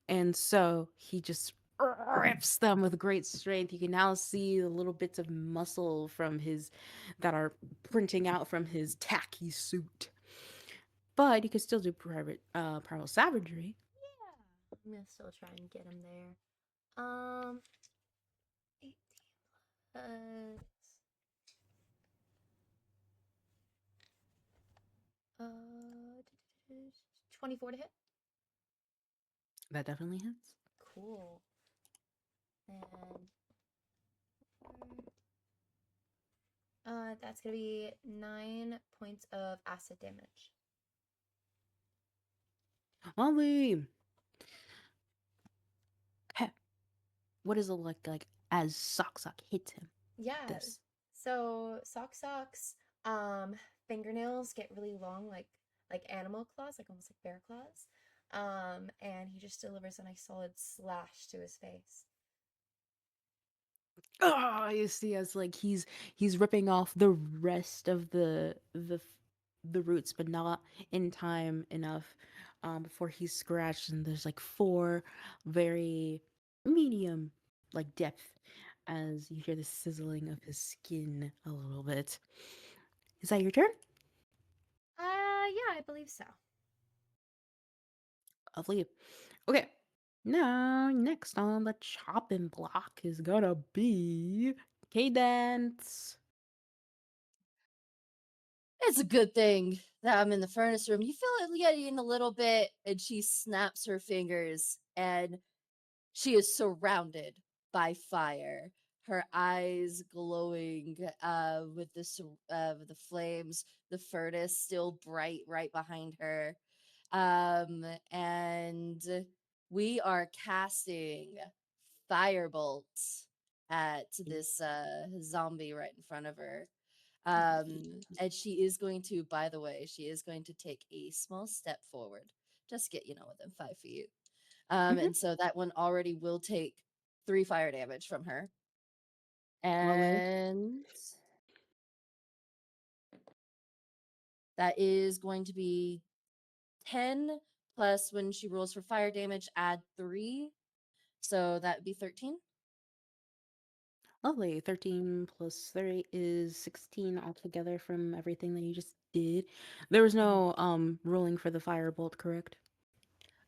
And so he just rips them with great strength. You can now see the little bits of muscle from his that are printing out from his tacky suit. But you can still do primal savagery. Yeah. I'm gonna still try and get him there. 18 plus. 24 to hit. That definitely hits. Cool. And that's gonna be 9 points of acid damage. Ollie. Heh. What does it look like as Sock hits him? Yeah. This. So Sock's fingernails get really long, like animal claws, like almost like bear claws. And he just delivers a nice solid slash to his face. Oh, you see, as like he's ripping off the rest of the roots, but not in time enough before he's scratched. And there's like 4 very medium like depth as you hear the sizzling of his skin a little bit. Is that your turn? Yeah, I believe so. Lovely. Okay. Now, next on the chopping block is gonna be Cadence. It's a good thing that I'm in the furnace room. You feel it getting a little bit, and she snaps her fingers, and she is surrounded by fire. Her eyes glowing with the flames. The furnace still bright right behind her, and we are casting firebolt at this zombie right in front of her. And she is going to, by the way, she is going to take a small step forward, just get, within 5 feet. Mhm. And so that one already will take 3 fire damage from her. Lovely. And that is going to be 10 plus when she rolls for fire damage, add 3. So that would be 13. Lovely. 13 plus 3 is 16 altogether from everything that you just did. There was no rolling for the firebolt, correct?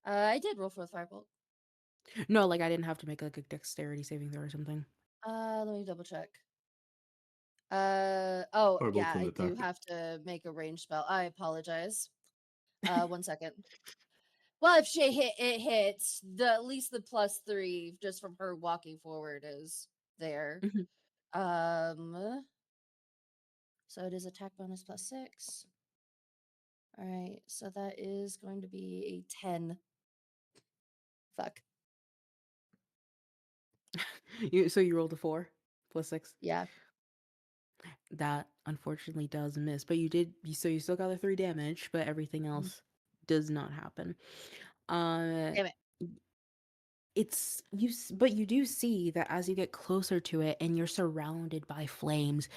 I did roll for the firebolt. No, like I didn't have to make like a dexterity saving throw or something. Let me double check. Oh, Firebolt's yeah, an I do attack. have to make a ranged spell. I apologize. 1 second. Well, if she it hits, at least the +3 just from her walking forward is there. Mhm. So it is attack bonus +6. All right, so that is going to be a 10. Fuck. So you rolled a 4 plus 6. Yeah. That unfortunately does miss, but so you still got the 3 damage, but everything else does not happen. Damn it. But you do see that as you get closer to it and you're surrounded by flames,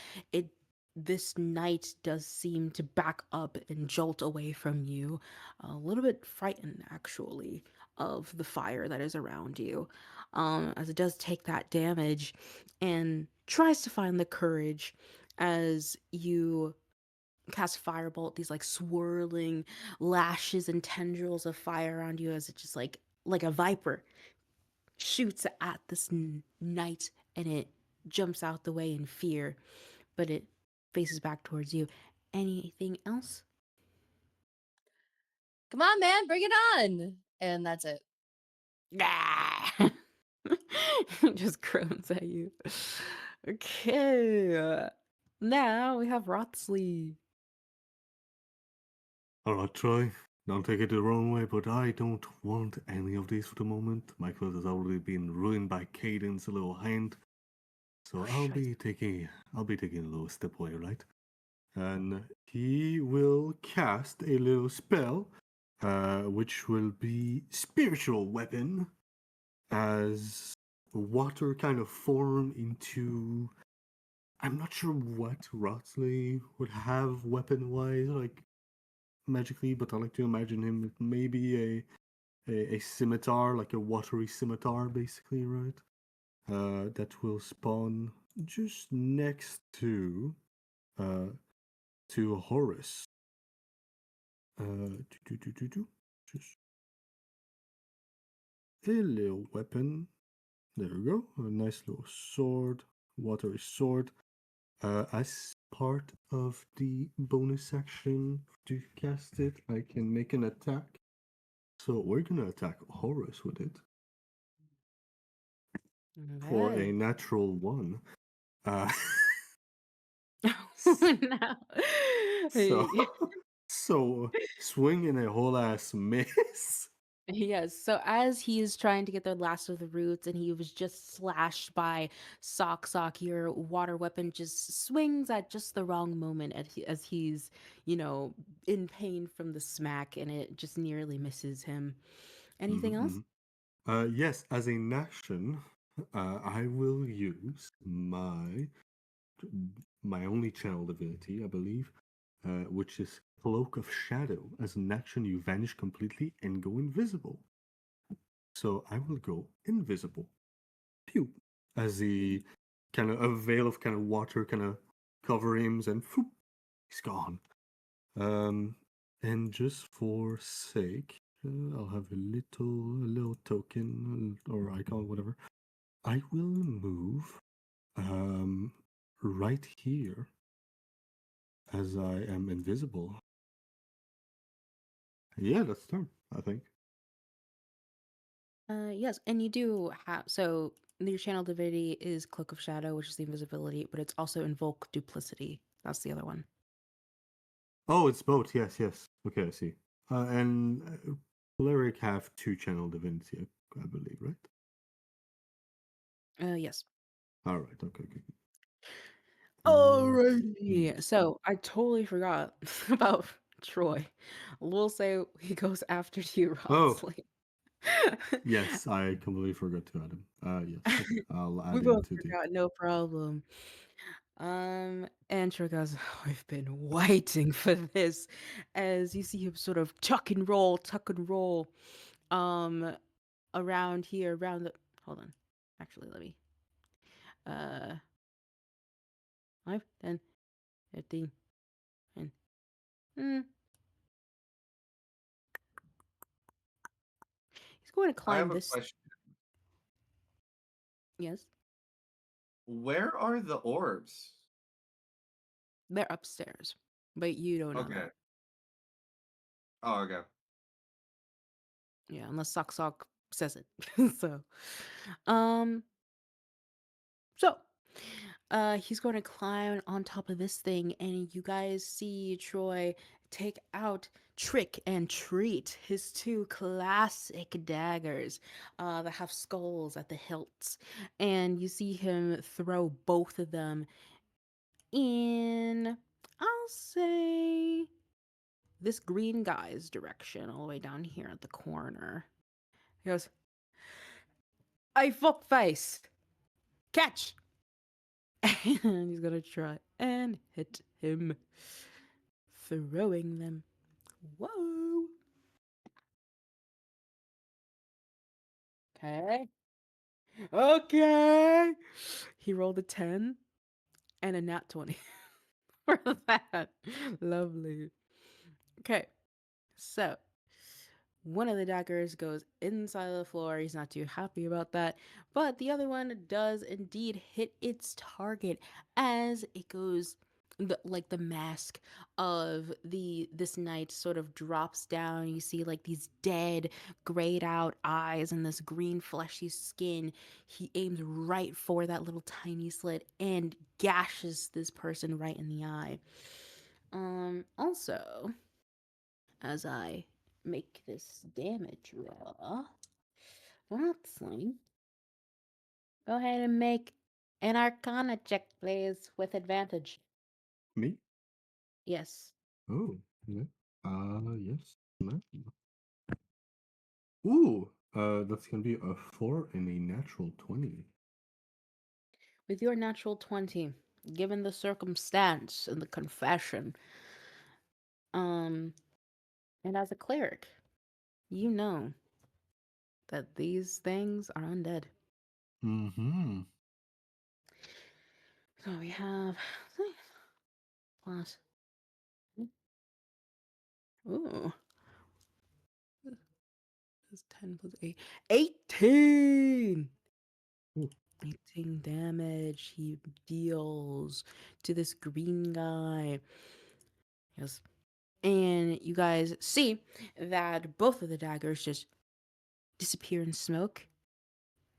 this knight does seem to back up and jolt away from you, a little bit frightened actually of the fire that is around you, as it does take that damage and tries to find the courage as you cast firebolt, these like swirling lashes and tendrils of fire around you as it just like a viper shoots at this knight, and it jumps out the way in fear, but it faces back towards you. Anything else? Come on, man, bring it on. And that's it. Just groans at you. Okay. Now we have Rotsley. Alright, Troy. Don't take it the wrong way, but I don't want any of these for the moment. My clothes has already been ruined by Cadence, a little hand. So I'll be taking a little step away, right? And he will cast a little spell, which will be spiritual weapon, as water kind of form into. I'm not sure what Wrotsley would have weapon wise, like magically, but I like to imagine him with maybe a scimitar, like a watery scimitar, basically, right? That will spawn just next to Horus. Just a little weapon. There we go. A nice little sword, watery sword. As part of the bonus action to cast it, I can make an attack. So we're gonna attack Horus with it for a Okay. natural 1. Uh, Oh, no. so so swinging a whole ass miss. Yes, so as he is trying to get the last of the roots and he was just slashed by Sock, your water weapon just swings at just the wrong moment as he's, in pain from the smack and it just nearly misses him. Anything else? Yes, as an action, I will use my only channel ability, I believe, which is Cloak of Shadow. As an action, you vanish completely and go invisible. So I will go invisible. Pew! As the kind of a veil of kind of water kind of cover him, and whoop, he's gone. And just for sake, I'll have a little token or icon, whatever. I will move right here as I am invisible. Yeah, that's turn, I think. Yes, and you do have so your channel divinity is Cloak of Shadow, which is the invisibility, but it's also Invoke Duplicity. That's the other one. Oh, it's both. Yes, yes. Okay, I see. And Cleric have 2 channel divinity, I believe, right? Yes. All right. Okay. Okay. Alrighty. So I totally forgot about Troy. We'll say he goes after you, Oh, Ronsley. yes. I completely forgot to add him. Yes. Okay. I'll We add him both to the. forgot, no problem. And Troy goes, I've been waiting for this. As you see him sort of tuck and roll, um, around here, around the. Hold on. Actually, let me. Uh, 5, 10, 15, and. He's going to I climb have a this. question. Yes, Where are the orbs? they're upstairs, but you don't know Okay. that. Oh, okay. Yeah, unless Sock says it. so, um, so, he's going to climb on top of this thing, and you guys see Troy take out Trick and Treat, his 2 classic daggers, that have skulls at the hilts, and you see him throw both of them in, I'll say, this green guy's direction, all the way down here at the corner. He goes, "Hey, fuck face, catch!" And he's gonna try and hit him, throwing them. Whoa. Okay. Okay. He rolled a 10 and a nat 20 for that. Lovely. Okay. So one of the daggers goes inside of the floor. He's not too happy about that. But the other one does indeed hit its target as it goes like the mask of this knight sort of drops down. You see like these dead, grayed out eyes and this green fleshy skin. He aims right for that little tiny slit and gashes this person right in the eye. Also, as I make this damage roll, Roxley, go ahead and make an Arcana check, please, with advantage. Me? Yes. Oh, yeah. Yes. No. Ooh, That's gonna be a 4 and a natural 20. With your natural 20, given the circumstance and the confession, um, and as a cleric, you know that these things are undead. Mm-hmm. So we have plus. Ooh, that's 10 plus 8. 18! Ooh. 18 damage he deals to this green guy. Yes. And you guys see that both of the daggers just disappear in smoke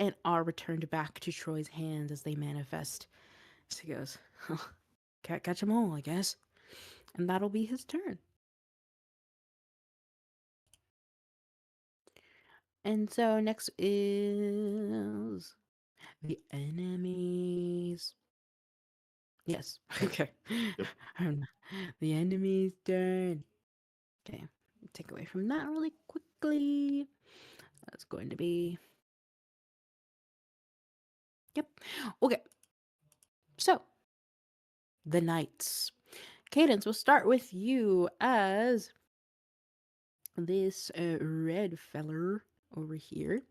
and are returned back to Troy's hands as they manifest. So he goes, can't catch them all, I guess. And that'll be his turn. And so next is the enemies. Yes. Okay. Yep. The enemy's turn. Okay. Take away from that really quickly. That's going to be. Yep. Okay. So, the knights. Cadence, we'll start with you as this red feller over here.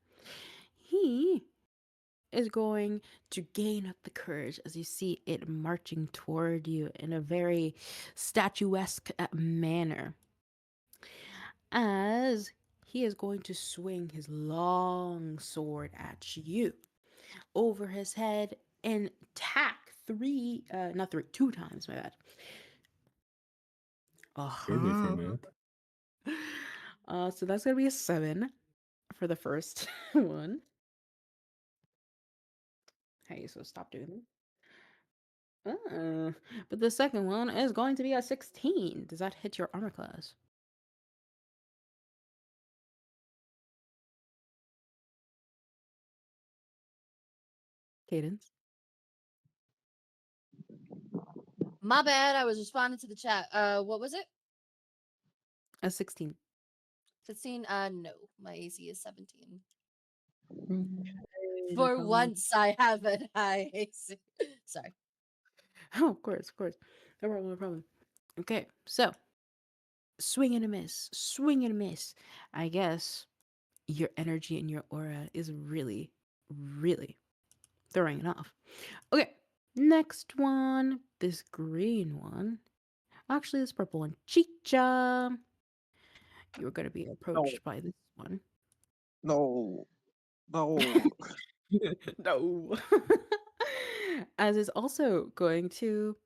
He is going to gain up the courage as you see it marching toward you in a very statuesque manner. As he is going to swing his long sword at you over his head and tack two times, my bad. Scared me for a minute. So that's gonna be a 7 for the first one. Hey, so stop doing that. But the second one is going to be a 16. Does that hit your armor class? Cadence? My bad. I was responding to the chat. What was it? A 16. 16? No. My AC is 17. No For problem. once, I have a high AC. Sorry. Oh, of course, of course. No problem, no problem. Okay, so swing and a miss, swing and a miss. I guess your energy and your aura is really, really throwing it off. Okay, next one. This green one. Actually, this purple one. Chicha. You're going to be No, approached by this one. no, no. No. As is also going to.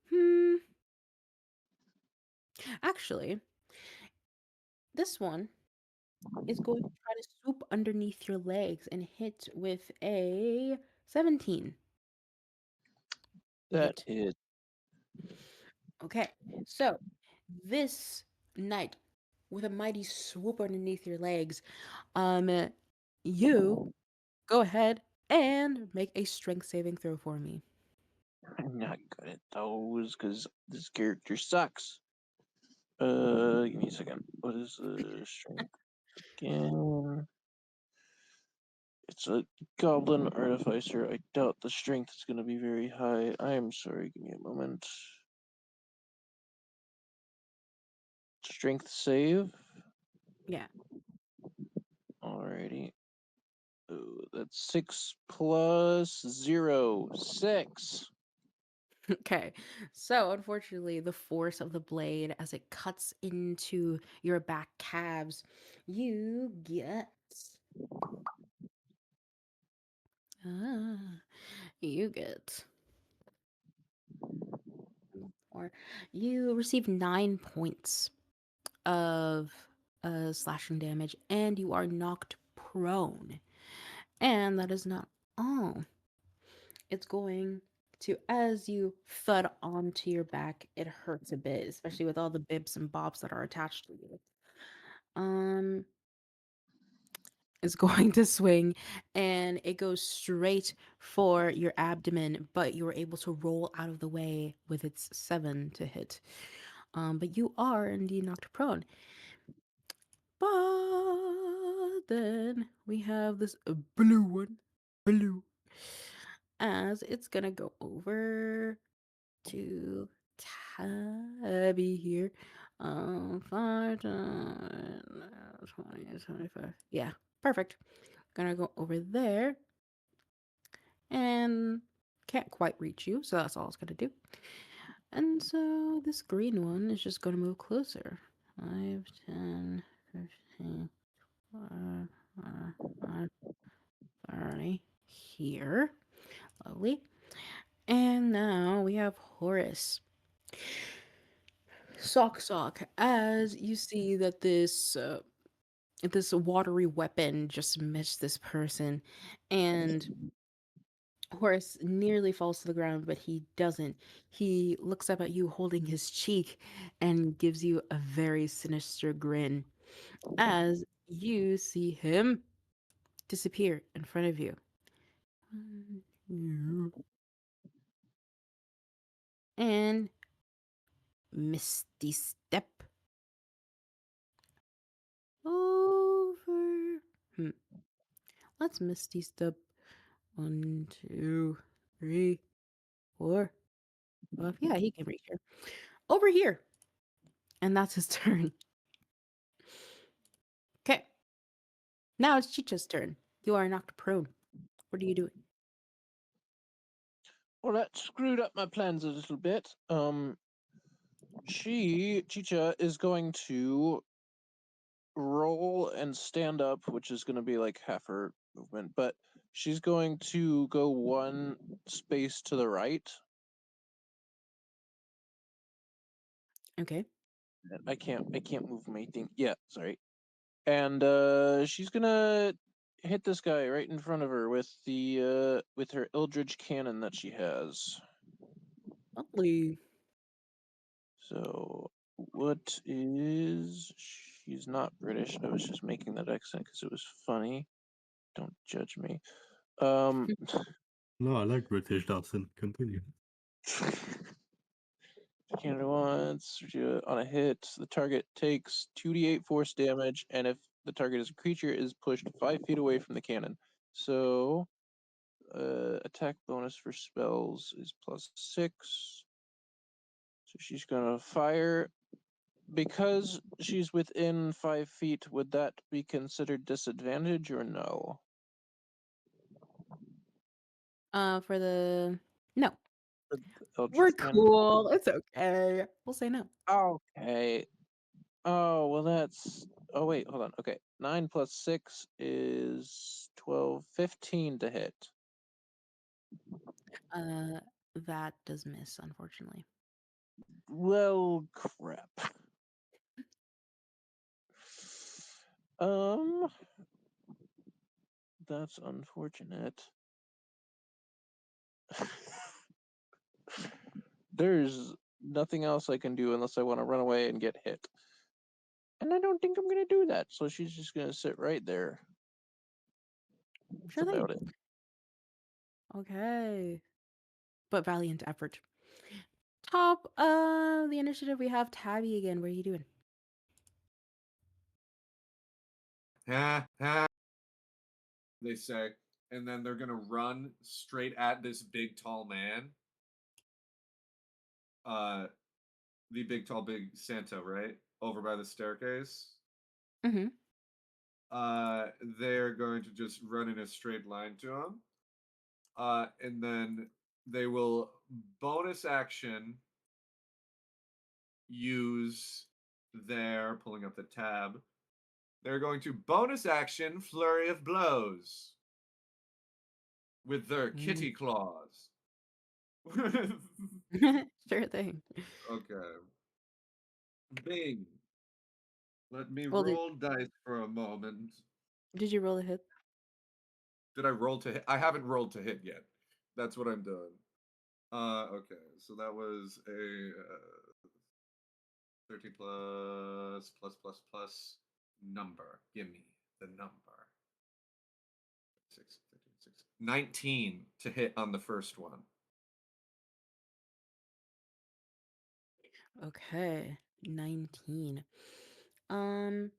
Actually, this one is going to try to swoop underneath your legs and hit with a 17. That Hit. hit. Okay, so this knight with a mighty swoop underneath your legs, you go ahead and make a strength saving throw for me. I'm not good at those because this character sucks. Give me a second. What is the strength again? It's a goblin artificer. I doubt the strength is going to be very high. I am sorry. Give me a moment. Strength save. Yeah. Alrighty. Oh, that's 6 plus 0. 6. Okay, so unfortunately, the force of the blade as it cuts into your back calves, you get. Ah, you get. Or you receive 9 points of slashing damage, and you are knocked prone. And that is not all. It's going to, as you thud onto your back, it hurts a bit, especially with all the bibs and bobs that are attached to you. Is going to swing and it goes straight for your abdomen, but you were able to roll out of the way with its 7 to hit. But you are indeed knocked prone. But then we have this blue one. Blue. As it's gonna go over to Tabby here. 5, 10, 20, 25. Yeah, perfect. Gonna go over there and can't quite reach you, so that's all it's gonna do. And so this green one is just gonna move closer. 5, 10, 15, 30 here. Lovely. And now we have Horus. Sock, as you see that this watery weapon just missed this person, and Horace nearly falls to the ground, but he doesn't. He looks up at you holding his cheek and gives you a very sinister grin as you see him disappear in front of you. And Misty Step over. Let's Misty Step. 1, 2, 3, 4, 5. Yeah, he can reach here. Over here. And that's his turn. Okay. Now it's Chicha's turn. You are knocked prone. What are you doing? Well, that screwed up my plans a little bit. Chicha is going to roll and stand up, which is going to be like half her movement, but she's going to go one space to the right. Okay. And I can't move my thing. Yeah, sorry. And she's gonna hit this guy right in front of her with her Eldridge cannon that she has. Lovely. So what is she's not British. I was just making that accent because it was funny. Don't judge me. No, I like British Dawson. Continue. Canada once on a hit, the target takes 2d8 force damage, and if the target is a creature, it is pushed 5 feet away from the cannon. So, attack bonus for spells is +6. So she's gonna fire. Because she's within 5 feet, would that be considered disadvantage or no? For the no. For the Eldritch We're cannon? cool. It's okay. We'll say no. Okay. Oh, well, that's. Oh, wait, hold on. Okay. 9 plus 6 is 12, 15 to hit. That does miss, unfortunately. Well, crap. Um, that's unfortunate. There's nothing else I can do unless I want to run away and get hit. And I don't think I'm going to do that, so she's just going to sit right there. Sure That's thing. about it. Okay. But valiant effort. Top of the initiative, we have Tabby again. What are you doing? They say, and then they're gonna run straight at this big tall man. The big tall big Santa, right? Over by the staircase. Mm-hmm. They're going to just run in a straight line to him. And then they will bonus action use their pulling up the tab. They're going to bonus action flurry of blows with their kitty claws. Sure thing. Okay. Bing. Let me Well, roll dice for a moment. did you roll a hit? Did I roll to hit? I haven't rolled to hit yet. That's what I'm doing. Okay. So that was a 13 plus number. Give me the number. 6, 15, 6. 19 to hit on the first one. Okay. 19. Um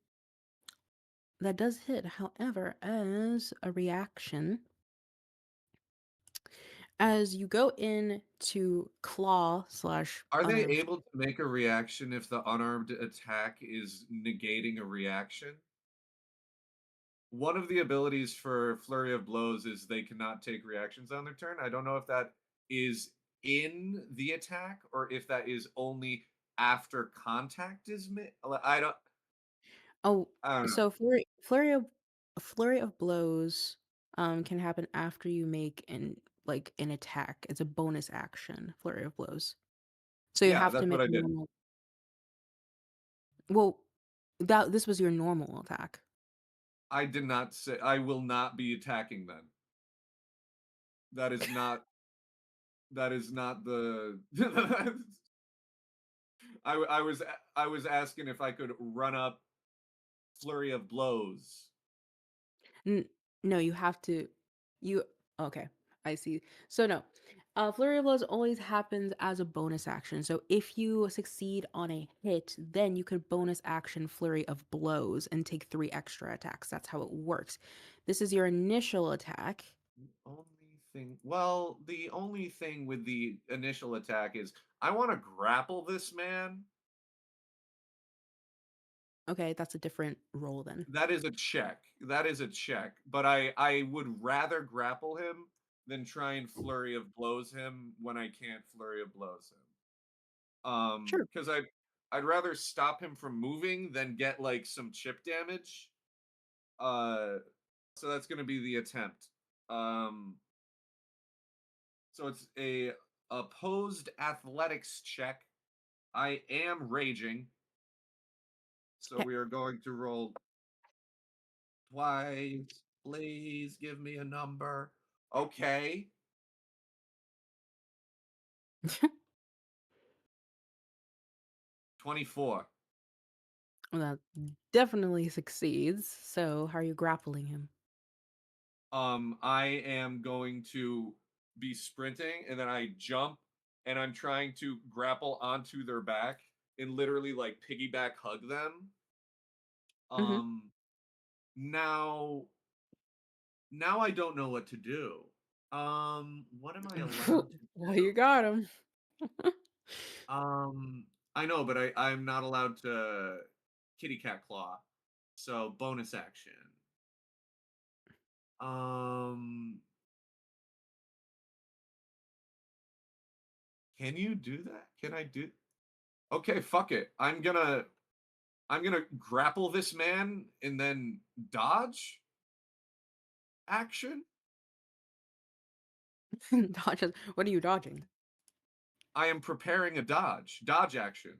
that does hit. However, as a reaction, as you go in to claw slash Are they able to make a reaction if the unarmed attack is negating a reaction? One of the abilities for Flurry of Blows is they cannot take reactions on their turn. I don't know if that is in the attack or if that is only after contact is made. I don't. Oh, I don't know. so flurry of blows can happen after you make an attack. It's a bonus action, flurry of blows. So you Yeah, have to that's what make I a did. normal. Well, this was your normal attack. I did not say I will not be attacking them. That is not. That is not the. I was asking if I could run up Flurry of Blows. No, you have to. You okay? I see. So no, flurry of blows always happens as a bonus action. So if you succeed on a hit, then you could bonus action flurry of blows and take 3 extra attacks. That's how it works. This is your initial attack. The only thing with the initial attack is I want to grapple this man. Okay, that's a different roll then. That is a check. That is a check. But I would rather grapple him than try and Flurry of Blows him when I can't Flurry of Blows him. Sure. Because I'd rather stop him from moving than get like some chip damage. So that's gonna be the attempt. So it's a opposed athletics check. I am raging. So Okay. we are going to roll twice. Please give me a number. Okay. 24. Well, that definitely succeeds. So how are you grappling him? I am going to be sprinting and then I jump and I'm trying to grapple onto their back and literally like piggyback hug them. Now I don't know what to do. What am I allowed to Well, you got him. I know, but I'm not allowed to kitty cat claw. So bonus action. Can you do that? Can I do? Okay, fuck it. I'm gonna grapple this man and then dodge action. Dodges. What are you dodging? I am preparing a dodge action.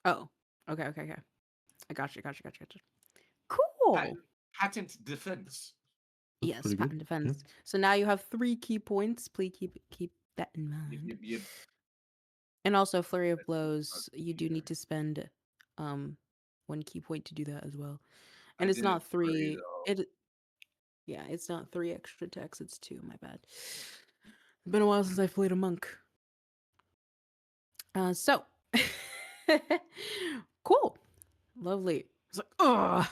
Oh, okay. I gotcha. Cool. Patent defense. That's Yes, pretty patent good. Yeah. defense. So now you have 3 key points. Please keep that in mind. Yep. And also flurry of That's blows, you do either. need to spend 1 key point to do that as well. I And it's did not it free, 3. though. It's not 3 extra attacks, it's 2, my bad. It's been a while since I played a monk. So cool. Lovely. It's like, oh,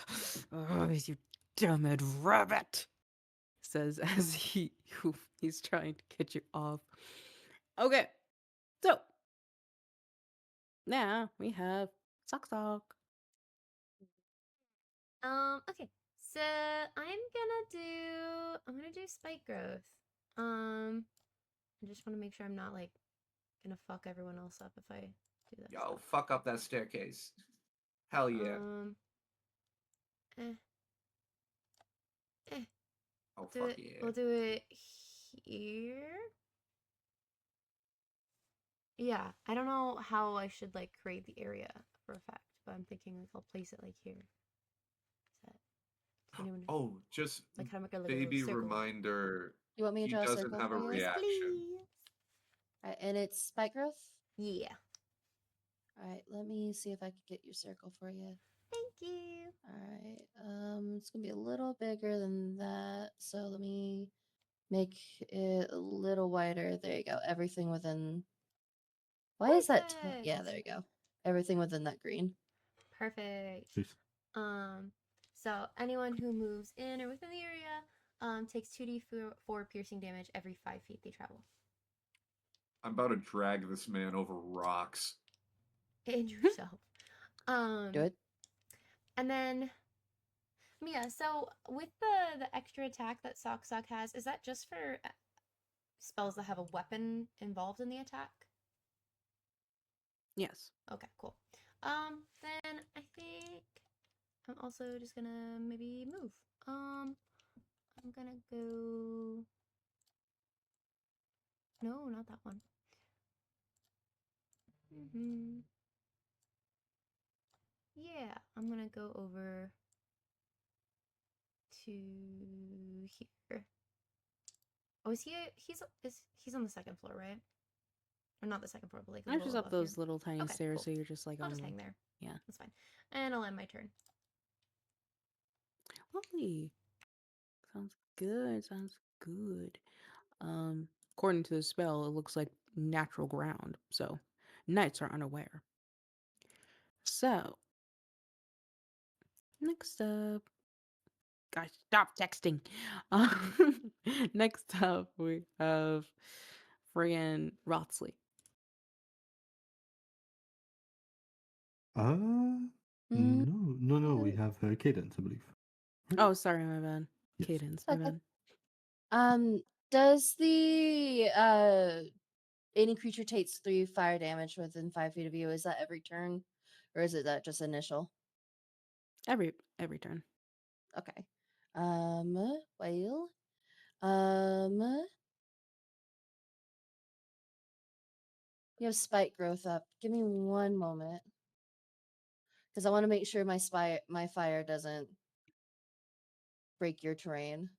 you damned rabbit, says as he's trying to get you off. Okay, so now we have Sock. Okay. So I'm gonna do spike growth. I just want to make sure I'm not like gonna fuck everyone else up if I do that. Yo, stuff. fuck up that staircase. Hell yeah. Oh, fuck yeah. We'll do it here. Yeah, I don't know how I should like create the area for effect, but I'm thinking like I'll place it like here. Oh, just like how to make a baby circle. Reminder. You want me to He draw a doesn't circle have a for you? reaction. Please. All right, and it's spike growth? Yeah. All right, let me see if I can get your circle for you. Thank you. All right, it's gonna be a little bigger than that, so let me make it a little wider. There you go. Everything within. Why is that? Yeah, there you go. Everything within that green. Perfect. Jeez. So anyone who moves in or within the area takes 2d4 piercing damage every 5 feet they travel. I'm about to drag this man over rocks. And yourself. Do it. And then Mia, so with the extra attack that Sock has, is that just for spells that have a weapon involved in the attack? Yes. Okay, cool. Then I think I'm also just gonna maybe move. I'm gonna go. No, not that one. Yeah, I'm gonna go over to here. Oh, is he? He's on the second floor, right? Or not the second floor, but like a I'm little just up above here. those little tiny Okay, stairs, cool. so you're just like I'll on just the hang there. yeah. That's fine. And I'll end my turn. Lovely. Sounds good. Sounds good. According to the spell, it looks like natural ground, so knights are unaware. So, next up, guys, stop texting. Next up, we have Frian Rotsley. No, we have Cadence, I believe. Oh, sorry, my bad. Yes. Cadence, my Okay. bad. Does the any creature takes 3 fire damage within 5 feet of you? Is that every turn, or is it that just initial? Every turn. Okay. Well, you have spike growth up. Give me one moment, because I want to make sure my fire doesn't break your terrain.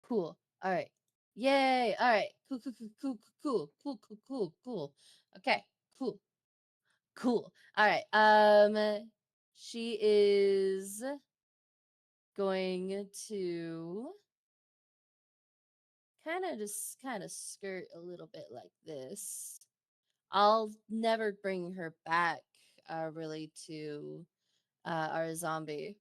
Cool. All right. Yay. All right. Cool. Okay. Cool. All right. She is going to kind of skirt a little bit like this. I'll never bring her back really to our zombie,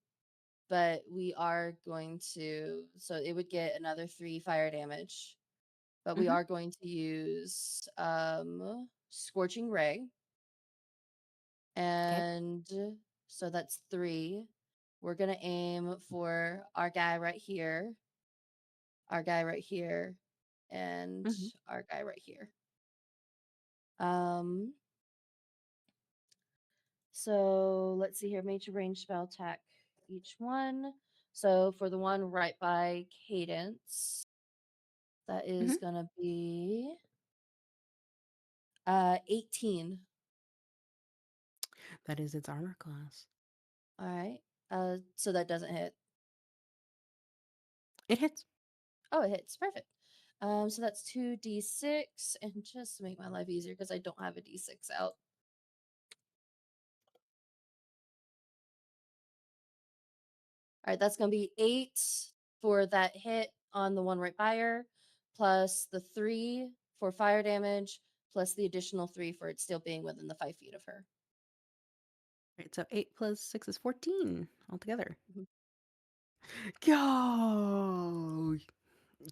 but we are going to, so it would get another 3 fire damage, but we Mhm. are going to use Scorching Ray, and so that's 3. We're gonna aim for our guy right here, and Mhm. our guy right here. So let's see here. Major range spell attack each one. So for the one right by Cadence, that is gonna be 18. That is its armor class. All right. So that doesn't hit. It hits. Oh, it hits. Perfect. So that's 2d6, and just to make my life easier, because I don't have a d6 out. All right, that's gonna be 8 for that hit on the one right by her, plus the 3 for fire damage, plus the additional 3 for it still being within the 5 feet of her. Right, so 8 plus 6 is 14 altogether. Mhm. Go!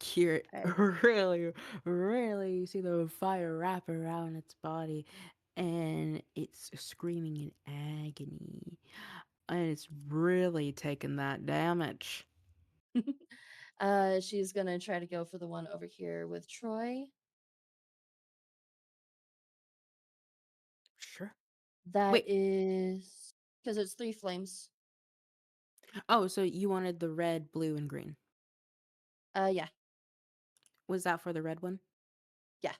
Hear it Alright. really see the fire wrap around its body, and it's screaming in agony, and it's really taking that damage. She's gonna try to go for the one over here with Troy. Sure. That Wait. is because it's 3 flames. Oh, so you wanted the red, blue, and green. Yeah. Was that for the red one? Yeah.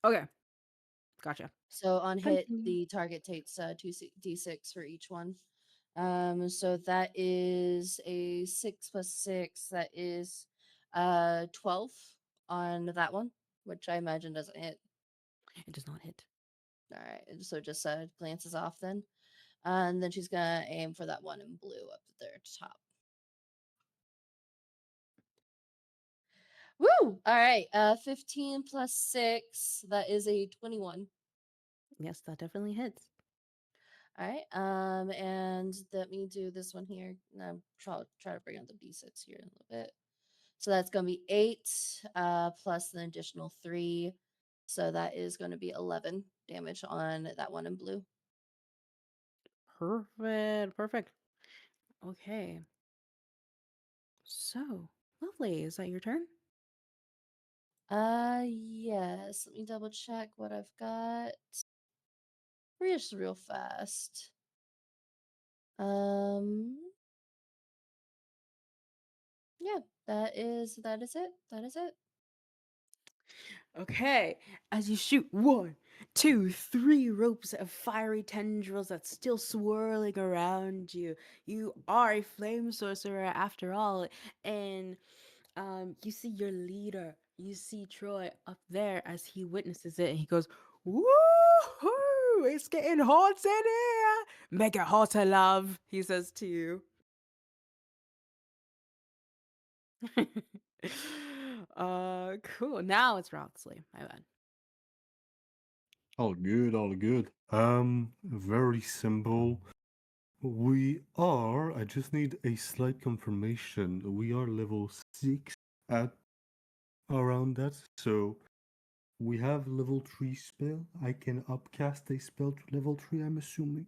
Okay. Gotcha. So on hit, Continue. the target takes 2d6 for each one. So that is a 6 plus 6. That is 12 on that one, which I imagine doesn't hit. It does not hit. All right, so just glances off then. And then she's gonna aim for that one in blue up there at the top. Woo! All right, 15 plus 6. That is a 21. Yes, that definitely hits. All right. And let me do this one here. Try to bring up the d6 here in a little bit. So that's going to be 8 plus an additional 3. So that is going to be 11 damage on that one in blue. Perfect. Okay. So, lovely. Is that your turn? Yes. Let me double check what I've got. Just real fast. Yeah, that is it. That is it. Okay, as you shoot 1, 2, 3 ropes of fiery tendrils that's still swirling around you. You are a flame sorcerer after all, and you see your leader. You see Troy up there as he witnesses it, and he goes, "Woohoo! It's getting hot in here. Make it hotter, love." He says to you. Cool. Now it's Roxley. My bad. All good, all good. Very simple. I just need a slight confirmation. We are level 6 at around that. So we have level 3 spell. I can upcast a spell to level 3, I'm assuming.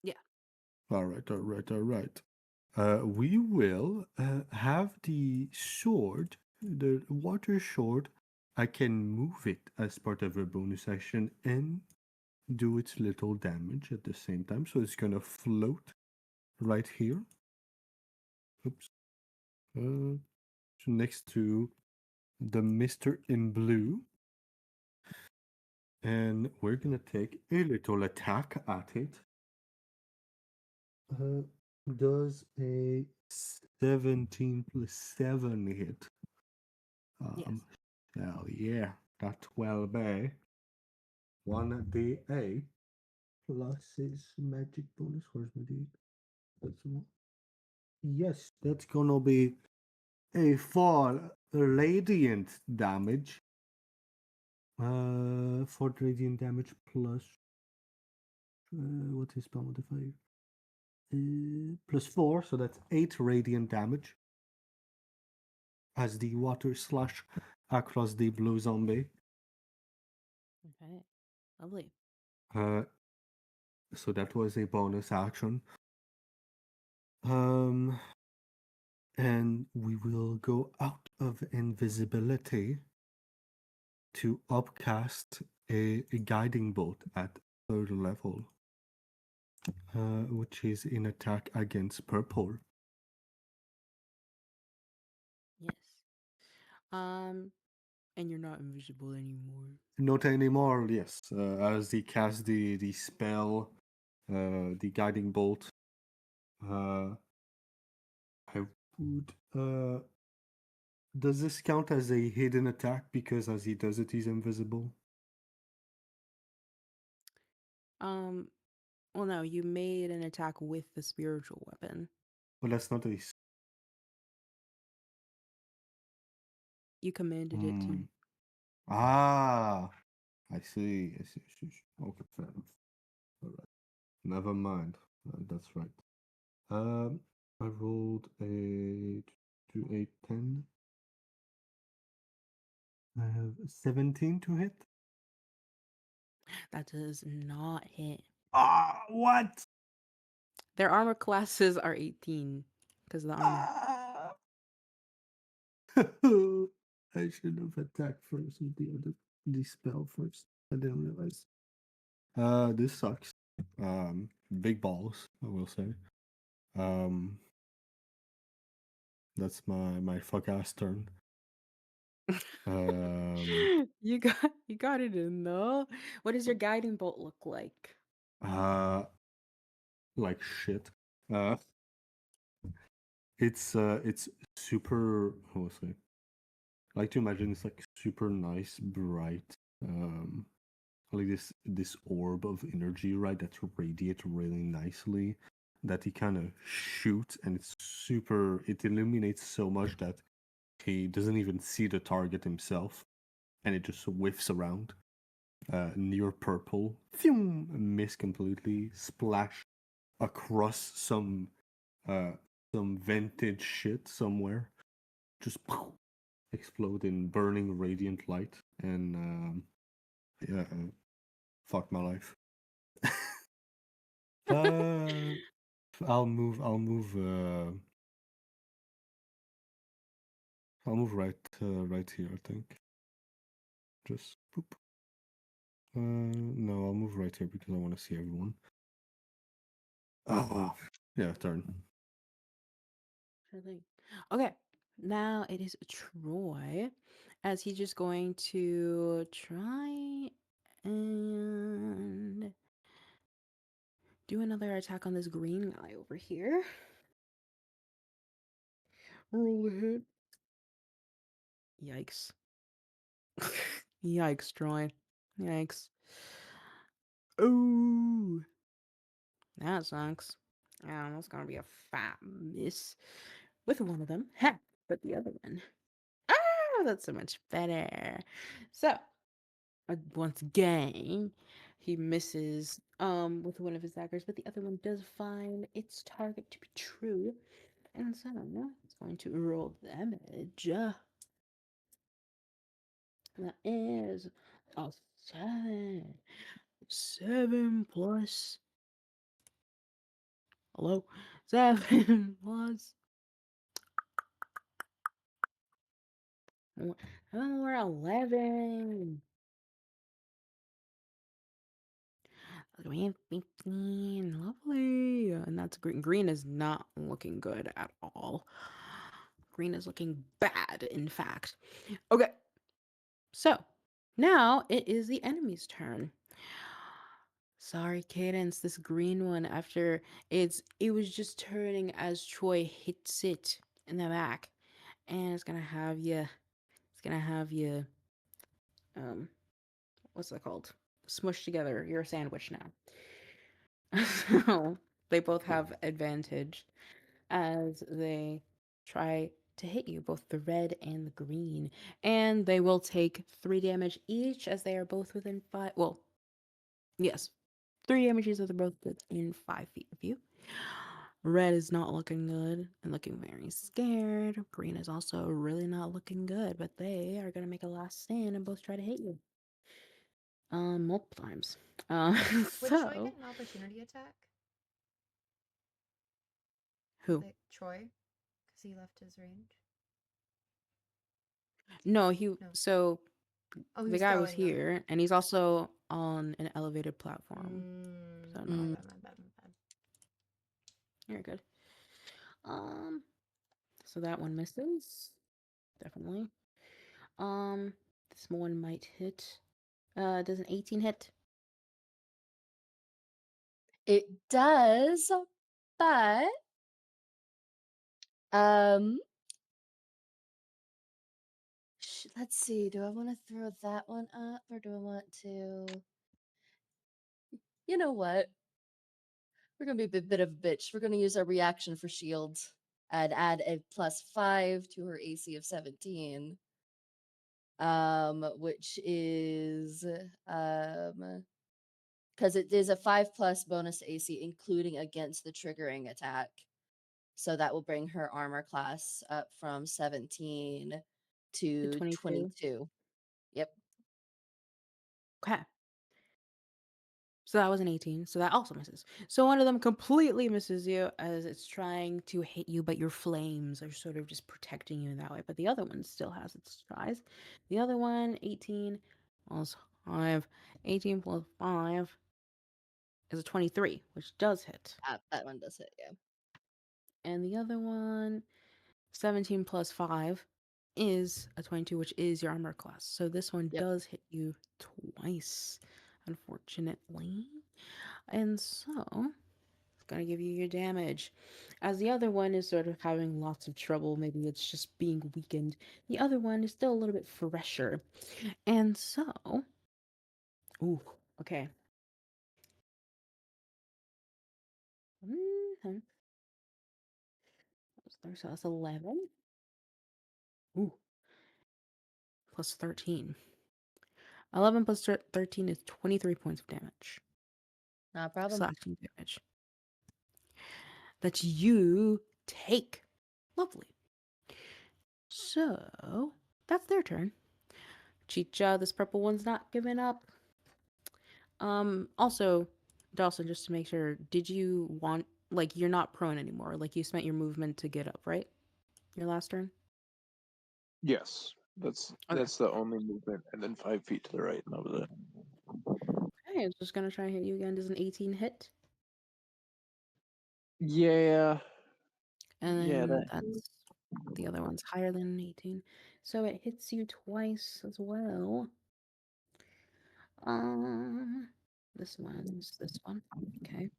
Yeah. Alright. We will have the sword, the water sword. I can move it as part of a bonus action and do its little damage at the same time. So it's gonna float right here. Oops. So next to the Mr. in blue. And we're gonna take a little attack at it. Does a 17 plus 7 hit? Yes. Hell yeah. That 12 1d8 plus his magic bonus. Where's my d8? That's one. Yes, that's gonna be a 4 radiant damage. 4 radiant damage plus what is spell modifier? Plus 4, so that's 8 radiant damage as the water slash across the blue zombie. Okay. Lovely. So that was a bonus action. And we will go out of invisibility to upcast a guiding bolt at 3rd level, which is in attack against purple. Yes. And you're not invisible anymore. Not anymore, yes. As he casts the spell, the guiding bolt, I would. Does this count as a hidden attack because as he does it, he's invisible? Well, no, you made an attack with the spiritual weapon. Well, that's not a. You commanded it to. Ah, I see. Okay, fair enough. All right. Never mind. That's right. I rolled a 10. I have 17 to hit. That does not hit. Ah, what? Their armor classes are 18 because of the armor. Ah. I should have attacked first with the spell first. I didn't realize. This sucks. Big balls, I will say. That's my fuck ass turn. You got it in though. What does your guiding bolt look like? Like shit. It's super. How was I? I like to imagine it's like super nice, bright, like this orb of energy, right? That radiates really nicely. That he kind of shoots, and it's super. It illuminates so much that he doesn't even see the target himself, and it just whiffs around. near purple. Phew, miss completely. Splash across some vintage shit somewhere. Just explode in burning radiant light, and yeah, fuck my life. uh, I'll move. I'll move right here. I think. Just boop. No, I'll move right here because I want to see everyone. Oh, yeah, turn. Sure thing. Okay, now it is Troy, as he's just going to try and do another attack on this green guy over here. Roll a hit. Yikes. Yikes, Troy. Yikes. Oh, that sucks. Yeah, that's gonna be a fat miss with one of them. Ha! But the other one. Ah, that's so much better. So, once again, he misses with one of his daggers, but the other one does find its target to be true. And so it's going to roll damage. That is a 7. 7 plus. Hello? 7 plus. 7 more 11. Green 15. Lovely. And that's green. Green is not looking good at all. Green is looking bad, in fact. Okay. So now it is the enemy's turn. Sorry, Cadence, this green one, after it was just turning as Troy hits it in the back. And it's gonna have you what's that called? Smushed together. You're a sandwich now. So they both have advantage as they try to hit you, both the red and the green. And they will take 3 damage each as they are both within 5. Well, yes, 3 damage each as they're both within 5 feet of you. Red is not looking good and looking very scared. Green is also really not looking good, but they are going to make a last stand and both try to hit you. Multiple times. Would Troy So get an opportunity attack? who? Like Troy? Because he left his range? No, No. so Oh, he the was guy was throwing them. here and he's also on an elevated platform. So My no, bad, my bad, my bad. you're good. So that one misses. Definitely. This one might hit. Does an 18 hit? It does, but um let's see. Do I want to throw that one up or do I want to? You know what? We're gonna be a bit of a bitch. We're gonna use our reaction for shields and add a +5 to her AC of 17. Which is because it is a 5+ bonus to AC, including against the triggering attack. So that will bring her armor class up from 17 to 22. 22. Yep. Okay. So that was an 18. So that also misses. So one of them completely misses you as it's trying to hit you, but your flames are sort of just protecting you in that way. But the other one still has its tries. The other one, 18 plus 5. 18 plus 5 is a 23, which does hit. That one does hit, yeah. And the other one, 17 plus 5 is a 22, which is your armor class. So this one Yep. does hit you twice, unfortunately. And so it's going to give you your damage. As the other one is sort of having lots of trouble, maybe it's just being weakened. The other one is still a little bit fresher. And so, ooh, okay. Mhm. So that's 11. Ooh, plus 13. 11 plus 13 is 23 points of damage. Not a problem. Slashing damage. That you take. Lovely. So, that's their turn. Chicha, this purple one's not giving up. Also, Dawson, just to make sure, did you want, like, you're not prone anymore. Like, you spent your movement to get up, right? Your last turn? Yes, that's Okay. the only movement, and then 5 feet to the right, and that was it. Okay, I was just gonna try and hit you again. Does an 18 hit? Yeah, And yeah, then that that's the other one's higher than an 18. So it hits you twice as well. This one's this one. Okay.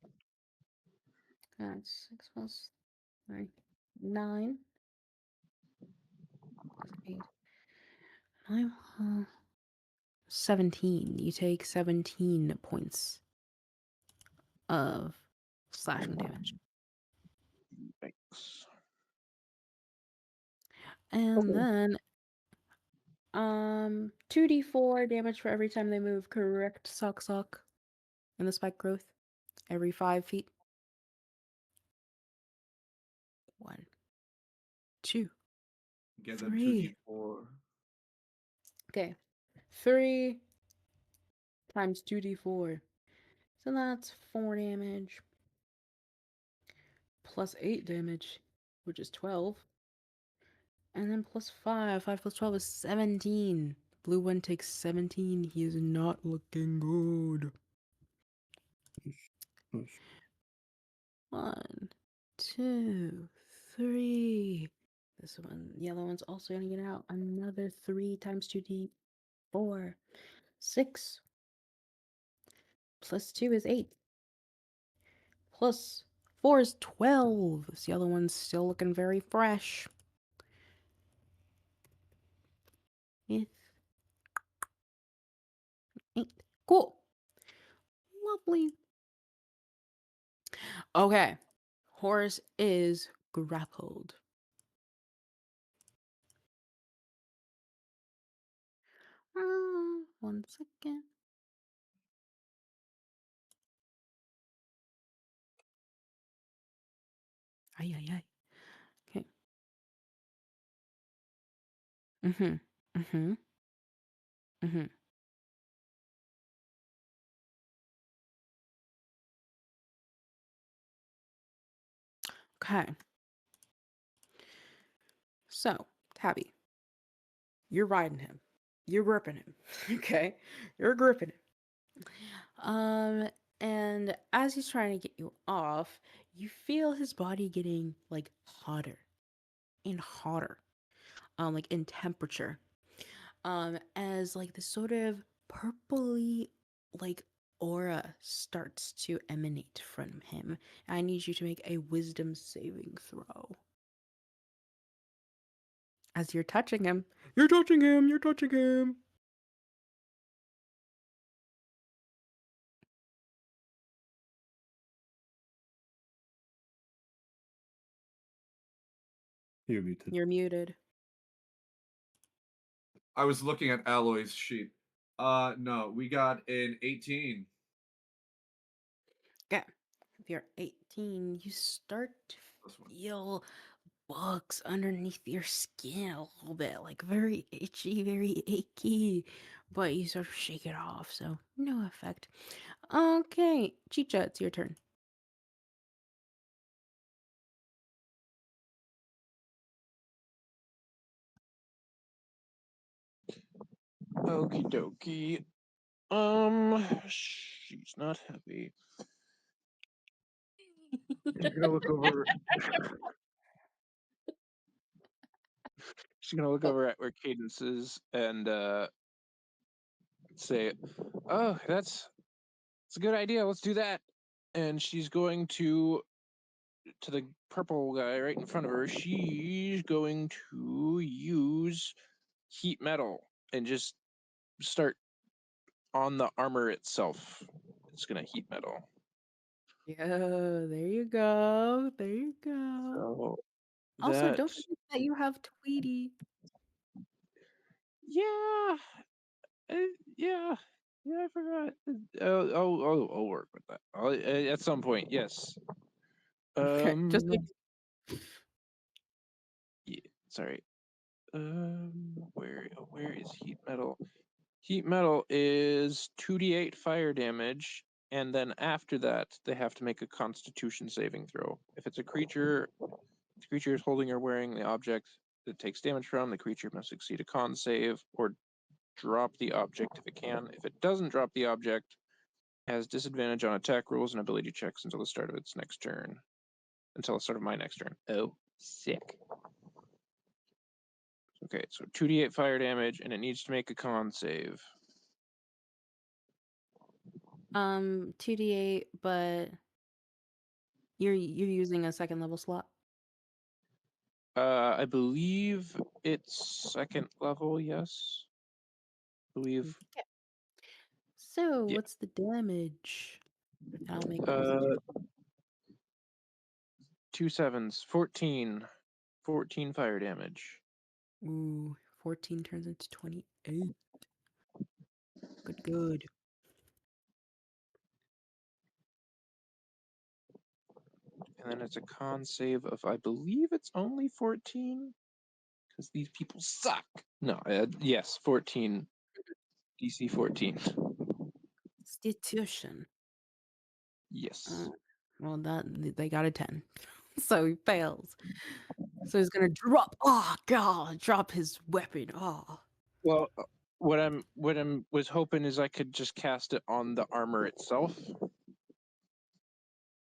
That's 6 plus 3. 9 plus 8. 9 17. You take 17 points of slashing damage. thanks. And Okay. then 2d4 damage for every time they move, correct, Sock in the spike growth? Every 5 feet. 1, 2, Get them 3. 2d4. Okay. 3 times 2d4. So that's 4 damage. Plus 8 damage, which is 12. And then plus 5. 5 plus 12 is 17. Blue one takes 17. He is not looking good. Push. 1, 2, 3. This one, yellow one's also gonna get out. Another 3 times 2d4. 6. Plus 2 is 8. Plus 4 is 12. This yellow one's still looking very fresh. 8. Cool. Lovely. Okay. Horse is grappled. One second. Ay, ay, ay. Okay. Mm-hmm. Mm-hmm. Mm-hmm. Okay. So, Tabby, you're riding him. You're gripping him. Okay? You're gripping him. And as he's trying to get you off, you feel his body getting like hotter and hotter. Like in temperature. As like this sort of purpley like aura starts to emanate from him. I need you to make a wisdom saving throw. As you're touching him. You're touching him! You're touching him! You're muted. You're muted. I was looking at Alloy's sheet. No, we got an 18. Yeah. If you're 18, you start to Plus 1. feel bugs underneath your skin a little bit, like very itchy, very achy, but you sort of shake it off, so no effect. Okay, Chicha, it's your turn. Okie dokie. She's not happy. She's gonna look over. She's gonna look over at where Cadence is and say, "Oh, that's a good idea. Let's do that." And she's going to the purple guy right in front of her. She's going to use heat metal and just start on the armor itself. It's gonna heat metal. Yeah, there you go. There you go. So Also, that, don't forget that you have Tweety. yeah, Yeah, I forgot. I'll work with that. At some point, yes. Okay, just like Yeah, sorry. Where is heat metal? Heat metal is 2d8 fire damage, and then after that, they have to make a Constitution saving throw. If it's a creature, the creature is holding or wearing the object that takes damage from, the creature must succeed a con save or drop the object if it can. If it doesn't drop the object, it has disadvantage on attack rolls and ability checks until the start of its next turn. Until the start of my next turn. Oh, sick. Okay, so 2d8 fire damage, and it needs to make a con save. 2d8, but you're using a second level slot. I believe it's second level, yes. I believe. Okay. So, Yeah. what's the damage? I'll make Uh, 2 7s, 14. 14 fire damage. Ooh, 14 turns into 28. Good. And then it's a con save of, I believe it's only 14? Because these people suck. No, yes, 14. DC 14. Constitution. Yes. Well, that they got a 10, so he fails. So he's gonna drop. Oh God! Drop his weapon. Oh. Well, what I'm was hoping is I could just cast it on the armor itself.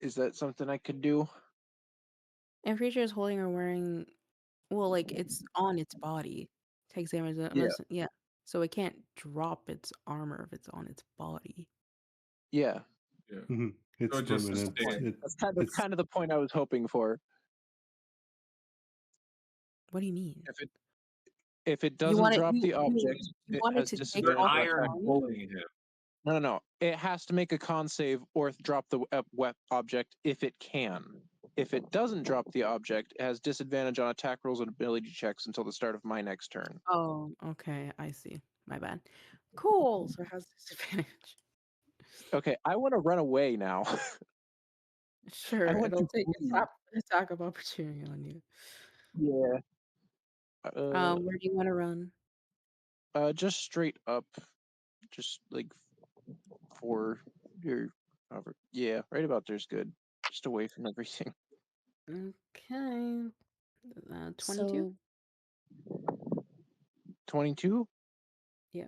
Is that something I could do? And creature is holding or wearing. Well, like it's on its body. Takes damage. Yeah. So it can't drop its armor if it's on its body. Yeah. Yeah. Mhm. It's So just permanent. sustain. That's kind of the point I was hoping for. What do you mean? If it You doesn't want it? drop the You object, it want it has to take disadvantage off on the Iron attack. armor? bullying him. No. It has to make a con save or drop the object if it can. If it doesn't drop the object, it has disadvantage on attack rolls and ability checks until the start of my next turn. Oh, okay. I see. My bad. Cool. So it has disadvantage. Okay, I want to run away now. Sure. I want It'll to take leave. attack of opportunity on you. Yeah. Where do you want to run? Just straight up, just like 4 or however. Yeah, right about there's good. Just away from everything. Okay. 22? So 22 Yeah.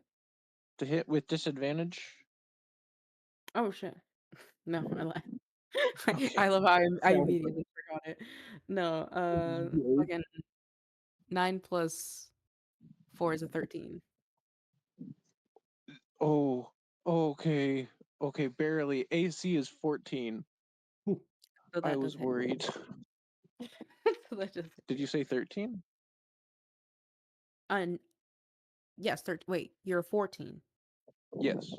to hit with disadvantage. Oh shit. No, I lied. Okay. I love how I Sorry. immediately forgot it. No, fucking 9 plus 4 is a 13. Oh, okay. Okay, barely. AC is 14. So I that was does hit. worried. So that does hit. Did you say 13? Yes, wait, you're 14. Yes.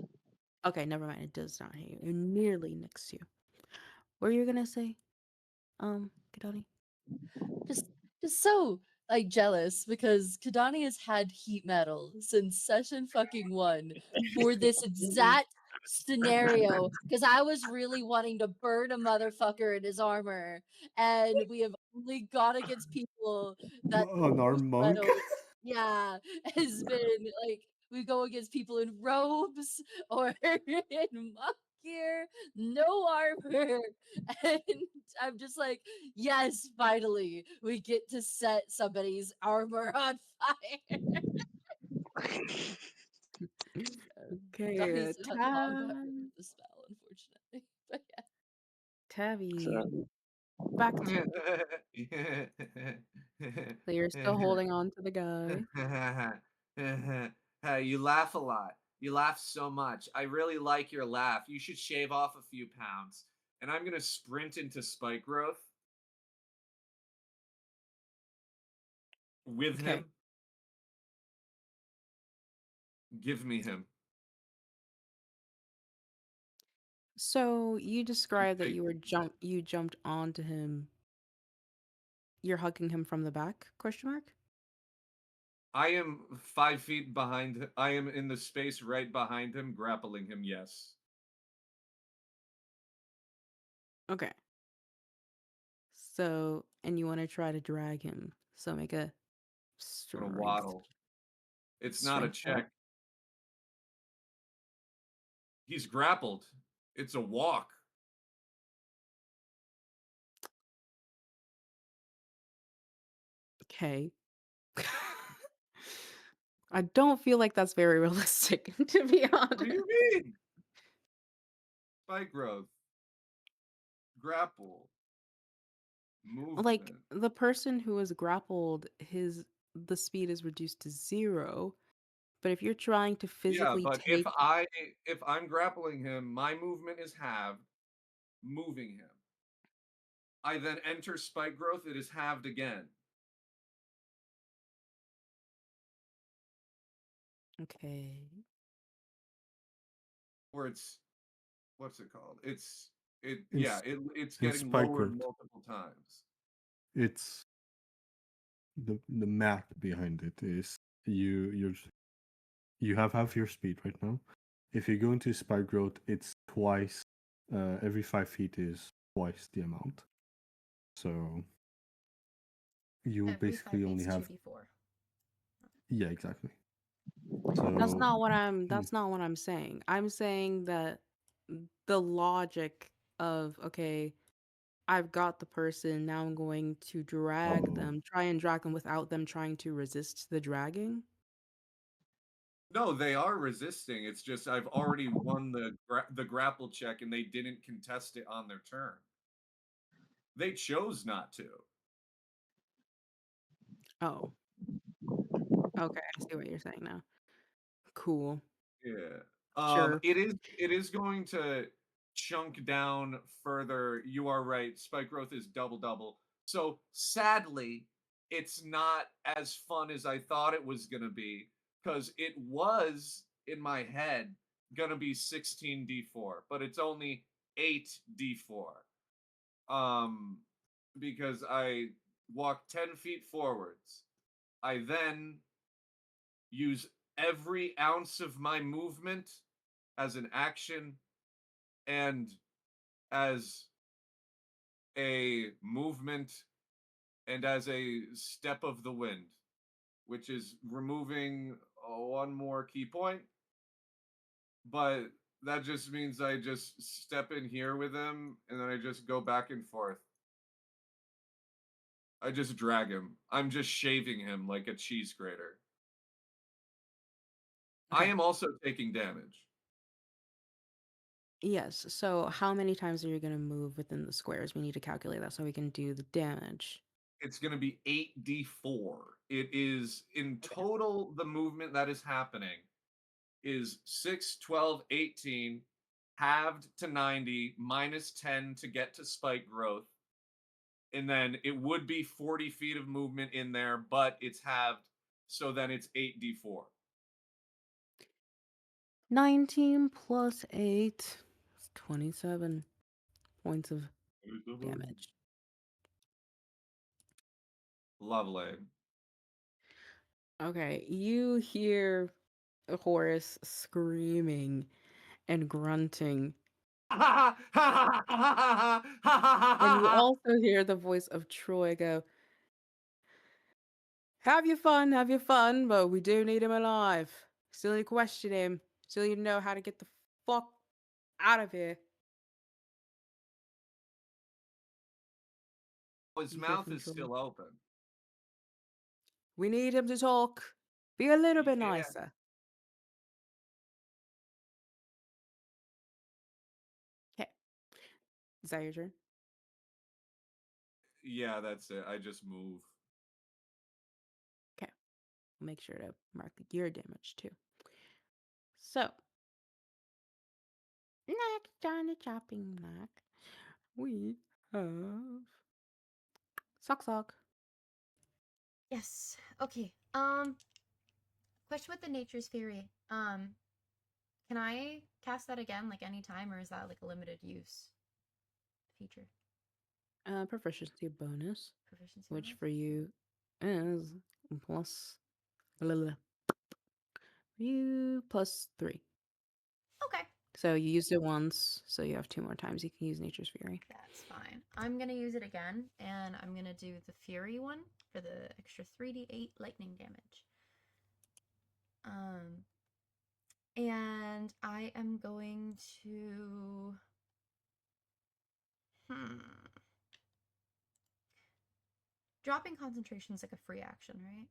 Okay, never mind. It does not hit you. You're nearly next to you. What are you gonna say? Kadani? just so like jealous because Kadani has had heat metal since session fucking 1 for this exact scenario because I was really wanting to burn a motherfucker in his armor, and we have only gone against people that An armed monk. metal, yeah, has been like we go against people in robes or in monk gear, no armor, and I'm just like, yes, finally, we get to set somebody's armor on fire. Okay, Donnie's no longer Tab. with the spell, unfortunately. But yeah. Tabby. Back to you. So you're still holding on to the guy. You laugh a lot. You laugh so much. I really like your laugh. You should shave off a few pounds. And I'm going to sprint into Spike Growth with Okay. him. Give me him. So you described that Okay. you jumped onto him. You're hugging him from the back? Question mark? I am 5 feet behind. I am in the space right behind him, grappling him. Yes. Okay. So, and you want to try to drag him. So make a I'm gonna strength waddle. It's not a strength check. check. He's grappled. It's a walk. Okay. I don't feel like that's very realistic, to be What do honest. you mean? Spike growth. Grapple. Like Movement. the person who is grappled, the speed is reduced to 0. But if you're trying to Yeah, physically but take if I'm grappling him, my movement is halved, moving him. I then enter spike growth, it is halved again. Okay. Or it's what's it called? It's In getting spike lowered growth, multiple times. it's the math behind it is you have half your speed right now. If you go into spike growth, it's twice. Every 5 feet is twice the amount. So you Every 5 basically only feet's have 2d4. yeah, exactly. That's So not what I'm saying. I'm saying that the logic of, okay, I've got the person, now I'm going to try and drag them without them trying to resist the dragging. No, they are resisting. It's just I've already won the grapple check and they didn't contest it on their turn. They chose not to. Oh. Okay, I see what you're saying now. Cool. Yeah. Sure. It is going to chunk down further. You are right. Spike growth is double. So sadly, it's not as fun as I thought it was gonna be, because it was in my head gonna be 16d4, but it's only 8d4. Because I walk 10 feet forwards. I then use every ounce of my movement as an action and as a movement and as a step of the wind, which is removing one more key point. But that just means I just step in here with him and then I just go back and forth. I just drag him. I'm just shaving him like a cheese grater. I Okay. am also taking damage. Yes. So how many times are you going to move within the squares? We need to calculate that so we can do the damage. It's going to be 8d4. It is in Okay. total the movement that is happening is 6, 12, 18, halved to 90, minus 10 to get to spike growth. And then it would be 40 feet of movement in there, but it's halved. So then it's 8d4. 19 plus 8 is 27 points of damage. Lovely. Okay, you hear Horace screaming and grunting. And you also hear the voice of Troy go, have your fun, but we do need him alive. Still need to question him. Still need to know how to get the fuck out of here. His You hear mouth from is Troy. still open. We need him to talk. Be a little He bit can't. nicer. Okay. Is that your turn? Yeah, that's it. I just move. Okay. I'll make sure to mark the gear damage too. So, next on the chopping block, we have Sock. Yes. Okay. Question with the Nature's Fury. Can I cast that again, like anytime, or is that like a limited use feature? Proficiency bonus, Proficiency which bonus? for you is plus blah, blah. You plus 3. Okay, So you used it once, so you have 2 more times you can use Nature's Fury. that's fine. I'm gonna use it again, and I'm gonna do the Fury one for the extra 3d8 lightning damage. And I am going to. Dropping concentration is like a free action, right?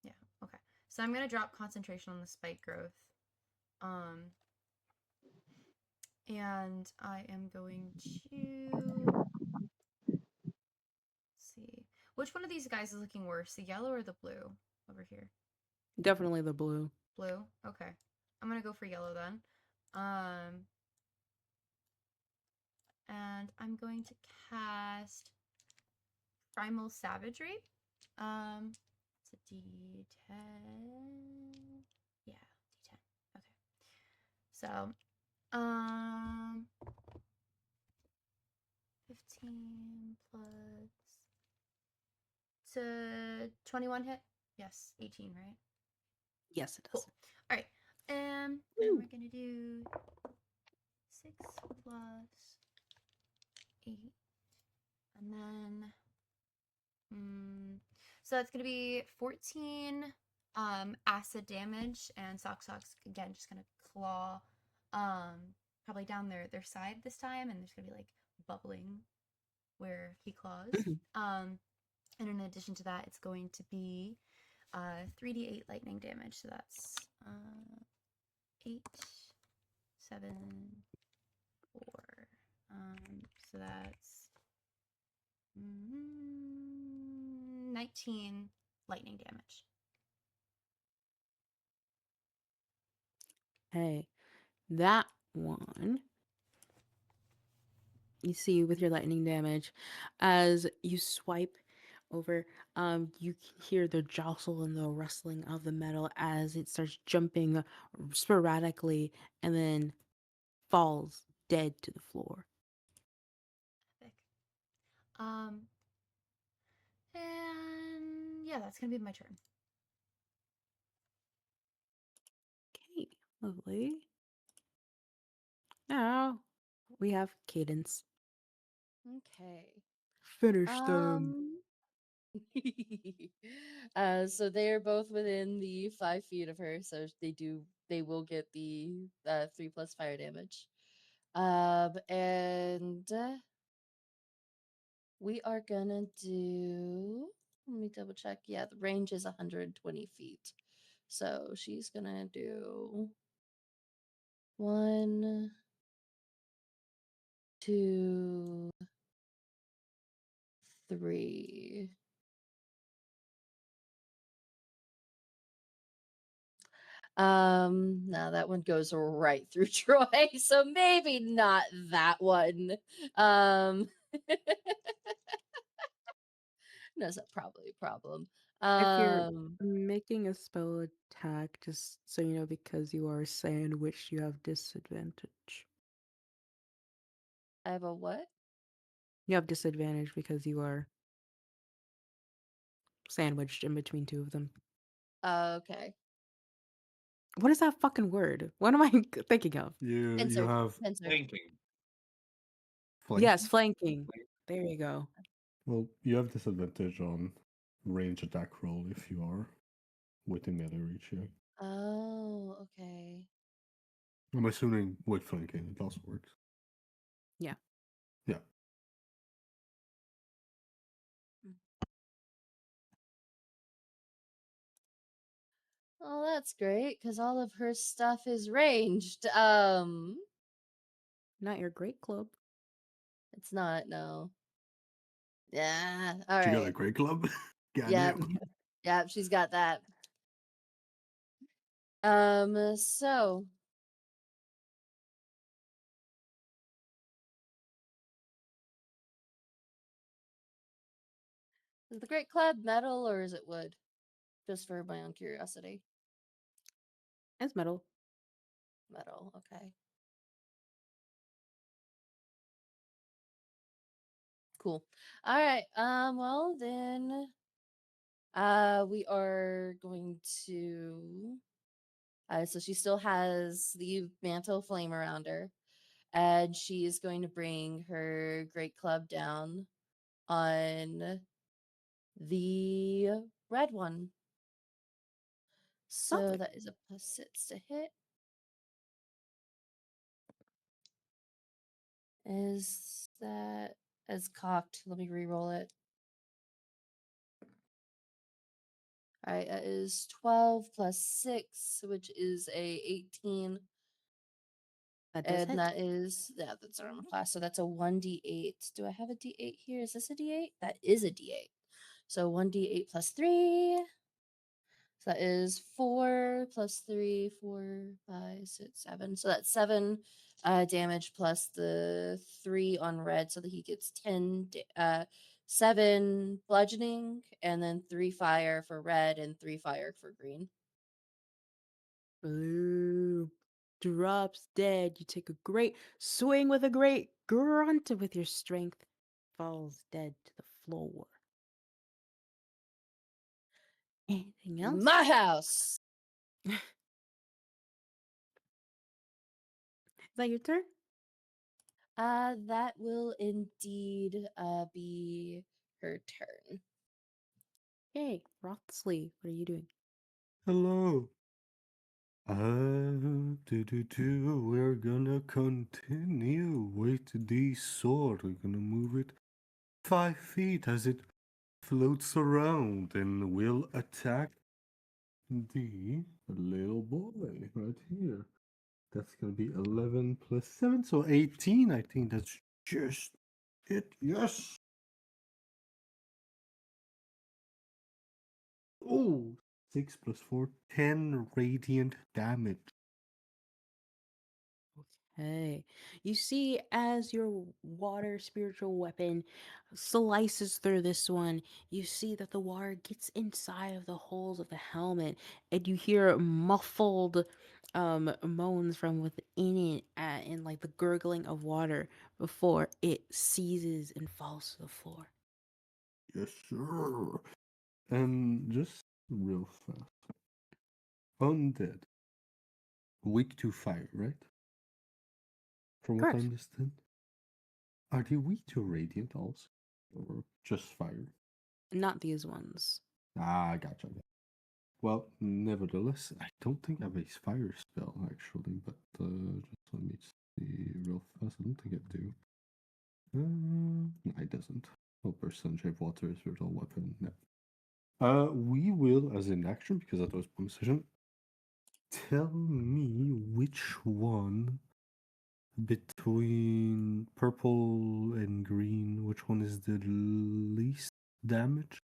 Yeah, okay. So I'm gonna drop concentration on the spike growth. And I am going to see. Which one of these guys is looking worse, the yellow or the blue over here? Definitely the blue. Blue? Okay. I'm gonna go for yellow then. And I'm going to cast Primal Savagery. It's a D10. Yeah, D10. Okay. So, 15 plus to 21 hit? Yes, 18, right? Yes, it does. Cool. All right. And we're gonna do 6 plus 8, and then so that's gonna be 14 acid damage, and Sock's again just gonna claw probably down their side this time, and there's gonna be like bubbling where he claws. And in addition to that, it's going to be 3d8 lightning damage. So that's 8, 7, 4. So that's 19 lightning damage. Hey, that one, you see with your lightning damage, as you swipe over, you can hear the jostle and the rustling of the metal as it starts jumping sporadically and then falls dead to the floor. Epic. And yeah, that's gonna be my turn. Okay, lovely. Now we have Cadence. Okay. Finish them. So they're both within the 5 feet of her, so they will get the 3 plus fire damage. And we are gonna do. Let me double check. Yeah, the range is 120 feet, so she's gonna do 1, 2, 3. No, that one goes right through Troy, so maybe not that one. That's probably a problem. If you're making a spell attack, just so you know, because you are sandwiched, you have disadvantage. I have a what? You have disadvantage because you are sandwiched in between 2 of them. Okay. What is that fucking word? What am I thinking of? You Pincer. have Pincer. Thinking. Yes, flanking. There you go. Well, you have disadvantage on range attack roll if you are within melee reach. Yeah. Oh, okay. I'm assuming with flanking it also works. Yeah. Yeah. Oh, that's great because all of her stuff is ranged. Not your great club. It's not, no. Yeah. All She got a right. great club. Yep. Goddamn. Yep, she's got that. So is the Great Club metal or is it wood? Just for my own curiosity. It's metal. Metal, okay. Cool. All right. Well then We are going to. So she still has the mantle of flame around her, and she is going to bring her great club down on the red one. So Okay. that is a +6 to hit. Is that as cocked? Let me re-roll it. All right, that is 12 plus 6, which is a 18. That does And hit. that is, yeah, that's armor class. So that's a 1d8. Do I have a d8 here? Is this a d8? That is a d8. So 1d8 plus 3. So that is 4 plus 3, 4, 5, 6, 7. So that's 7 damage plus the 3 on red, so that he gets 7 bludgeoning, and then 3 fire for red and 3 fire for green. Blue drops dead. You take a great swing with a great grunt with your strength. Falls dead to the floor. Anything else? My house. Is that your turn? That will indeed be her turn. Hey, Rothsley, what are you doing? Hello. We're gonna continue with the sword. We're gonna move it 5 feet as it floats around and will attack the little boy right here. That's gonna be 11 plus 7, so 18. I think that's just it. Yes. Oh, 6 plus 4, 10 radiant damage. Okay. You see, as your water spiritual weapon slices through this one, you see that the water gets inside of the holes of the helmet, and you hear muffled moans from within it, and like the gurgling of water before it seizes and falls to the floor. Yes, sir. And just real fast. Undead. Weak to fire, right? From what I Correct. understand. Are they weak to radiant also? Or just fire? Not these ones. Ah, gotcha. Well, nevertheless, I don't think I have a fire spell actually, but just let me see real fast. I don't think I do. No, it doesn't. Oh, percentage of water is virtual weapon. No. We will, as an action, because that was bonus session, tell me which one between purple and green, which one is the least damage?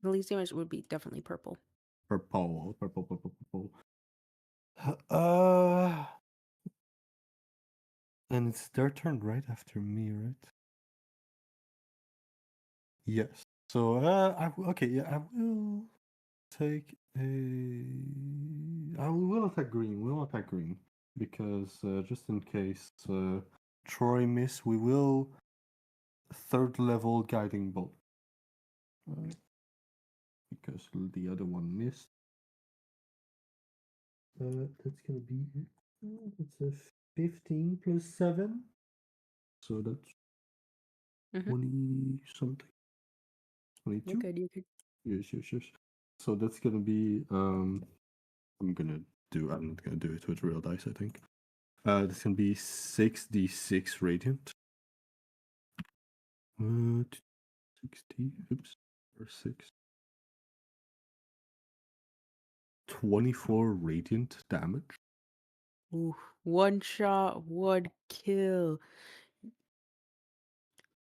The least damage would be definitely purple. Purple. And it's their turn right after me, right? Yes. So, okay, yeah, I will take a. I will attack green. We'll attack green because just in case Troy miss, we will 3rd level guiding bolt. Because the other one missed. That's gonna be it's a 15 plus 7, so that's 20 something. 22. You're good. You're good. Yes. So that's gonna be I'm not gonna do it with real dice, I think. This can be 6d6 radiant. 60, oops, or 6. 24 radiant damage. Ooh, one shot, one kill.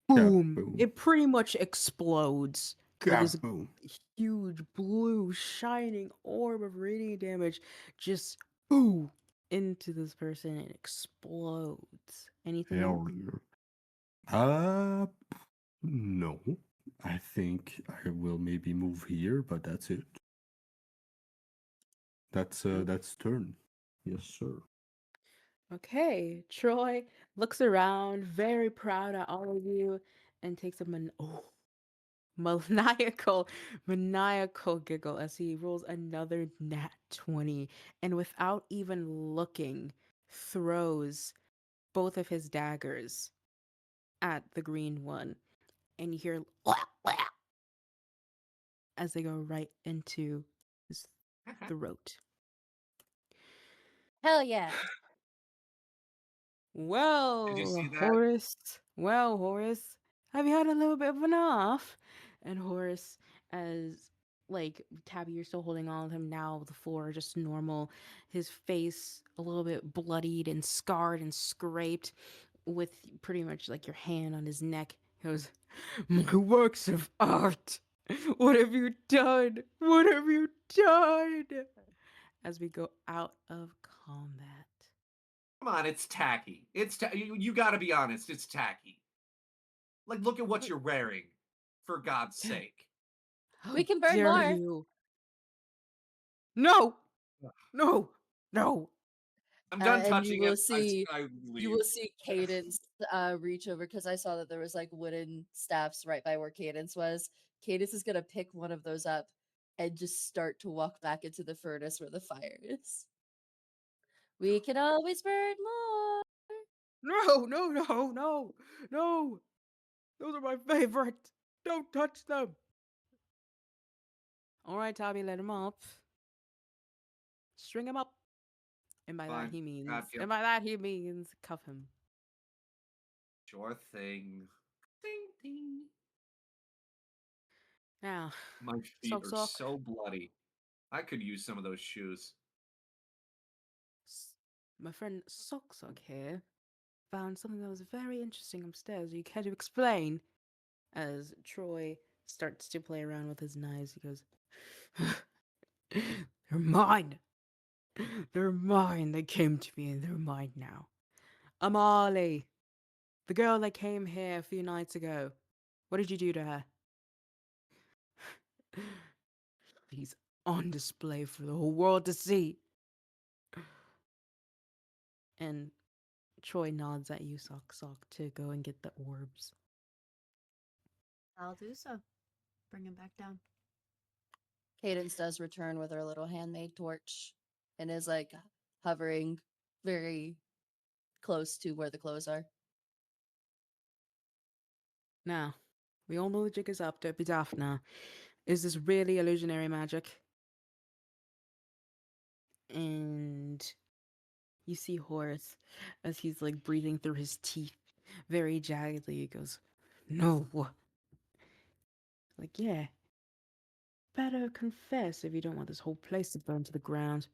Boom! Kaboom. It pretty much explodes. This Kaboom. huge blue shining orb of radiant damage just boom into this person and explodes. Anything else? Hell yeah. No. I think I will maybe move here, but that's it. That's turn. Yes, sir. Okay, Troy looks around, very proud at all of you, and takes a maniacal giggle as he rolls another nat 20 and without even looking throws both of his daggers at the green one, and you hear as they go right into his throat. Hell yeah. Well, Did you see that? Horace, have you had a little bit of enough? And Horace, as like Tabby, you're still holding on to him now, the floor just normal, his face a little bit bloodied and scarred and scraped, with pretty much like your hand on his neck. He goes, "My works of art! What have you done? What have you done?" As we go out of combat. Come on, it's tacky. You got to be honest. It's tacky. Like, look at what you're wearing, for God's sake. How We can burn dare more. you? No, no, no. I'm done And touching you will him. see I you leave. will see Cadence reach over, because I saw that there was like wooden staffs right by where Cadence was. Cadence is gonna pick one of those up and just start to walk back into the furnace where the fire is. We can always burn more. No, no, no, no, no. Those are my favorite. Don't touch them. All right, Tabby, let him up. String him up. And by Fine. that he means, God, yeah. and by that he means cuff him. Sure thing. Ding, ding. Now, My feet Sock are Sock. so bloody. I could use some of those shoes. My friend Sock Sock here found something that was very interesting upstairs. You care to explain? As Troy starts to play around with his knives, he goes, "They're mine. They're mine. They came to me and they're mine now. Amali, the girl that came here a few nights ago. What did you do to her?" "He's on display for the whole world to see." And Troy nods at you, Sock Sock, to go and get the orbs. I'll do so. Bring him back down. Cadence does return with her little handmade torch and is like hovering very close to where the clothes are. Now, we all know the jig is up. Don't be daft now. Is this really illusionary magic? And you see Horace as he's like breathing through his teeth very jaggedly. He goes, "No." Like, yeah. Better confess if you don't want this whole place to burn to the ground.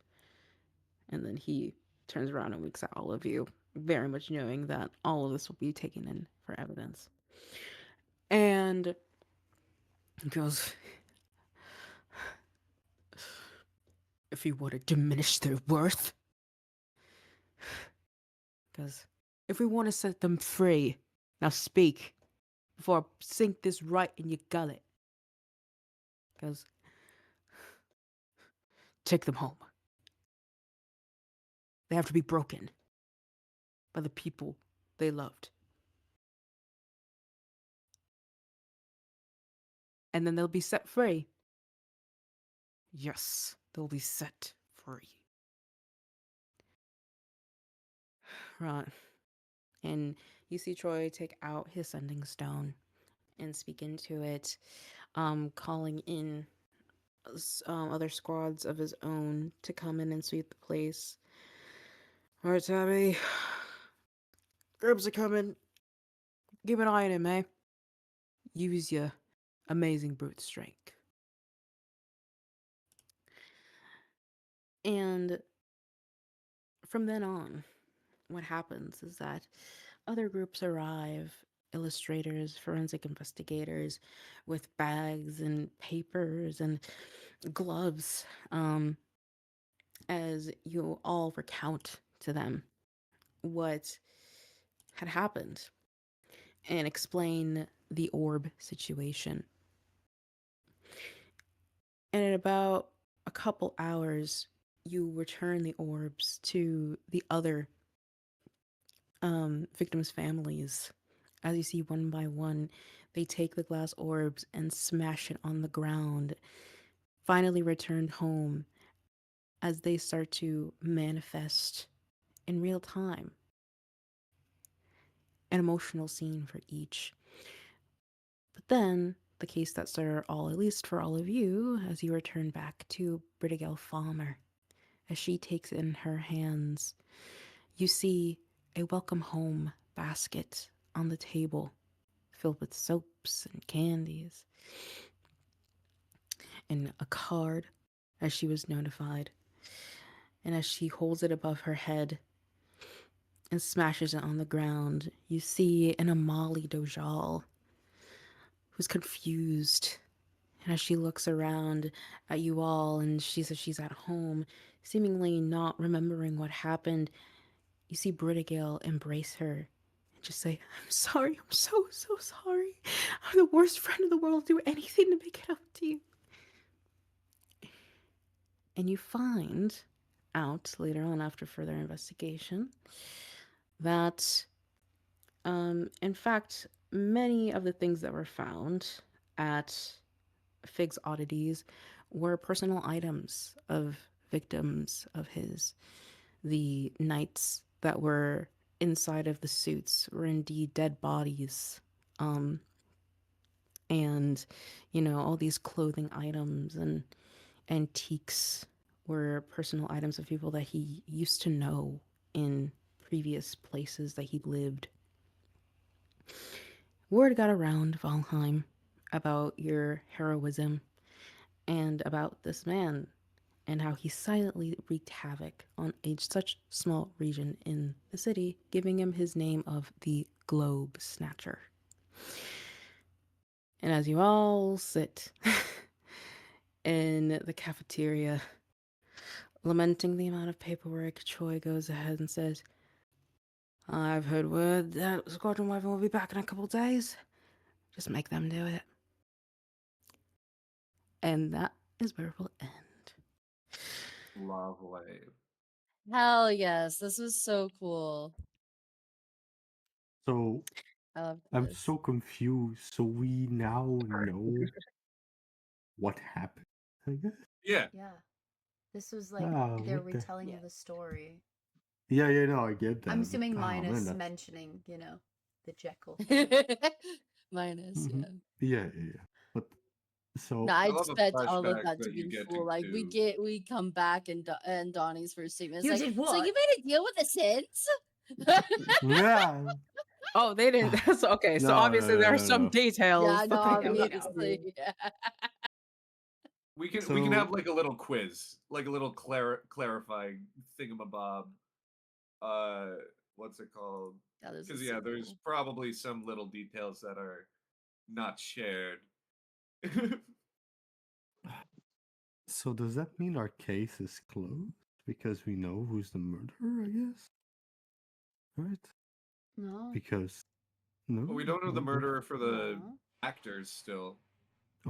And then he turns around and winks at all of you, very much knowing that all of this will be taken in for evidence. And he goes, "If you want to diminish their worth," because "if we want to set them free, now speak before I sink this right in your gullet." Because "take them home. They have to be broken by the people they loved. And then they'll be set free. Yes, they'll be set free." Right. And you see Troy take out his sending stone and speak into it, calling in other squads of his own to come in and sweep the place. "All right, Tabby. Groups are coming. Keep an eye on him, eh? Use your amazing brute strength." And from then on, what happens is that other groups arrive, illustrators, forensic investigators, with bags and papers and gloves, as you all recount to them what had happened and explain the orb situation. And in about a couple hours, you return the orbs to the other victims' families. As you see one by one, They take the glass orbs and smash it on the ground, finally returned home as they start to manifest in real time. An emotional scene for each. But then, the case that started all, at least for all of you, as you return back to Britigel Falmer, as she takes in her hands, you see a welcome home basket on the table filled with soaps and candies, and a card as she was notified. And as she holds it above her head and smashes it on the ground, you see an Amali Dojal who's confused. And as she looks around at you all and she says she's at home, seemingly not remembering what happened, you see Britigale embrace her and just say, I'm sorry, I'm so, so sorry. I'm the worst friend in the world. I'll do anything to make it up to you. And you find out later on, after further investigation, that in fact, many of the things that were found at Fig's Oddities were personal items of victims of his. The knights that were inside of the suits were indeed dead bodies. And, you know, all these clothing items and antiques were personal items of people that he used to know in previous places that he lived. Word got around Valheim about your heroism and about this man and how he silently wreaked havoc on such small region in the city, giving him his name of the Globe Snatcher. And as you all sit in the cafeteria, lamenting the amount of paperwork, Choi goes ahead and says, I've heard word that Squadron Wyvern will be back in a couple days. Just make them do it. And that is where we'll end. Lovely. Hell yes, this was so cool. So I love I'm this. so confused. So we now know what happened, I guess? Yeah. Yeah. This was like Ah, their what the- retelling Yeah. of the story. Yeah, no, I get that. I'm but- assuming man, minus that's- mentioning, you know, the Jekyll thing. Minus, Mhm. yeah. Yeah. But so No, I love a expect all of flashback that to that you be get full. Like to- we come back and Donnie's first statement is You like, did so what? you made a deal with the Sins? yeah. Oh, they didn't. So, okay, so No, obviously there are some no. details. Yeah, no, but they Okay, don't. obviously. Yeah. We can So- have like a little quiz, like a little clarifying thingamabob. What's it called? Yeah, this Because is yeah, so there's cool. probably some little details that are not shared. So does that mean our case is closed because we know who's the murderer? I guess. Right? No. Because no, But we don't know the What- murderer for the No. actors still.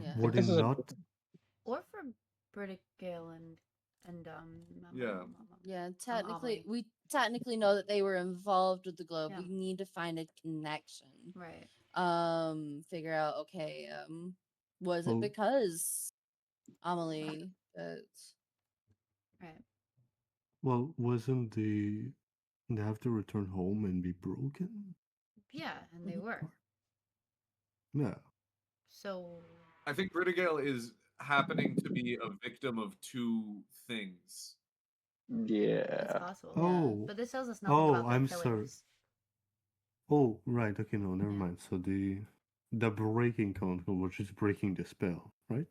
Yeah. Would it This is a- not? Or for Britigale and Yeah. Yeah, technically Amelie. we technically know that they were involved with the globe. Yeah. We need to find a connection. Right. Figure out, okay, was it Well- because Amelie Right. Well, wasn't they have to return home and be broken? Yeah, and they were. Yeah. So I think Britigale is happening to be a victim of two things. it's Yeah. possible. Oh. But this tells us nothing Oh, about the I'm sorry. killers. Oh, right. Okay, no, never Yeah. mind. So the breaking control was just breaking the spell, right?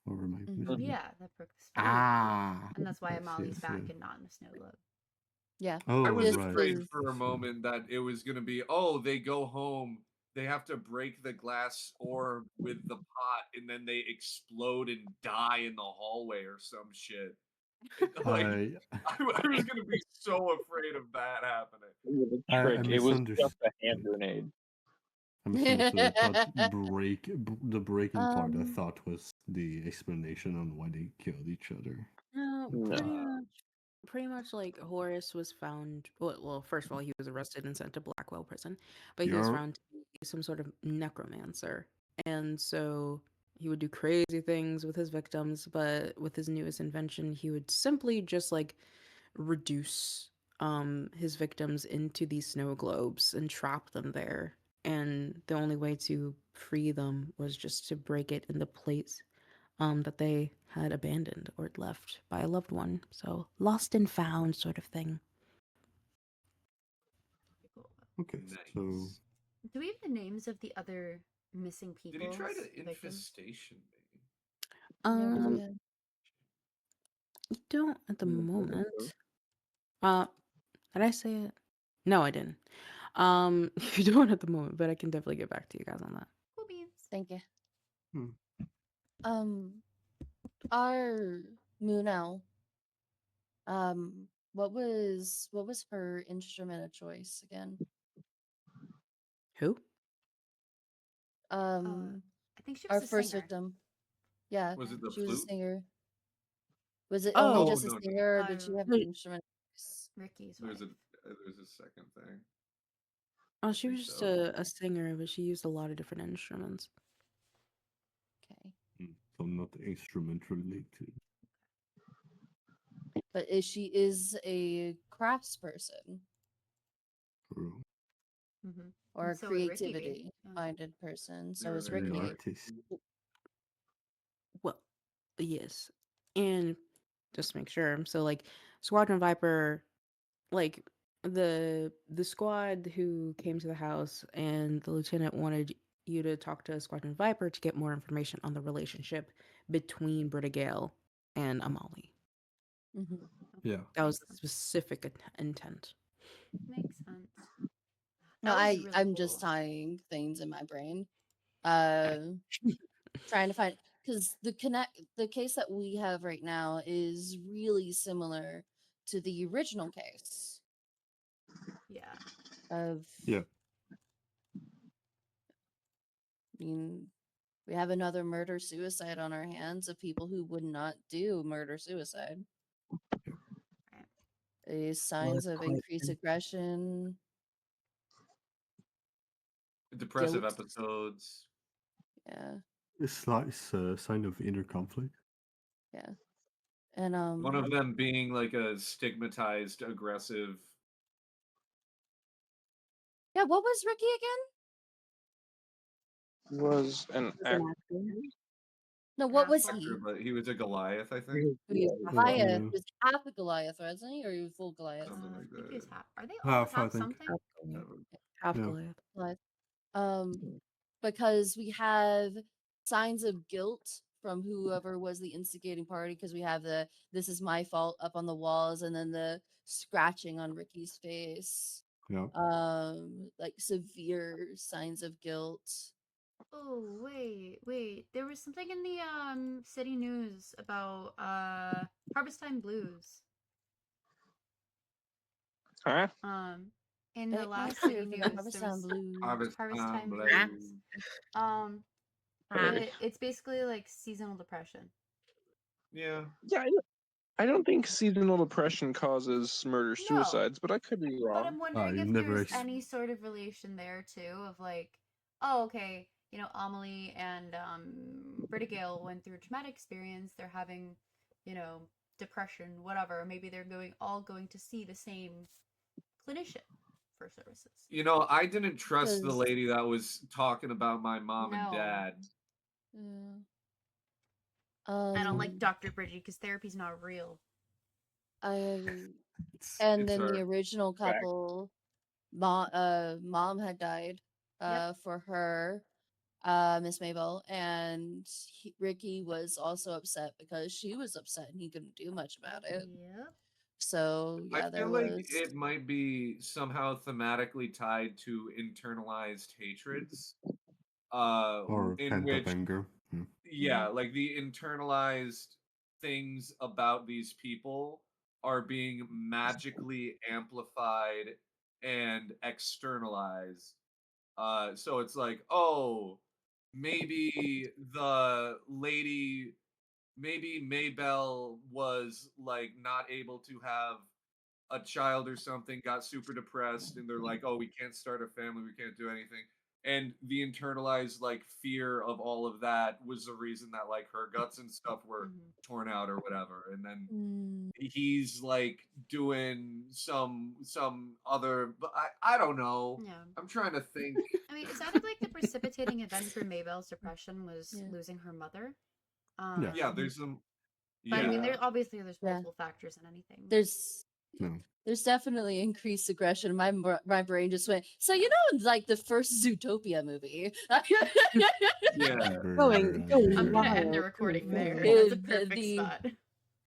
Or am I Mhm. missing? Yeah, that broke the spell. Ah. And that's why Yes, Amalie's yes, back yes. and not in the snow globe. Yeah. Oh, I was This afraid is- for a moment that it was going to be, oh, they go home, they have to break the glass orb with the pot, and then they explode and die in the hallway or some shit. Like, I was going to be so afraid of that happening. It was a I trick. It was misunderstood. just a hand grenade. I misunderstood. I thought the breaking part I Um, thought was the explanation on why they killed each other. No, No. pretty much like Horace was found. Well, first of all, he was arrested and sent to Blackwell prison, but he was You're- found to be some sort of necromancer And so he would do crazy things with his victims, but with his newest invention, he would simply just like reduce his victims into these snow globes and trap them there. And the only way to free them was just to break it in the place that they had abandoned or left by a loved one. So lost and found sort of thing. Cool. Okay, so Nice. Do we have the names of the other missing people? Did he try to infestation me? Never Um, yet. you don't at the Mm, I think moment. so. Did I say it? No, I didn't. You don't at the moment, but I can definitely get back to you guys on that. Cool beans. Thank you. Hmm. Our Moonell, what was her instrument of choice again? Who? I think she was Our a first singer. victim. Yeah, Was it the she was a flute? singer. Was it Oh, only just a no, no. singer, or did she have an Wait. instrument of choice? Ricky's There's wife. a second thing. Oh, I she think was just so. a singer, but she used a lot of different instruments. Okay. So not instrument related. But she is a craftsperson True. Mm-hmm. or a And so would Ricky be. creativity Yeah. minded person. So You're is very An Ricky. right. artist. Well, yes. And just to make sure, so like Squadron Viper, like the squad who came to the house and the lieutenant wanted you to talk to Squadron Viper to get more information on the relationship between Britta Gale and Amali. Mhm. Yeah. That was the specific intent. Makes sense. No, That was really I'm just cool. tying things in my brain. Trying to find, because the case that we have right now is really similar to the original case Yeah. of. Yeah. I mean, we have another murder suicide on our hands of people who would not do murder suicide. Signs of increased aggression, Depressive guilt. episodes. Yeah, A slight sign of inner conflict. yeah, and One of them being like a stigmatized, aggressive. yeah. What was Ricky again? Was an actor. No, what was Asshole. he? Actor, but he was a Goliath, I think. He was Yeah. Goliath. He was half a Goliath, wasn't he? Or he was full Goliath? Something I like think he was that. half. Are they all Half, I half think. something? Half Goliath. Half Yeah. Goliath. Goliath. Because we have signs of guilt from whoever was the instigating party, because we have the "this is my fault" up on the walls, and then the scratching on Ricky's face. Yeah. Like severe signs of guilt. Oh wait. There was something in the city news about Harvest Time Blues. Huh? In the I'm last not city here for the news, Harvest there Time was Blues. Harvest Harvest Time Time Blues. Blues. It's basically like seasonal depression. Yeah. Yeah, I don't think seasonal depression causes murder No, suicides, but I could be but wrong. I'm wondering you've if never there's any sort of relation there too, of like, oh, okay, you know, Amelie and Britta Gale went through a traumatic experience. They're having, you know, depression, whatever. Maybe they're all going to see the same clinician for services. You know, I didn't trust the 'Cause- lady that was talking about my mom and No. dad. Yeah. I don't like Dr. Bridgie because therapy's not real. And It's then the her. original couple, mom had died Yep. for her, Miss Mabel, and Ricky was also upset because she was upset and he couldn't do much about it. Yep. So yeah, I there feel like was. it might be somehow thematically tied to internalized hatreds. Or In pent up which, anger. yeah, like the internalized things about these people are being magically amplified and externalized. So it's like, oh, maybe the lady, maybe Maybell was like not able to have a child or something, got super depressed, and they're like, oh, we can't start a family, we can't do anything. and the internalized like fear of all of that was the reason that like her guts and stuff were torn out or whatever. And then he's like doing some other, but I don't know. Yeah. I'm trying to think. I mean, it sounded like the precipitating event for Maybelle's depression was losing her mother. Yeah, there's some. But I mean, Yeah. there's multiple factors in anything. There's definitely increased aggression. My brain just went. So you know, like the first Zootopia movie. Yeah. Going I'm gonna end the wild. recording there. Yeah. That's a perfect The- spot.